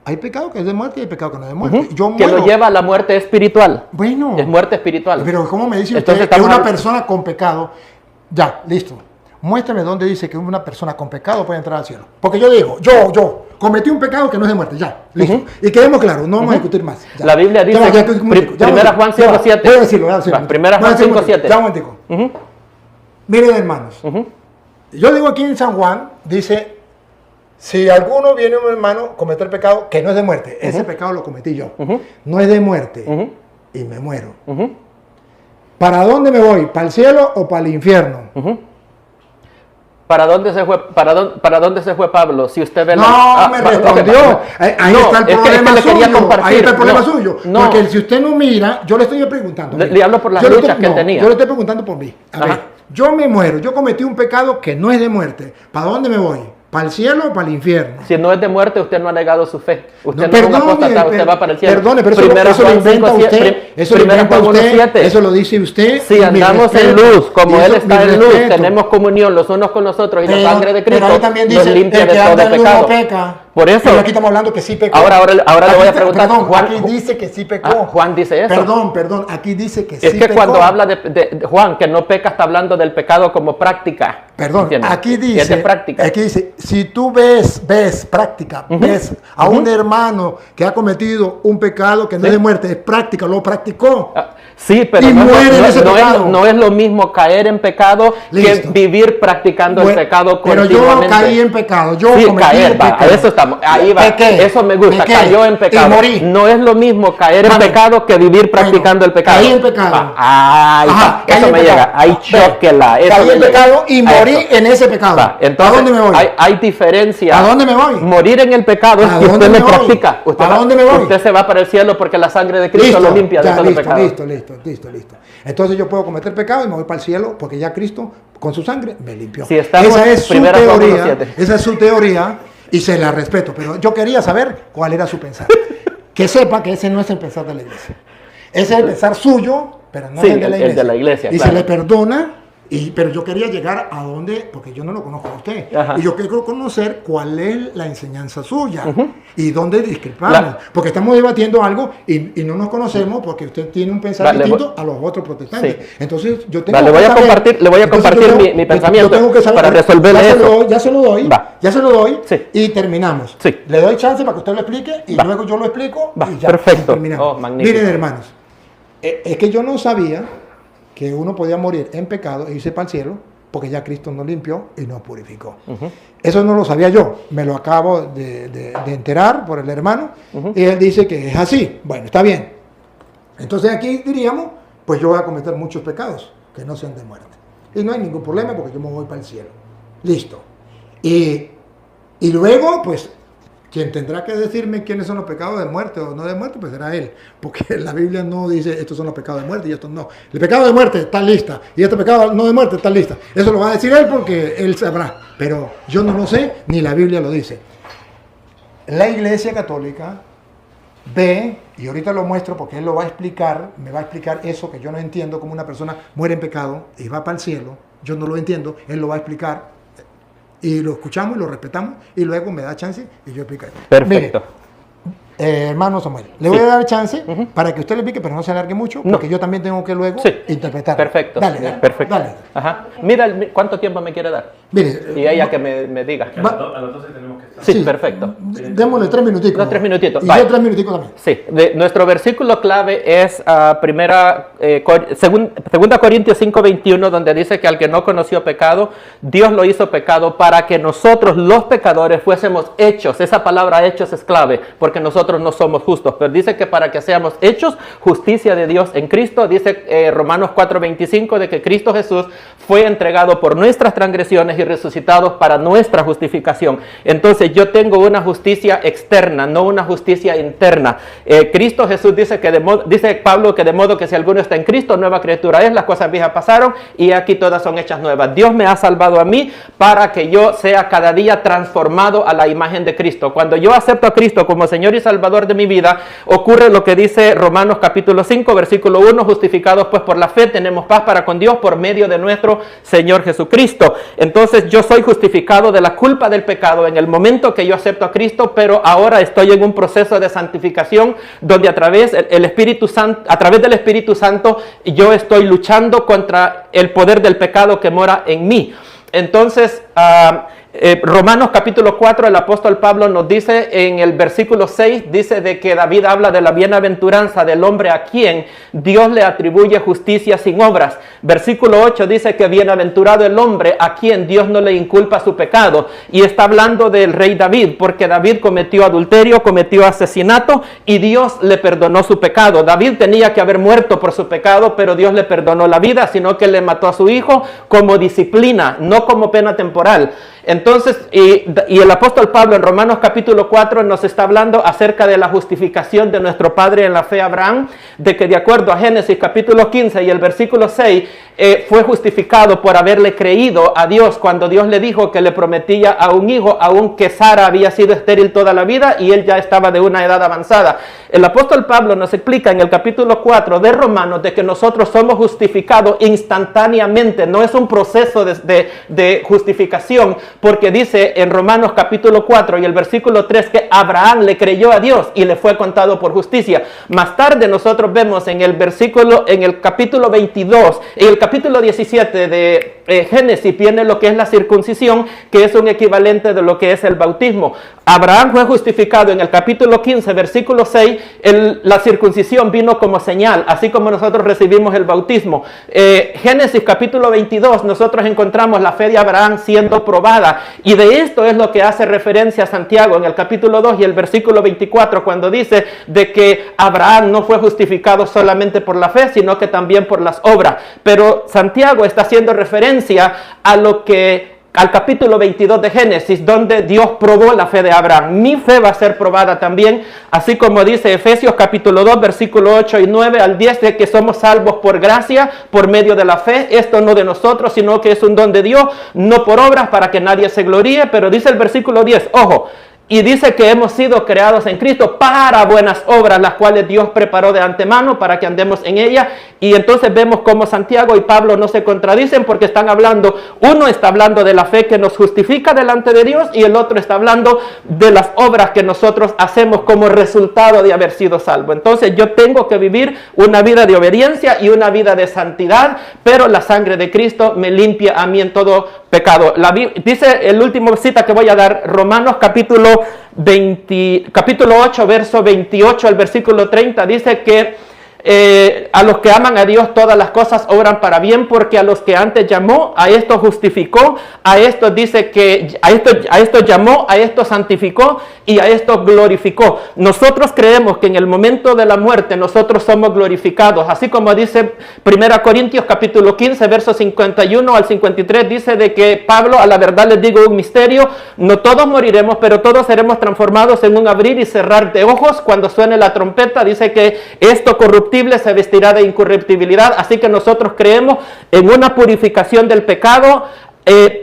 hay pecado que es de muerte y hay pecado que no es de muerte. Yo Que muero. lo lleva a la muerte espiritual. Bueno. Es muerte espiritual. Pero ¿cómo me dice Entonces usted que estamos una hablando- persona con pecado, ya, listo, muéstrame dónde dice que una persona con pecado puede entrar al cielo? Porque yo digo, yo cometí un pecado que no es de muerte, ya, listo. Y quedemos claros, no vamos a discutir más. ya. La Biblia dice, Primera Juan 5:7. Voy a decirlo, voy a decirlo. Primera Juan 5:7. Ya un momentico. Ujú, Miren, hermanos, ujú. yo digo aquí en San Juan, dice, si alguno viene un hermano a cometer pecado que no es de muerte, ese pecado lo cometí yo, no es de muerte, Ujú. y me muero. Ujú. ¿Para dónde me voy? ¿Para el cielo o para el infierno? ¿Para dónde se fue Pablo? Si usted ve No, me respondió. ok, Ahí no, está el es que problema le quería suyo. compartir. Ahí está el problema No, suyo. no. Porque si usted no mira, yo le estoy preguntando. Le mire, hablo por las yo le luchas estoy- que no, tenía. Yo le estoy preguntando por mí. A Ajá. ver, yo me muero, yo cometí un pecado que no es de muerte. ¿Para dónde me voy? ¿Para el cielo o para el infierno? Si no es de muerte, usted no ha negado su fe. Usted no, No, es un perdone, apóstata, usted va para el cielo. Perdone, pero Primera eso lo Juan inventa 5:7, usted. Eso lo Primera inventa Juan usted. 1:7. Eso lo dice usted. Si y mi andamos en respeto. luz, como Y Él eso, está mi en luz, respeto. tenemos comunión los unos con los otros y Pero- la sangre de pero Cristo ahí también nos dice, limpia el de que todo anda en luz pecado. no peca. Por eso- Pero aquí estamos hablando que sí pecó. Ahora le voy a Aquí preguntar, Perdón, Juan- aquí dice que sí pecó. Juan dice eso. Perdón, aquí dice que sí Es que pecó. cuando habla de Juan, que no peca, está hablando del pecado como práctica. Perdón, ¿Entiendes? aquí Que es de dice, práctica. aquí dice, si tú ves práctica, ves a un hermano que ha cometido un pecado que no es de muerte, es práctica, lo practicó. Ah, sí, pero Y no, muere en ese pecado. no es lo mismo caer en pecado Listo. que vivir practicando el Bueno, pecado pero continuamente. yo caí en pecado, yo Sí, cometí caer, un va, pecado. a eso estamos, ahí va, Pequé, eso me gusta, pequé, cayó en pecado. y morí. No es lo mismo caer en Vale. pecado que vivir practicando el pecado. Caí en pecado. Va, ahí Ajá, va, caí eso en me pecado. llega, ahí chóquela. eso Caí me en llega. pecado y A morí eso. en ese pecado. Va, entonces, ¿A dónde me voy? Hay diferencia. ¿A dónde me voy? Morir en el pecado es ¿A que dónde usted me lo voy? practica. Usted ¿A dónde me voy? Usted se va para el cielo porque la sangre de Cristo lo limpia de ya, todo listo, pecado. listo. Entonces yo puedo cometer pecado y me voy para el cielo porque ya Cristo con su sangre me limpió. Si estamos esa es su Primera Juan teoría, 1:7. esa es su teoría y se la respeto, pero yo quería saber cuál era su pensar. Que sepa que ese no es el pensar de la iglesia. Ese es el pensar suyo, pero no Sí, es el de la el iglesia. de la iglesia, Y claro. se le perdona. Pero yo quería llegar a donde, porque yo no lo conozco a usted, Ajá. y yo quiero conocer cuál es la enseñanza suya y dónde discrepamos, La- porque estamos debatiendo algo y no nos conocemos porque usted tiene un pensar Vale, distinto a los otros protestantes. Sí. Entonces yo tengo Vale, que le voy a saber- compartir entonces yo tengo- mi pensamiento yo tengo que saber- para resolverle ya se lo eso. doy, ya se lo doy Sí. y terminamos. Sí. Le doy chance para que usted lo explique y Va. luego yo lo explico Va, y ya perfecto. terminamos. Oh, magnífico. Miren, hermanos, es que yo no sabía que uno podía morir en pecado e irse para el cielo porque ya Cristo nos limpió y nos purificó. Eso no lo sabía yo, me lo acabo de enterar por el hermano y él dice que es así. Bueno, está bien. Entonces aquí diríamos, pues yo voy a cometer muchos pecados que no sean de muerte. Y no hay ningún problema porque yo me voy para el cielo. Listo. Y luego, pues, quien tendrá que decirme quiénes son los pecados de muerte o no de muerte, pues será él. Porque la Biblia no dice estos son los pecados de muerte y estos no. El pecado de muerte está lista y este pecado no de muerte está lista. Eso lo va a decir él porque él sabrá. Pero yo no lo sé, ni la Biblia lo dice. La Iglesia Católica ve, y ahorita lo muestro porque él lo va a explicar, me va a explicar eso que yo no entiendo, como una persona muere en pecado y va para el cielo. Yo no lo entiendo, él lo va a explicar. Y lo escuchamos y lo respetamos y luego me da chance y yo explico. Perfecto. Mire, hermano Samuel, le voy a dar chance para que usted le pique, pero no se alargue mucho, porque yo también tengo que luego interpretar. Perfecto. Dale, perfecto. Dale. Ajá. Mira, ¿cuánto tiempo me quiere dar? Mire, y ella que me diga. A las 12 tenemos que estar. Sí, perfecto. Démosle 3 minutitos. Los 3 minutitos. Y yo 3 minutitos también. Sí, nuestro versículo clave es Segunda Corintios 5:21, donde dice que al que no conoció pecado, Dios lo hizo pecado para que nosotros los pecadores fuésemos hechos. Esa palabra hechos es clave, porque nosotros no somos justos, pero dice que para que seamos hechos justicia de Dios en Cristo. Dice Romanos 4:25 de que Cristo Jesús fue entregado por nuestras transgresiones y resucitado para nuestra justificación. Entonces yo tengo una justicia externa, no una justicia interna. Cristo Jesús dice Pablo que de modo que si alguno está en Cristo, nueva criatura es, las cosas viejas pasaron y aquí todas son hechas nuevas. Dios me ha salvado a mí para que yo sea cada día transformado a la imagen de Cristo. Cuando yo acepto a Cristo como Señor y Salvador de mi vida, ocurre lo que dice Romanos capítulo 5, versículo 1, justificados pues por la fe tenemos paz para con Dios por medio de nuestro Señor Jesucristo. Entonces yo soy justificado de la culpa del pecado en el momento que yo acepto a Cristo, pero ahora estoy en un proceso de santificación donde a través del Espíritu Santo yo estoy luchando contra el poder del pecado que mora en mí. Entonces, Romanos capítulo 4, el apóstol Pablo nos dice en el versículo 6, dice de que David habla de la bienaventuranza del hombre a quien Dios le atribuye justicia sin obras. Versículo 8 dice que bienaventurado el hombre a quien Dios no le inculpa su pecado. Y está hablando del rey David, porque David cometió adulterio, cometió asesinato y Dios le perdonó su pecado. David tenía que haber muerto por su pecado, pero Dios le perdonó la vida, sino que le mató a su hijo como disciplina, no como pena temporal. Entonces, y el apóstol Pablo en Romanos capítulo 4 nos está hablando acerca de la justificación de nuestro padre en la fe Abraham, de que de acuerdo a Génesis capítulo 15 y el versículo 6, fue justificado por haberle creído a Dios cuando Dios le dijo que le prometía a un hijo, aunque Sara había sido estéril toda la vida y él ya estaba de una edad avanzada. El apóstol Pablo nos explica en el capítulo 4 de Romanos de que nosotros somos justificados instantáneamente, no es un proceso de justificación, porque dice en Romanos capítulo 4 y el versículo 3 que Abraham le creyó a Dios y le fue contado por justicia. Más tarde nosotros vemos en el capítulo 22, en el capítulo 17 de Génesis viene lo que es la circuncisión, que es un equivalente de lo que es el bautismo. Abraham fue justificado en el capítulo 15, versículo 6, la circuncisión vino como señal, así como nosotros recibimos el bautismo. Génesis capítulo 22, nosotros encontramos la fe de Abraham siendo probada, y de esto es lo que hace referencia a Santiago en el capítulo 2 y el versículo 24, cuando dice de que Abraham no fue justificado solamente por la fe, sino que también por las obras. Pero Santiago está haciendo referencia al capítulo 22 de Génesis, donde Dios probó la fe de Abraham. Mi fe va a ser probada también, así como dice Efesios capítulo 2, versículo 8 y 9 al 10, de que somos salvos por gracia, por medio de la fe, esto no de nosotros, sino que es un don de Dios, no por obras para que nadie se gloríe, pero dice el versículo 10, ojo, y dice que hemos sido creados en Cristo para buenas obras, las cuales Dios preparó de antemano para que andemos en ellas. Y entonces vemos cómo Santiago y Pablo no se contradicen, porque están hablando, uno está hablando de la fe que nos justifica delante de Dios y el otro está hablando de las obras que nosotros hacemos como resultado de haber sido salvos. Entonces yo tengo que vivir una vida de obediencia y una vida de santidad, pero la sangre de Cristo me limpia a mí en todo pecado. Dice el último cita que voy a dar, Romanos capítulo 8, verso 28 al versículo 30, dice que a los que aman a Dios todas las cosas obran para bien, porque a los que antes llamó, a esto justificó, a esto dice que a esto llamó, a esto santificó y a esto glorificó. Nosotros creemos que en el momento de la muerte nosotros somos glorificados, así como dice 1 Corintios capítulo 15 versos 51 al 53, dice de que Pablo, a la verdad les digo un misterio, no todos moriremos, pero todos seremos transformados en un abrir y cerrar de ojos cuando suene la trompeta. Dice que esto corruptible se vestirá de incorruptibilidad, así que nosotros creemos en una purificación del pecado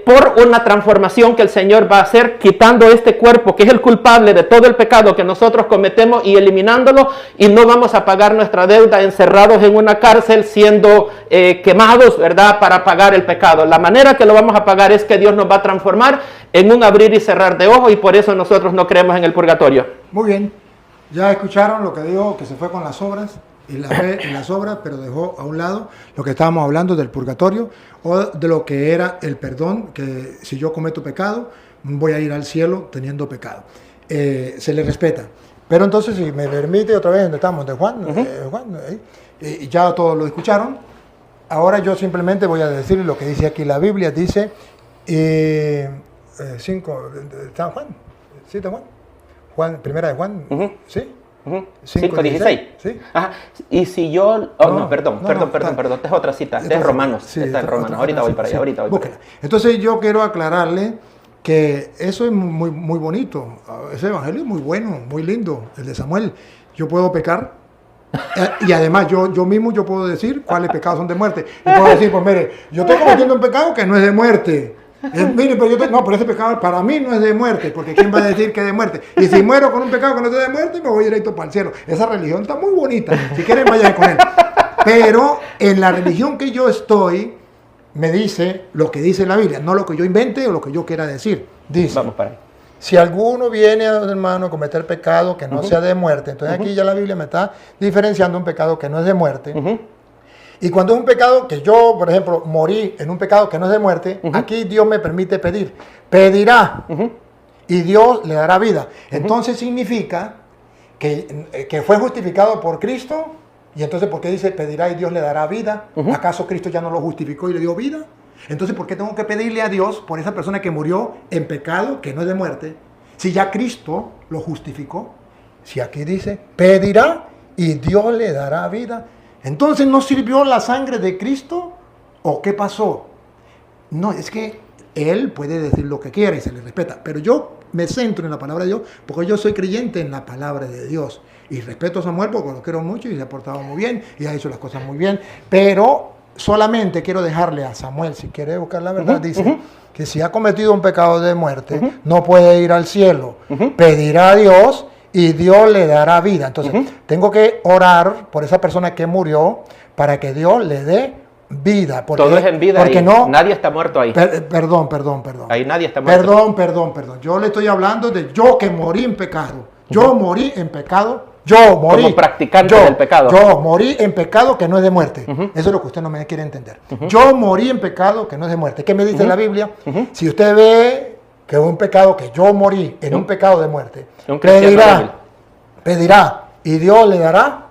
por una transformación que el Señor va a hacer, quitando este cuerpo que es el culpable de todo el pecado que nosotros cometemos y eliminándolo, y no vamos a pagar nuestra deuda encerrados en una cárcel siendo quemados, ¿verdad?, para pagar el pecado. La manera que lo vamos a pagar es que Dios nos va a transformar en un abrir y cerrar de ojos, y por eso nosotros no creemos en el purgatorio. Muy bien. Ya escucharon lo que dijo, que se fue con las obras y la fe en las obras, pero dejó a un lado lo que estábamos hablando del purgatorio o de lo que era el perdón, que si yo cometo pecado, voy a ir al cielo teniendo pecado. Se le respeta. Pero entonces, si me permite, otra vez, donde estamos, de Juan, ya todos lo escucharon. Ahora yo simplemente voy a decir lo que dice aquí la Biblia. Dice 5, ¿está Juan? ¿Sí está Juan? Juan, primera de Juan, ¿sí? 5:16. ¿Sí? Ajá. Y si yo... perdón, esta es otra cita, esta es Romanos. Sí, esta es Romanos. Ahorita voy para allá, ahorita voy para allá. Entonces yo quiero aclararle que eso es muy, muy bonito. Ese evangelio es muy bueno, muy lindo, el de Samuel. Yo puedo pecar. Y además yo mismo puedo decir cuáles pecados son de muerte. Y puedo decir, pues mire, yo estoy cometiendo un pecado que no es de muerte. Mire, pero ese pecado para mí no es de muerte, porque ¿quién va a decir que es de muerte? Y si muero con un pecado que no es de muerte, me voy directo para el cielo. Esa religión está muy bonita. Si quieren, vayan con él. Pero en la religión que yo estoy, me dice lo que dice la Biblia, no lo que yo invente o lo que yo quiera decir. Dice, vamos para ahí. Si alguno viene, hermano, a cometer pecado que no sea de muerte, entonces aquí ya la Biblia me está diferenciando un pecado que no es de muerte. Y cuando es un pecado que yo, por ejemplo, morí en un pecado que no es de muerte, aquí Dios me permite pedir. Pedirá y Dios le dará vida. Entonces significa que fue justificado por Cristo. Y entonces, ¿por qué dice pedirá y Dios le dará vida? ¿Acaso Cristo ya no lo justificó y le dio vida? Entonces, ¿por qué tengo que pedirle a Dios por esa persona que murió en pecado que no es de muerte? Si ya Cristo lo justificó. Si aquí dice pedirá y Dios le dará vida. Entonces, ¿no sirvió la sangre de Cristo? ¿O qué pasó? No, es que Él puede decir lo que quiera y se le respeta. Pero yo me centro en la palabra de Dios porque yo soy creyente en la palabra de Dios. Y respeto a Samuel porque lo quiero mucho y se ha portado muy bien y ha hecho las cosas muy bien. Pero solamente quiero dejarle a Samuel, si quiere buscar la verdad, dice que si ha cometido un pecado de muerte, no puede ir al cielo. Pedirá a Dios y Dios le dará vida. Entonces, tengo que orar por esa persona que murió para que Dios le dé vida. Porque, todo es en vida porque ahí. No, nadie está muerto ahí. Perdón. Ahí nadie está muerto. Perdón. Yo le estoy hablando de yo que morí en pecado. Yo morí en pecado. Yo morí. Como practicante del pecado. Yo morí en pecado que no es de muerte. Eso es lo que usted no me quiere entender. Yo morí en pecado que no es de muerte. ¿Qué me dice la Biblia? Si usted ve que es un pecado que yo morí en un pecado de muerte, pedirá y Dios le dará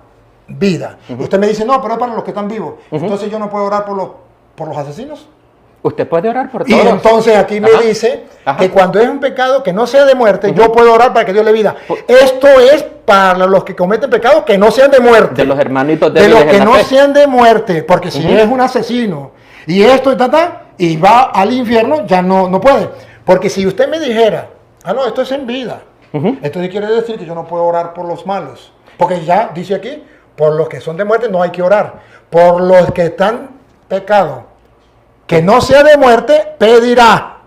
vida. Usted me dice, no, pero es para los que están vivos. Entonces yo no puedo orar por los asesinos. Usted puede orar por todos. Y entonces aquí me dice que cuando es un pecado que no sea de muerte, yo puedo orar para que Dios le dé vida. Esto es para los que cometen pecados que no sean de muerte. De los hermanitos de los que no sean de muerte. Porque si es un asesino y esto y va al infierno, ya no puede. Porque si usted me dijera, no, esto es en vida, entonces quiere decir que yo no puedo orar por los malos. Porque ya dice aquí, por los que son de muerte no hay que orar. Por los que están pecados que no sea de muerte, pedirá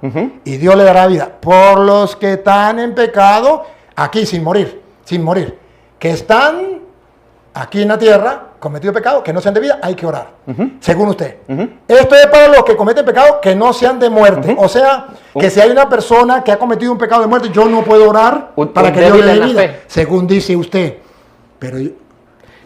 y Dios le dará vida. Por los que están en pecado, aquí sin morir, que están aquí en la tierra, cometido pecado, que no sean de vida, hay que orar, según usted. Esto es para los que cometen pecado que no sean de muerte. O sea, que si hay una persona que ha cometido un pecado de muerte, yo no puedo orar para que Dios le dé vida, según dice usted. Pero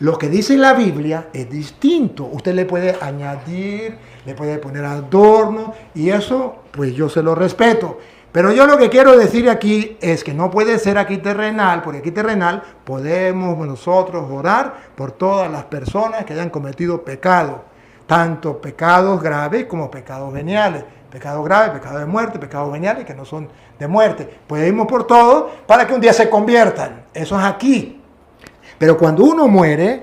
lo que dice la Biblia es distinto. Usted le puede añadir, le puede poner adorno, y eso, pues yo se lo respeto. Pero yo lo que quiero decir aquí es que no puede ser aquí terrenal, porque aquí terrenal podemos nosotros orar por todas las personas que hayan cometido pecado, tanto pecados graves como pecados veniales. Pecados graves, pecados de muerte, pecados veniales que no son de muerte. Podemos por todo para que un día se conviertan. Eso es aquí. Pero cuando uno muere,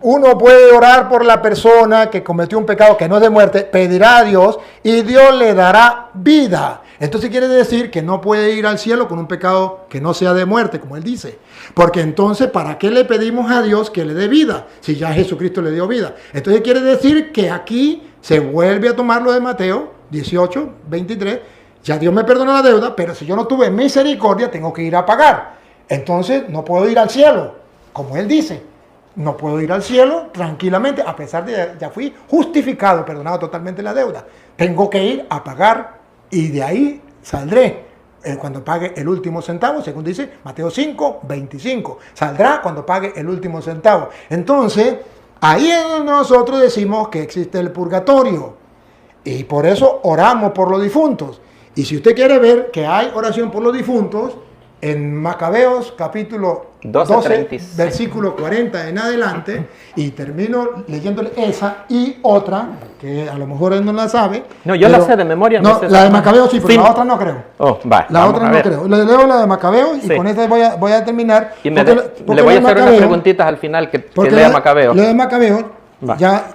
uno puede orar por la persona que cometió un pecado que no es de muerte, pedirá a Dios y Dios le dará vida. Entonces quiere decir que no puede ir al cielo con un pecado que no sea de muerte, como él dice. Porque entonces, ¿para qué le pedimos a Dios que le dé vida? Si ya Jesucristo le dio vida. Entonces quiere decir que aquí se vuelve a tomar lo de Mateo 18, 23. Ya Dios me perdonó la deuda, pero si yo no tuve misericordia, tengo que ir a pagar. Entonces no puedo ir al cielo. Como él dice, no puedo ir al cielo tranquilamente, a pesar de que ya fui justificado, perdonado totalmente la deuda. Tengo que ir a pagar y de ahí saldré. cuando pague el último centavo, según dice Mateo 5, 25. Saldrá cuando pague el último centavo. Entonces, ahí es donde nosotros decimos que existe el purgatorio. Y por eso oramos por los difuntos. Y si usted quiere ver que hay oración por los difuntos, en Macabeos capítulo 12, versículo 40 en adelante, y termino leyéndole esa y otra, que a lo mejor él no la sabe. No, yo la sé de memoria. No, la de Macabeos sí, pero la otra no creo. Oh, va, la otra no creo. Le leo la de Macabeos y con esta voy a terminar. Y le voy a hacer unas preguntitas al final que lea Macabeos. Lo de Macabeos, ya...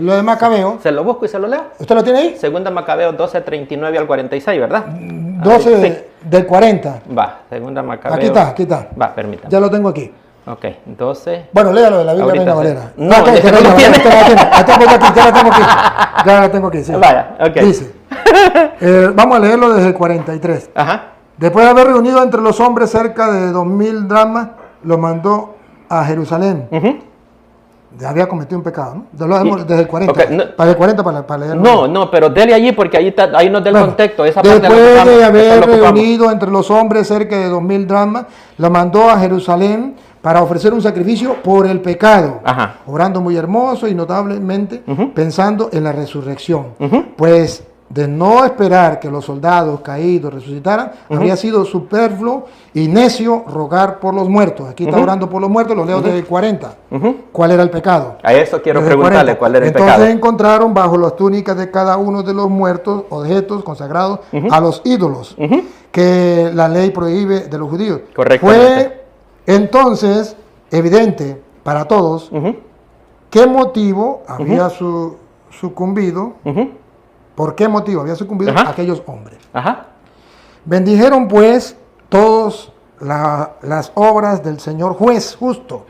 lo de Macabeo. ¿Se lo busco y se lo leo? ¿Usted lo tiene ahí? Segunda Macabeo 12, 39 al 46, ¿verdad? 12 sí. Del 40. Va, segunda Macabeo. Aquí está. Va, permítame. Ya lo tengo aquí. Ok, 12. Bueno, léalo de la Biblia Reina Valera. No, que no lo tiene. Ya la tengo aquí, sí. Vaya, ok. Dice, vamos a leerlo desde el 43. Ajá. Después de haber reunido entre los hombres cerca de 2000 dracmas, lo mandó a Jerusalén. Había cometido un pecado, ¿no? Desde el 40. Okay, no, para el 40 para leerlo. No, pero dele allí porque ahí nos da el contexto. Esa después de haber reunido entre los hombres cerca de 2000 dracmas, lo mandó a Jerusalén para ofrecer un sacrificio por el pecado, orando muy hermoso y notablemente pensando en la resurrección. Pues de no esperar que los soldados caídos resucitaran, habría sido superfluo y necio rogar por los muertos. Aquí está orando por los muertos, lo leo desde el 40. ¿Cuál era el pecado? A eso quiero preguntarle cuál era el pecado. Entonces encontraron bajo las túnicas de cada uno de los muertos objetos consagrados a los ídolos, que la ley prohíbe de los judíos. Fue entonces evidente para todos qué motivo había sucumbido. ¿Por qué motivo había sucumbido aquellos hombres? Bendijeron pues todos las obras del Señor juez justo,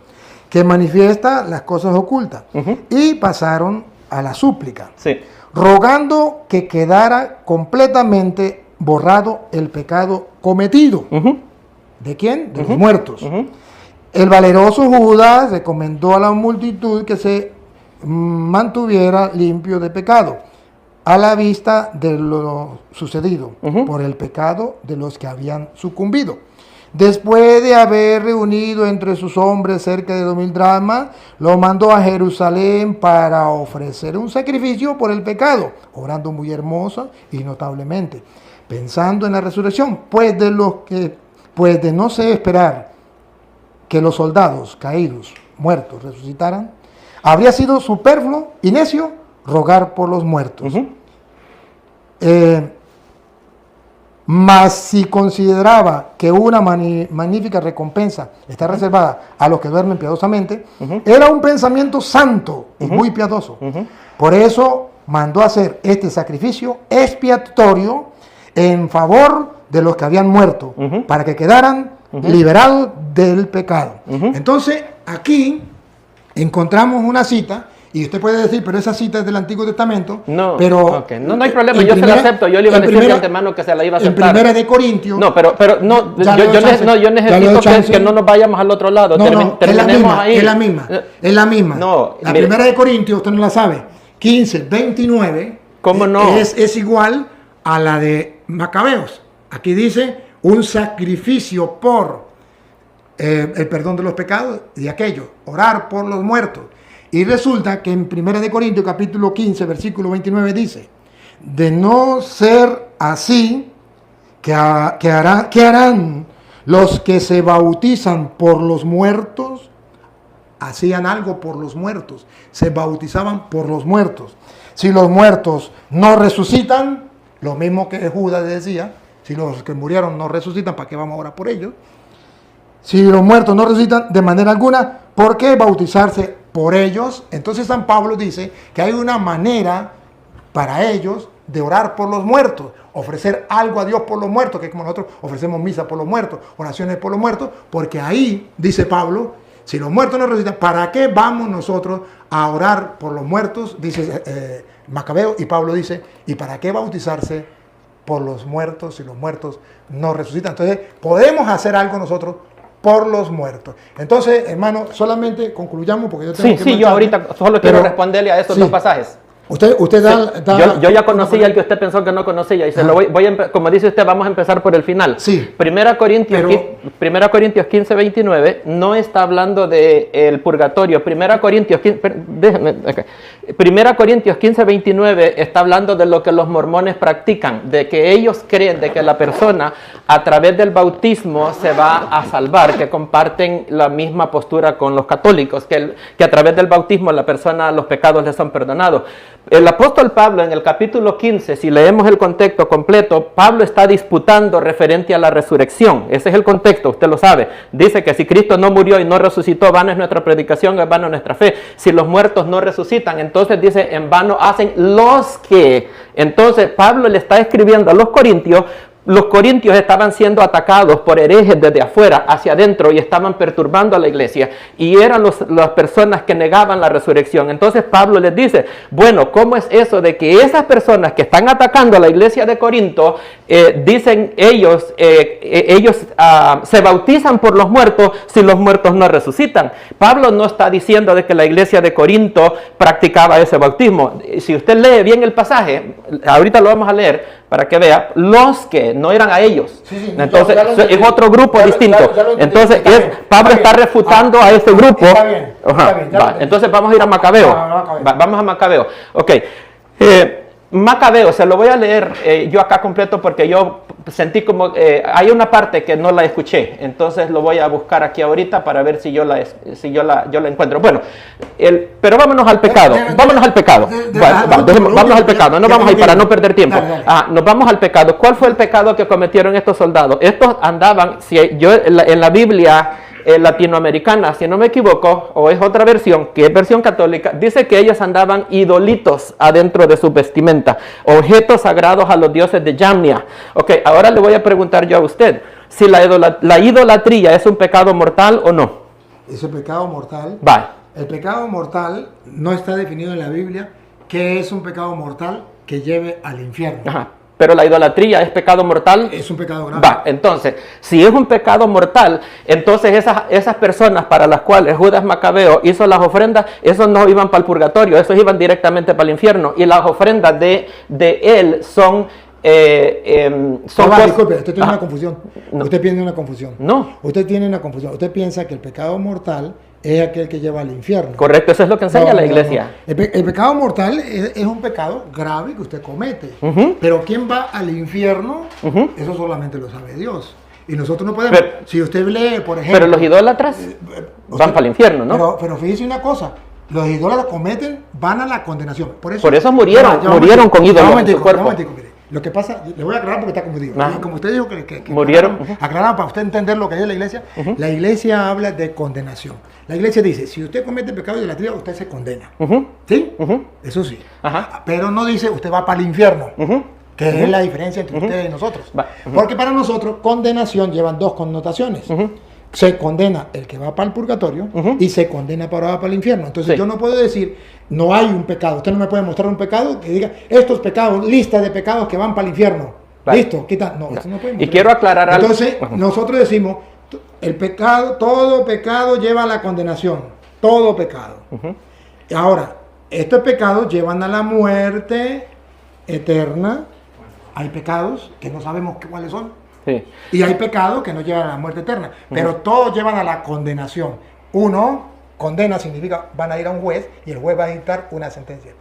que manifiesta las cosas ocultas, y pasaron a la súplica, rogando que quedara completamente borrado el pecado cometido. ¿De quién? De los muertos. El valeroso Judas recomendó a la multitud que se mantuviera limpio de pecado, a la vista de lo sucedido por el pecado de los que habían sucumbido. Después de haber reunido entre sus hombres cerca de 2000 dracmas, lo mandó a Jerusalén para ofrecer un sacrificio por el pecado, orando muy hermosa y notablemente, pensando en la resurrección, pues de no se esperar que los soldados caídos, muertos, resucitaran, habría sido superfluo y necio rogar por los muertos. Mas si consideraba que una magnífica recompensa está reservada a los que duermen piadosamente, era un pensamiento santo y muy piadoso. Por eso mandó hacer este sacrificio expiatorio en favor de los que habían muerto, para que quedaran liberados del pecado. Entonces, aquí encontramos una cita. Y usted puede decir, pero esa cita es del Antiguo Testamento. No, pero no hay problema, yo se la acepto. Yo le iba a decir de antemano que se la iba a aceptar. En Primera de Corintios. No, pero no, yo necesito que no nos vayamos al otro lado. Terminemos ahí. Es la misma. No, la Primera de Corintios, usted no la sabe. 15, 29. ¿Cómo no? Es igual a la de Macabeos. Aquí dice un sacrificio por el perdón de los pecados y de aquello. Orar por los muertos. Y resulta que en 1 de Corintios capítulo 15, versículo 29 dice, de no ser así, ¿qué harán los que se bautizan por los muertos? Hacían algo por los muertos, se bautizaban por los muertos. Si los muertos no resucitan, lo mismo que Judas decía, si los que murieron no resucitan, ¿para qué vamos a orar por ellos? Si los muertos no resucitan de manera alguna, ¿por qué bautizarse por ellos? Entonces San Pablo dice que hay una manera para ellos de orar por los muertos, ofrecer algo a Dios por los muertos, que es como nosotros ofrecemos misa por los muertos, oraciones por los muertos, porque ahí, dice Pablo, si los muertos no resucitan, ¿para qué vamos nosotros a orar por los muertos? Dice Macabeo, y Pablo dice, ¿y para qué bautizarse por los muertos si los muertos no resucitan? Entonces, podemos hacer algo nosotros por los muertos. Entonces, hermano, solamente concluyamos porque yo tengo que yo ahorita solo quiero responderle a estos dos pasajes. Usted da yo ya conocía el que usted pensó que no conocía y se lo como dice usted, vamos a empezar por el final. Sí. 1 Corintios 15, 29 no está hablando del purgatorio. 1 Corintios 15, 29 está hablando de lo que los mormones practican, de que ellos creen de que la persona a través del bautismo se va a salvar, que comparten la misma postura con los católicos, que a través del bautismo la persona, los pecados le son perdonados. El apóstol Pablo en el capítulo 15, si leemos el contexto completo, Pablo está disputando referente a la resurrección. Ese es el contexto, usted lo sabe. Dice que si Cristo no murió y no resucitó, vana es nuestra predicación, es vana nuestra fe. Si los muertos no resucitan, entonces dice, en vano hacen los que. Entonces Pablo le está escribiendo a los corintios. Los corintios estaban siendo atacados por herejes desde afuera hacia adentro y estaban perturbando a la iglesia. Y eran las personas que negaban la resurrección. Entonces Pablo les dice, bueno, ¿cómo es eso de que esas personas que están atacando a la iglesia de Corinto, dicen ellos se bautizan por los muertos si los muertos no resucitan? Pablo no está diciendo de que la iglesia de Corinto practicaba ese bautismo. Si usted lee bien el pasaje, ahorita lo vamos a leer, para que vea, los que no eran a ellos. Sí, entonces es otro grupo distinto. Entonces Pablo está refutando a ese grupo. Está bien. Entonces vamos a ir a Macabeo. Vamos a Macabeo. Ok. Macabeo, se lo voy a leer yo acá completo porque yo sentí como hay una parte que no la escuché, entonces lo voy a buscar aquí ahorita para ver si yo la encuentro. Bueno, pero vámonos al pecado. Vámonos al pecado. Vámonos al pecado. No vamos a ir para no perder tiempo. Nos vamos al pecado. ¿Cuál fue el pecado que cometieron estos soldados? Estos andaban, en la Biblia latinoamericana, si no me equivoco, o es otra versión, que es versión católica, dice que ellos andaban idolitos adentro de su vestimenta, objetos sagrados a los dioses de Yamnia. Ok, ahora le voy a preguntar yo a usted, si la idolatría es un pecado mortal o no. Es un pecado mortal. Va. El pecado mortal no está definido en la Biblia. ¿Qué es un pecado mortal? Que lleve al infierno. Ajá. Pero la idolatría es pecado mortal. Es un pecado grave. Va, entonces, si es un pecado mortal, entonces esas personas para las cuales Judas Macabeo hizo las ofrendas, esos no iban para el purgatorio, esos iban directamente para el infierno. Y las ofrendas de él son disculpe, usted tiene una confusión. No. Usted tiene una confusión. No. Usted tiene una confusión. Usted piensa que el pecado mortal es aquel que lleva al infierno. Correcto, eso es lo que enseña la iglesia. El pecado mortal es un pecado grave que usted comete. Pero ¿quién va al infierno? Eso solamente lo sabe Dios. Y nosotros no podemos. Si usted lee, por ejemplo. Pero los idólatras van para el infierno, ¿no? Pero fíjese una cosa. Los idólatras van a la condenación. Por eso murieron con ídolos en su cuerpo. Lo que pasa, le voy a aclarar porque está confundido. Y como usted dijo que murieron. Aclararon para usted entender lo que es la iglesia. La iglesia habla de condenación. La iglesia dice, si usted comete pecado de idolatría, usted se condena. ¿Sí? Eso sí. Pero no dice, usted va para el infierno. Que es la diferencia entre ustedes y nosotros. Porque para nosotros, condenación llevan dos connotaciones. Se condena el que va para el purgatorio y se condena para el infierno. Entonces yo no puedo decir, no hay un pecado. Usted no me puede mostrar un pecado que diga, estos pecados, lista de pecados que van para el infierno. Listo, quita. No, eso no puede mostrar. Y quiero aclarar algo. Entonces nosotros decimos, el pecado, todo pecado lleva a la condenación. Todo pecado. Ahora, estos pecados llevan a la muerte eterna. Hay pecados que no sabemos cuáles son. Sí. Y hay pecados que no llevan a la muerte eterna, pero todos llevan a la condenación. Uno, condena significa van a ir a un juez y el juez va a dictar una sentencia.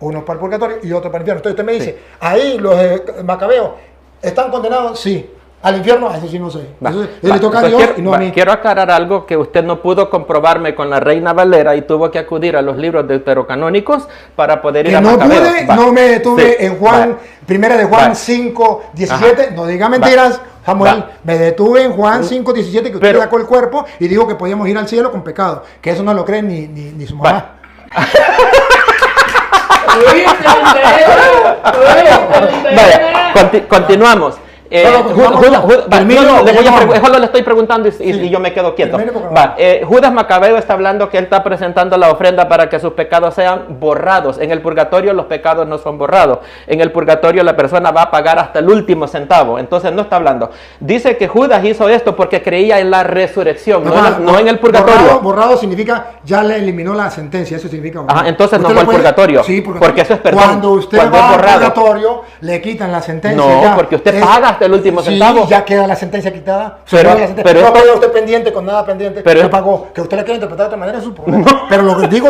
Uno para el purgatorio y otro para el infierno. Entonces usted me dice, ahí los macabeos están condenados, sí. Al infierno, a eso sí no sé. Eso le toca a Dios y no a mí. Quiero aclarar algo que usted no pudo comprobarme con la Reina Valera y tuvo que acudir a los libros deuterocanónicos para poder ir a Macabeo. No me detuve en Juan, primera de Juan 5, 17. No diga mentiras, Samuel. Me detuve en Juan 5, 17, que usted sacó el cuerpo y dijo que podíamos ir al cielo con pecado. Que eso no lo cree ni su mamá. Vaya, continuamos. Solo le estoy preguntando y yo me quedo quieto. Judas Macabeo está hablando que él está presentando la ofrenda para que sus pecados sean borrados. En el purgatorio los pecados no son borrados. En el purgatorio la persona va a pagar hasta el último centavo. Entonces no está hablando. Dice que Judas hizo esto porque creía en la resurrección, no en el purgatorio. Borrado significa ya le eliminó la sentencia, eso significa borrado. Ajá, entonces no fue al purgatorio. Sí, porque eso es perdón. Cuando usted va al purgatorio, le quitan la sentencia. No, porque usted paga hasta el último centavo. Ya queda la sentencia quitada. Pero no queda usted pendiente con nada pendiente. Pero se pagó. Que usted le quiera interpretar de otra manera es su problema. No. Pero lo que digo,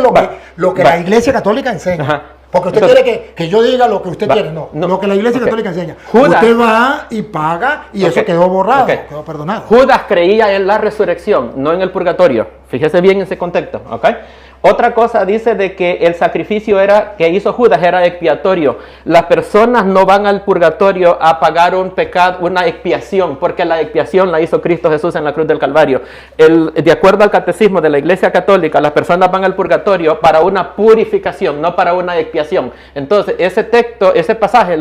lo que la Iglesia Católica enseña. Ajá. Porque usted quiere que yo diga lo que usted quiere. No, lo que la Iglesia Católica enseña. Usted va y paga y eso quedó borrado, quedó perdonado. Judas creía en la resurrección, no en el purgatorio. Fíjese bien en ese contexto, ¿ok? Otra cosa dice de que el sacrificio que hizo Judas era expiatorio. Las personas no van al purgatorio a pagar un pecado, una expiación, porque la expiación la hizo Cristo Jesús en la cruz del Calvario. De acuerdo al catecismo de la Iglesia Católica, las personas van al purgatorio para una purificación, no para una expiación. Entonces, ese texto, ese pasaje,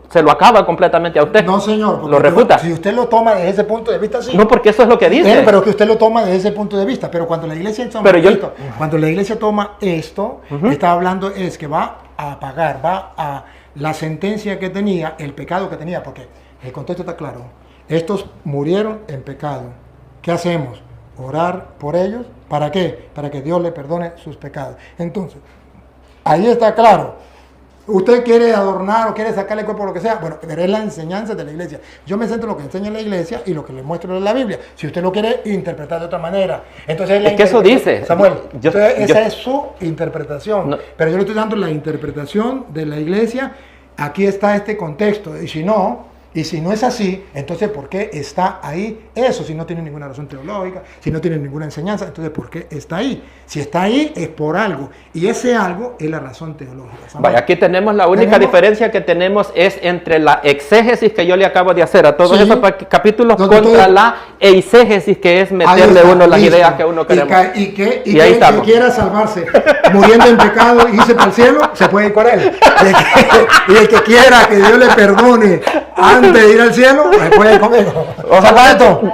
se lo acaba completamente a usted. No, señor. Lo refuta. Si usted lo toma desde ese punto de vista, sí. No, porque eso es lo que dice. Pero que usted lo toma desde ese punto de vista. Pero cuando la Iglesia toma esto, está hablando es que va a pagar, va a la sentencia que tenía, el pecado que tenía, porque el contexto está claro. Estos murieron en pecado. ¿Qué hacemos? Orar por ellos. ¿Para qué? Para que Dios le perdone sus pecados. Entonces, ahí está claro. Usted quiere adornar o quiere sacarle el cuerpo o lo que sea, bueno, pero es la enseñanza de la Iglesia. Yo me centro en lo que enseña la Iglesia y lo que le muestro en la Biblia. Si usted lo quiere interpretar de otra manera, entonces es que eso dice. Samuel, esa es su interpretación. No. Pero yo le estoy dando la interpretación de la Iglesia. Aquí está este contexto. Y si no es así, entonces ¿por qué está ahí eso? Si no tiene ninguna razón teológica, si no tiene ninguna enseñanza, entonces ¿por qué está ahí? Si está ahí es por algo, y ese algo es la razón teológica. Vaya, aquí tenemos la única diferencia que tenemos es entre la exégesis que yo le acabo de hacer a todos esos capítulos contra la eisegesis, que es meterle uno las ideas que uno queremos. Y que quiera salvarse muriendo en pecado y irse para el cielo, se puede ir con él. Y el que quiera que Dios le perdone antes de ir al cielo, me puede ir conmigo. Ojalá esto.